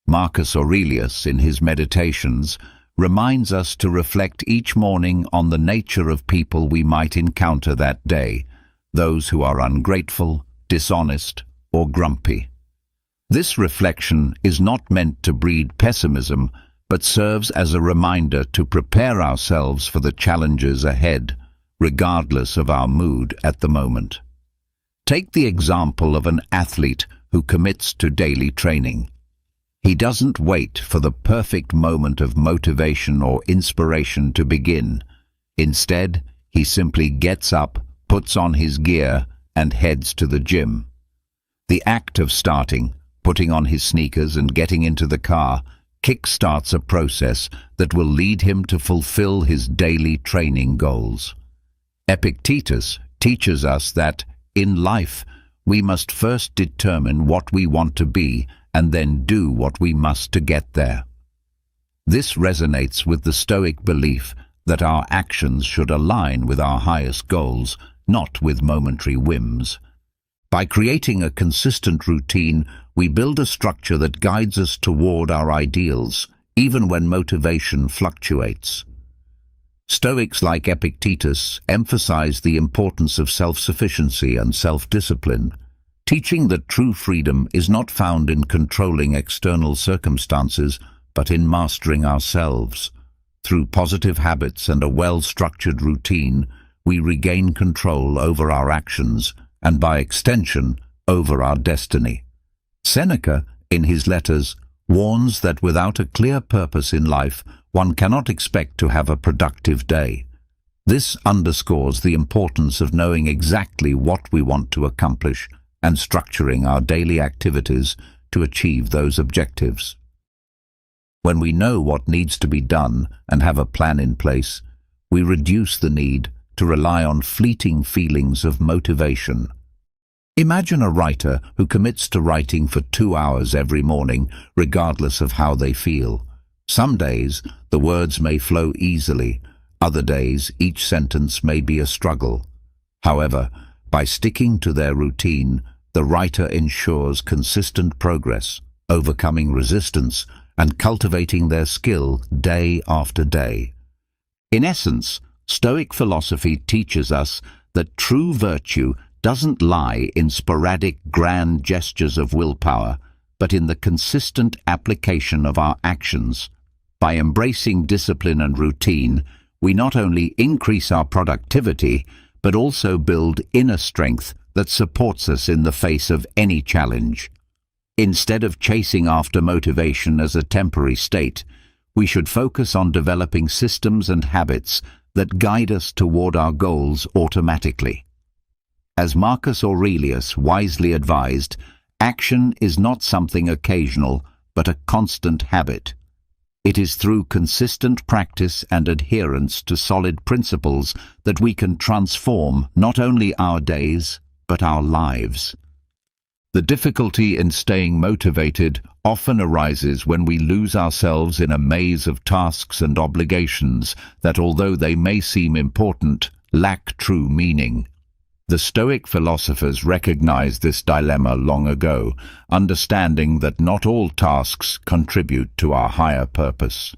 Marcus Aurelius, in his Meditations, reminds us to reflect each morning on the nature of people we might encounter that day, those who are ungrateful, dishonest, or grumpy. This reflection is not meant to breed pessimism, but serves as a reminder to prepare ourselves for the challenges ahead, regardless of our mood at the moment. Take the example of an athlete who commits to daily training. He doesn't wait for the perfect moment of motivation or inspiration to begin. Instead, he simply gets up, puts on his gear, and heads to the gym. The act of starting, putting on his sneakers and getting into the car, kickstarts a process that will lead him to fulfill his daily training goals. Epictetus teaches us that, in life, we must first determine what we want to be and then do what we must to get there. This resonates with the Stoic belief that our actions should align with our highest goals, not with momentary whims. By creating a consistent routine, we build a structure that guides us toward our ideals, even when motivation fluctuates. Stoics like Epictetus emphasize the importance of self-sufficiency and self-discipline, teaching that true freedom is not found in controlling external circumstances, but in mastering ourselves. Through positive habits and a well-structured routine, we regain control over our actions and, by extension, over our destiny. Seneca, in his letters, warns that without a clear purpose in life, one cannot expect to have a productive day. This underscores the importance of knowing exactly what we want to accomplish and structuring our daily activities to achieve those objectives. When we know what needs to be done and have a plan in place, we reduce the need to rely on fleeting feelings of motivation. Imagine a writer who commits to writing for 2 hours every morning, regardless of how they feel. Some days, the words may flow easily. Other days, each sentence may be a struggle. However, by sticking to their routine, the writer ensures consistent progress, overcoming resistance, and cultivating their skill day after day. In essence, Stoic philosophy teaches us that true virtue doesn't lie in sporadic grand gestures of willpower, but in the consistent application of our actions. By embracing discipline and routine, we not only increase our productivity, but also build inner strength that supports us in the face of any challenge. Instead of chasing after motivation as a temporary state, we should focus on developing systems and habits that guide us toward our goals automatically. As Marcus Aurelius wisely advised, action is not something occasional, but a constant habit. It is through consistent practice and adherence to solid principles that we can transform not only our days, but our lives. The difficulty in staying motivated often arises when we lose ourselves in a maze of tasks and obligations that, although they may seem important, lack true meaning. The Stoic philosophers recognized this dilemma long ago, understanding that not all tasks contribute to our higher purpose.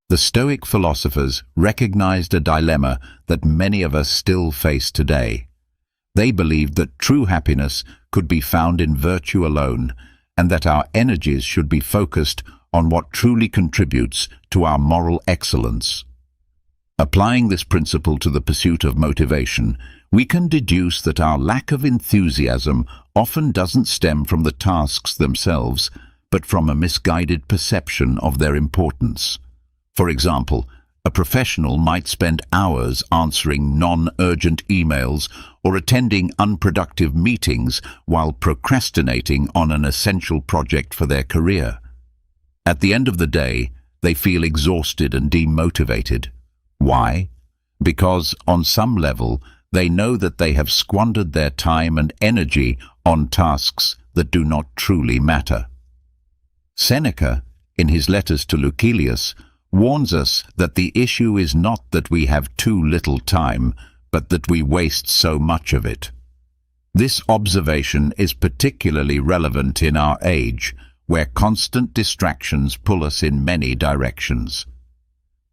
The Stoic philosophers recognized a dilemma that many of us still face today. They believed that true happiness could be found in virtue alone, and that our energies should be focused on what truly contributes to our moral excellence. Applying this principle to the pursuit of motivation, we can deduce that our lack of enthusiasm often doesn't stem from the tasks themselves, but from a misguided perception of their importance. For example, a professional might spend hours answering non-urgent emails or attending unproductive meetings while procrastinating on an essential project for their career. At the end of the day, they feel exhausted and demotivated. Why? Because, on some level, they know that they have squandered their time and energy on tasks that do not truly matter. Seneca, in his letters to Lucilius, warns us that the issue is not that we have too little time, but that we waste so much of it. This observation is particularly relevant in our age, where constant distractions pull us in many directions.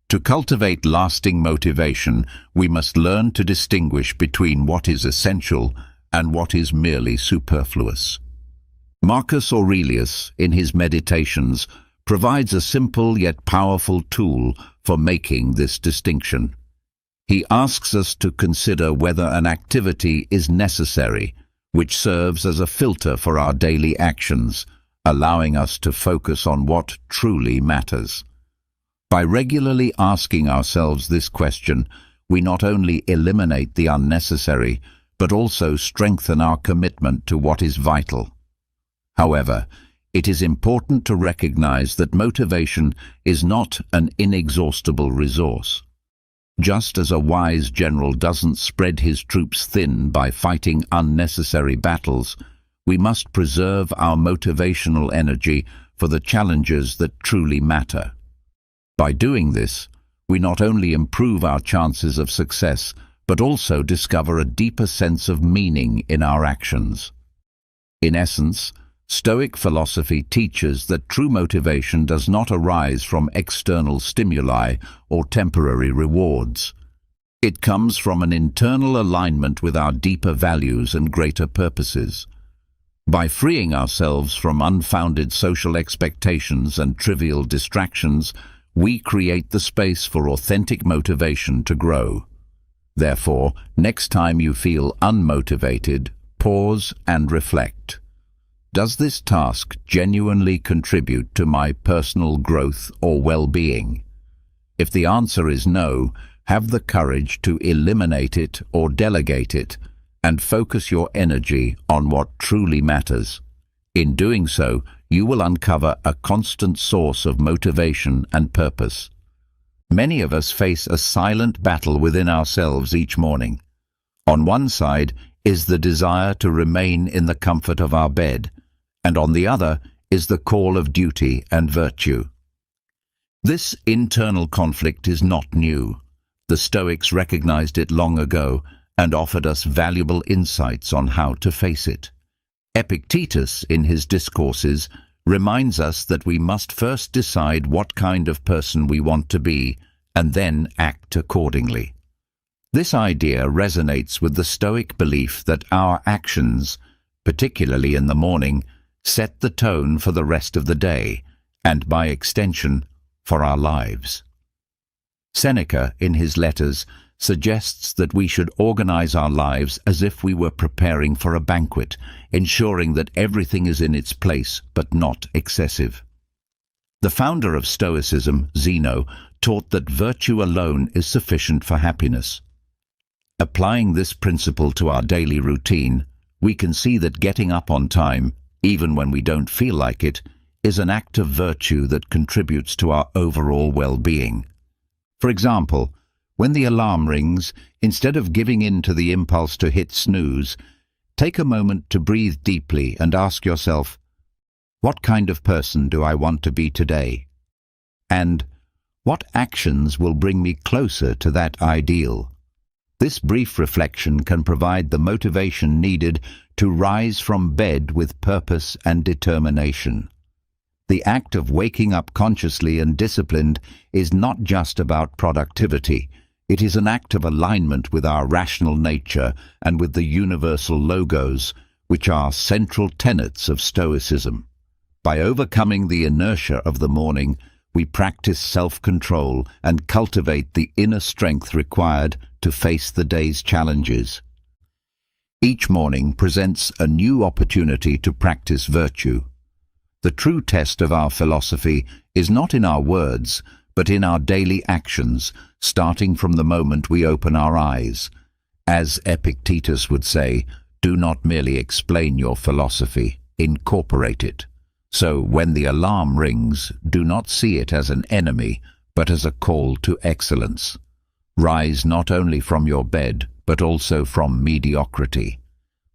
To cultivate lasting motivation, we must learn to distinguish between what is essential and what is merely superfluous. Marcus Aurelius, in his Meditations, provides a simple yet powerful tool for making this distinction. He asks us to consider whether an activity is necessary, which serves as a filter for our daily actions, allowing us to focus on what truly matters. By regularly asking ourselves this question, we not only eliminate the unnecessary, but also strengthen our commitment to what is vital. However, it is important to recognize that motivation is not an inexhaustible resource. Just as a wise general doesn't spread his troops thin by fighting unnecessary battles, we must preserve our motivational energy for the challenges that truly matter. By doing this, we not only improve our chances of success, but also discover a deeper sense of meaning in our actions. In essence, Stoic philosophy teaches that true motivation does not arise from external stimuli or temporary rewards. It comes from an internal alignment with our deeper values and greater purposes. By freeing ourselves from unfounded social expectations and trivial distractions, we create the space for authentic motivation to grow. Therefore, next time you feel unmotivated, pause and reflect. Does this task genuinely contribute to my personal growth or well-being? If the answer is no, have the courage to eliminate it or delegate it, and focus your energy on what truly matters. In doing so, you will uncover a constant source of motivation and purpose. Many of us face a silent battle within ourselves each morning. On one side is the desire to remain in the comfort of our bed, and on the other is the call of duty and virtue. This internal conflict is not new. The Stoics recognized it long ago and offered us valuable insights on how to face it. Epictetus, in his discourses, reminds us that we must first decide what kind of person we want to be and then act accordingly. This idea resonates with the Stoic belief that our actions, particularly in the morning, set the tone for the rest of the day, and by extension, for our lives. Seneca, in his letters, suggests that we should organize our lives as if we were preparing for a banquet, ensuring that everything is in its place but not excessive. The founder of Stoicism, Zeno, taught that virtue alone is sufficient for happiness. Applying this principle to our daily routine, we can see that getting up on time, even when we don't feel like it, is an act of virtue that contributes to our overall well-being. For example, when the alarm rings, instead of giving in to the impulse to hit snooze, take a moment to breathe deeply and ask yourself, what kind of person do I want to be today? And what actions will bring me closer to that ideal? This brief reflection can provide the motivation needed to rise from bed with purpose and determination. The act of waking up consciously and disciplined is not just about productivity. It is an act of alignment with our rational nature and with the universal logos, which are central tenets of Stoicism. By overcoming the inertia of the morning, we practice self-control and cultivate the inner strength required to face the day's challenges. Each morning presents a new opportunity to practice virtue. The true test of our philosophy is not in our words, but in our daily actions, starting from the moment we open our eyes. As Epictetus would say, do not merely explain your philosophy, incorporate it. So when the alarm rings, do not see it as an enemy, but as a call to excellence. Rise not only from your bed, but also from mediocrity.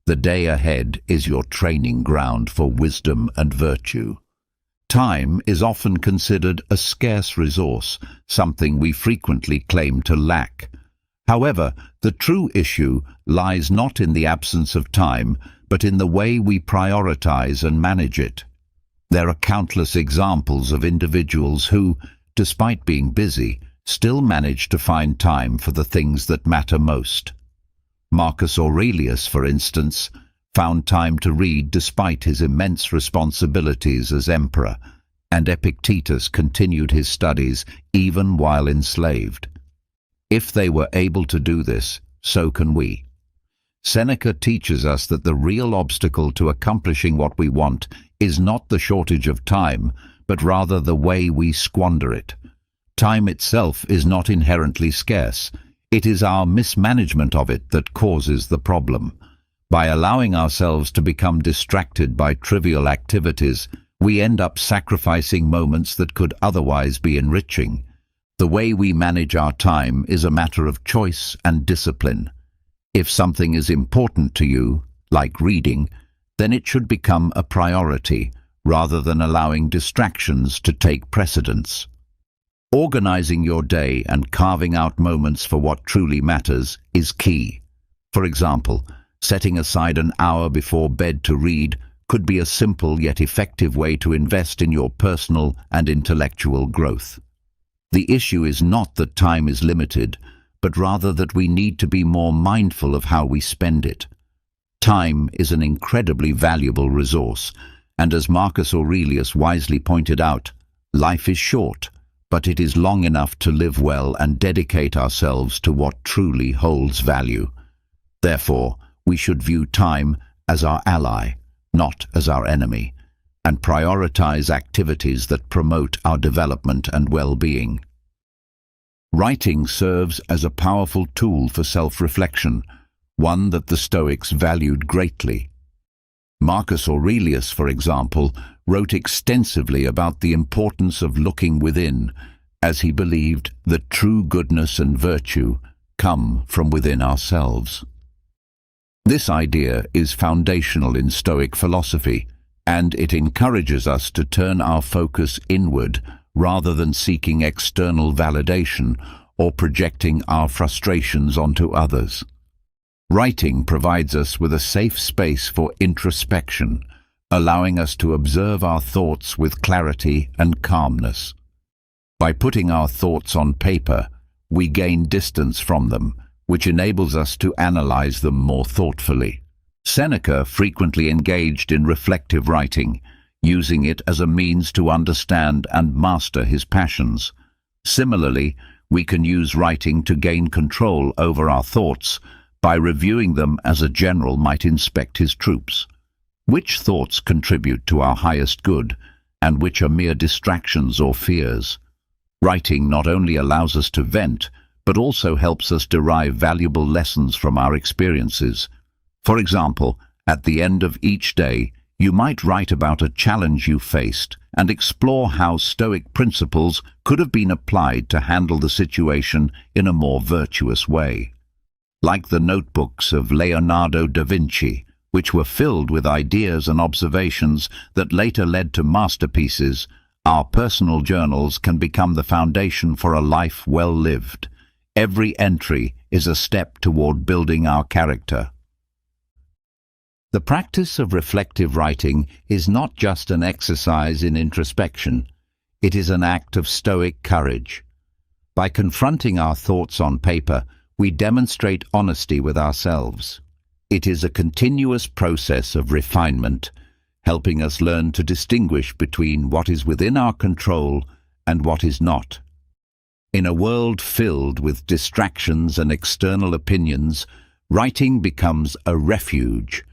The day ahead is your training ground for wisdom and virtue. Time is often considered a scarce resource, something we frequently claim to lack. However, the true issue lies not in the absence of time, but in the way we prioritize and manage it. There are countless examples of individuals who, despite being busy, still manage to find time for the things that matter most. Marcus Aurelius, for instance, found time to read despite his immense responsibilities as emperor, and Epictetus continued his studies even while enslaved. If they were able to do this, so can we. Seneca teaches us that the real obstacle to accomplishing what we want is not the shortage of time, but rather the way we squander it. Time itself is not inherently scarce. It is our mismanagement of it that causes the problem. By allowing ourselves to become distracted by trivial activities, we end up sacrificing moments that could otherwise be enriching. The way we manage our time is a matter of choice and discipline. If something is important to you, like reading, then it should become a priority, rather than allowing distractions to take precedence. Organizing your day and carving out moments for what truly matters is key. For example, setting aside an hour before bed to read could be a simple yet effective way to invest in your personal and intellectual growth. The issue is not that time is limited, but rather that we need to be more mindful of how we spend it. Time is an incredibly valuable resource, and as Marcus Aurelius wisely pointed out, life is short, but it is long enough to live well and dedicate ourselves to what truly holds value. Therefore, we should view time as our ally, not as our enemy, and prioritize activities that promote our development and well-being. Writing serves as a powerful tool for self-reflection, one that the Stoics valued greatly. Marcus Aurelius, for example, wrote extensively about the importance of looking within, as he believed that true goodness and virtue come from within ourselves. This idea is foundational in Stoic philosophy, and it encourages us to turn our focus inward rather than seeking external validation or projecting our frustrations onto others. Writing provides us with a safe space for introspection, allowing us to observe our thoughts with clarity and calmness. By putting our thoughts on paper, we gain distance from them, which enables us to analyze them more thoughtfully. Seneca frequently engaged in reflective writing, using it as a means to understand and master his passions. Similarly, we can use writing to gain control over our thoughts by reviewing them as a general might inspect his troops. Which thoughts contribute to our highest good, and which are mere distractions or fears? Writing not only allows us to vent, but also helps us derive valuable lessons from our experiences. For example, at the end of each day, you might write about a challenge you faced and explore how Stoic principles could have been applied to handle the situation in a more virtuous way. Like the notebooks of Leonardo da Vinci, which were filled with ideas and observations that later led to masterpieces, our personal journals can become the foundation for a life well lived. Every entry is a step toward building our character. The practice of reflective writing is not just an exercise in introspection. It is an act of Stoic courage. By confronting our thoughts on paper, we demonstrate honesty with ourselves. It is a continuous process of refinement, helping us learn to distinguish between what is within our control and what is not. In a world filled with distractions and external opinions, writing becomes a refuge,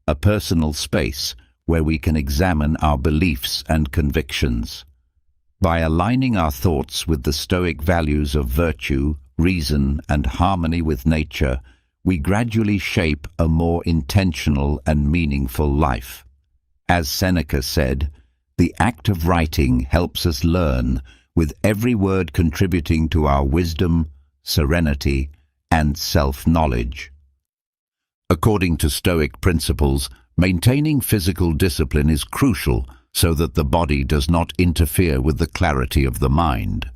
a personal space where we can examine our beliefs and convictions. By aligning our thoughts with the Stoic values of virtue, reason, and harmony with nature, we gradually shape a more intentional and meaningful life. As Seneca said, the act of writing helps us learn, with every word contributing to our wisdom, serenity, and self-knowledge. According to Stoic principles, maintaining physical discipline is crucial so that the body does not interfere with the clarity of the mind.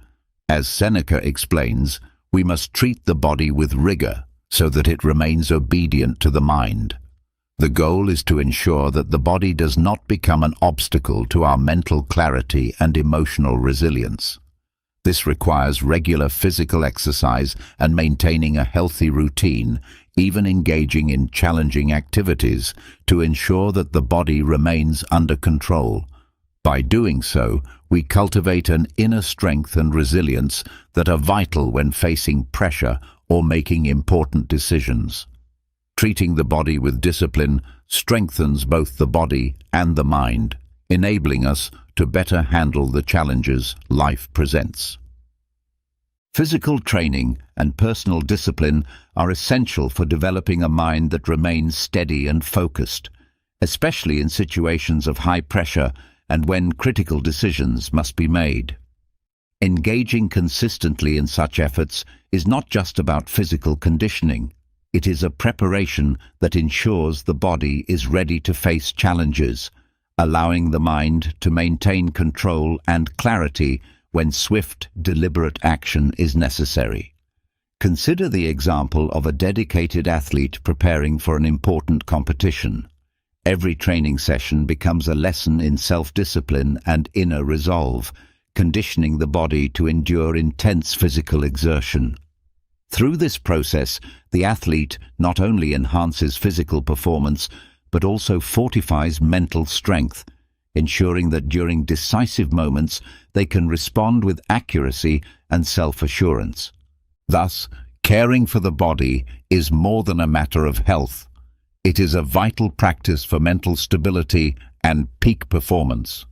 As Seneca explains, we must treat the body with rigor so that it remains obedient to the mind. The goal is to ensure that the body does not become an obstacle to our mental clarity and emotional resilience. This requires regular physical exercise and maintaining a healthy routine, even engaging in challenging activities, to ensure that the body remains under control. By doing so, we cultivate an inner strength and resilience that are vital when facing pressure or making important decisions. Treating the body with discipline strengthens both the body and the mind, enabling us to better handle the challenges life presents. Physical training and personal discipline are essential for developing a mind that remains steady and focused, especially in situations of high pressure and when critical decisions must be made. Engaging consistently in such efforts is not just about physical conditioning. It is a preparation that ensures the body is ready to face challenges, allowing the mind to maintain control and clarity when swift, deliberate action is necessary. Consider the example of a dedicated athlete preparing for an important competition. Every training session becomes a lesson in self-discipline and inner resolve, conditioning the body to endure intense physical exertion. Through this process, the athlete not only enhances physical performance, but also fortifies mental strength, ensuring that during decisive moments they can respond with accuracy and self-assurance. Thus, caring for the body is more than a matter of health. It is a vital practice for mental stability and peak performance.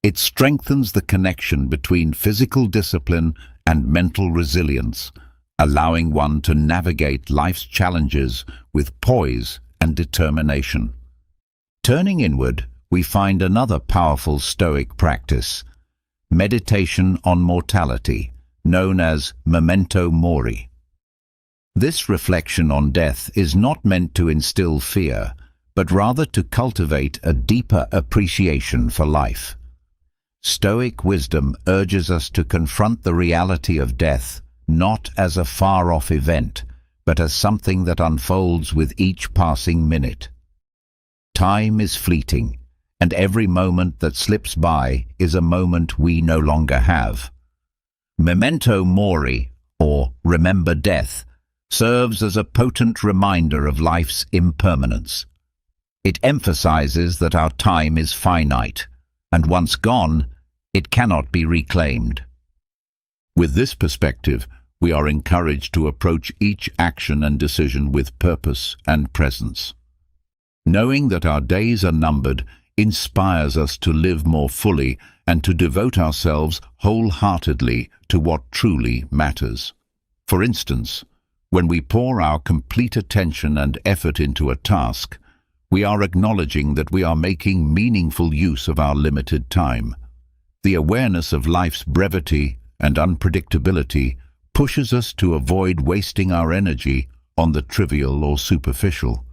It strengthens the connection between physical discipline and mental resilience, allowing one to navigate life's challenges with poise and determination. Turning inward, we find another powerful Stoic practice, meditation on mortality, known as memento mori. This reflection on death is not meant to instill fear, but rather to cultivate a deeper appreciation for life. Stoic wisdom urges us to confront the reality of death not as a far-off event, but as something that unfolds with each passing minute. Time is fleeting, and every moment that slips by is a moment we no longer have. Memento mori, or remember death, serves as a potent reminder of life's impermanence. It emphasizes that our time is finite, and once gone, it cannot be reclaimed. With this perspective, we are encouraged to approach each action and decision with purpose and presence. Knowing that our days are numbered inspires us to live more fully and to devote ourselves wholeheartedly to what truly matters. For instance, when we pour our complete attention and effort into a task, we are acknowledging that we are making meaningful use of our limited time. The awareness of life's brevity and unpredictability pushes us to avoid wasting our energy on the trivial or superficial.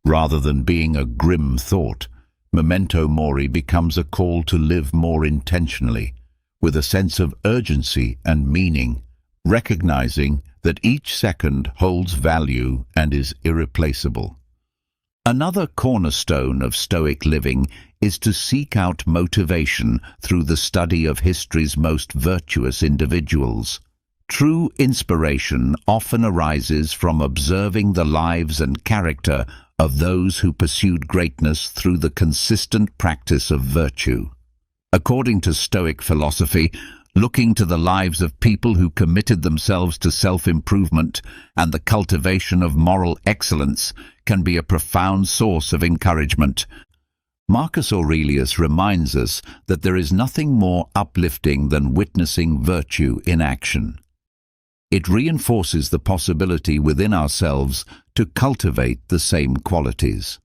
Rather than being a grim thought, memento mori becomes a call to live more intentionally, with a sense of urgency and meaning, recognizing that each second holds value and is irreplaceable. Another cornerstone of Stoic living is to seek out motivation through the study of history's most virtuous individuals. True inspiration often arises from observing the lives and character of those who pursued greatness through the consistent practice of virtue. According to Stoic philosophy, looking to the lives of people who committed themselves to self-improvement and the cultivation of moral excellence can be a profound source of encouragement. Marcus Aurelius reminds us that there is nothing more uplifting than witnessing virtue in action. It reinforces the possibility within ourselves to cultivate the same qualities.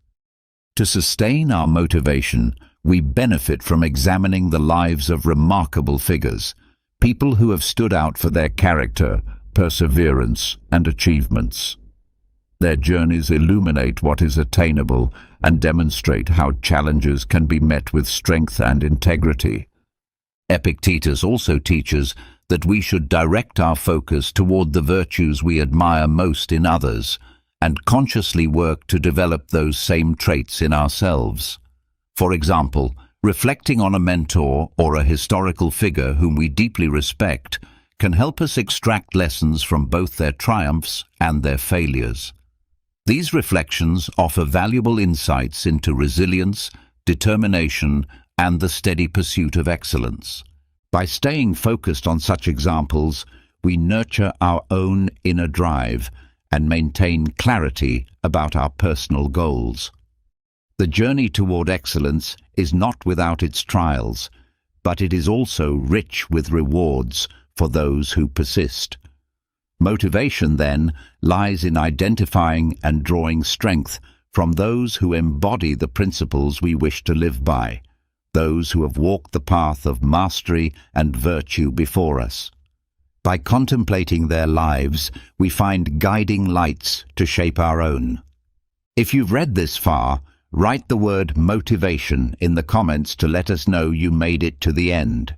To sustain our motivation, we benefit from examining the lives of remarkable figures, people who have stood out for their character, perseverance, and achievements. Their journeys illuminate what is attainable and demonstrate how challenges can be met with strength and integrity. Epictetus also teaches that we should direct our focus toward the virtues we admire most in others and consciously work to develop those same traits in ourselves. For example, reflecting on a mentor or a historical figure whom we deeply respect can help us extract lessons from both their triumphs and their failures. These reflections offer valuable insights into resilience, determination, and the steady pursuit of excellence. By staying focused on such examples, we nurture our own inner drive and maintain clarity about our personal goals. The journey toward excellence is not without its trials, but it is also rich with rewards for those who persist. Motivation, then, lies in identifying and drawing strength from those who embody the principles we wish to live by, those who have walked the path of mastery and virtue before us. By contemplating their lives, we find guiding lights to shape our own. If you've read this far, write the word motivation in the comments to let us know you made it to the end.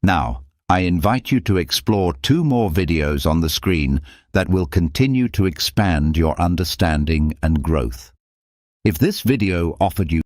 Now, I invite you to explore 2 more videos on the screen that will continue to expand your understanding and growth. If this video offered you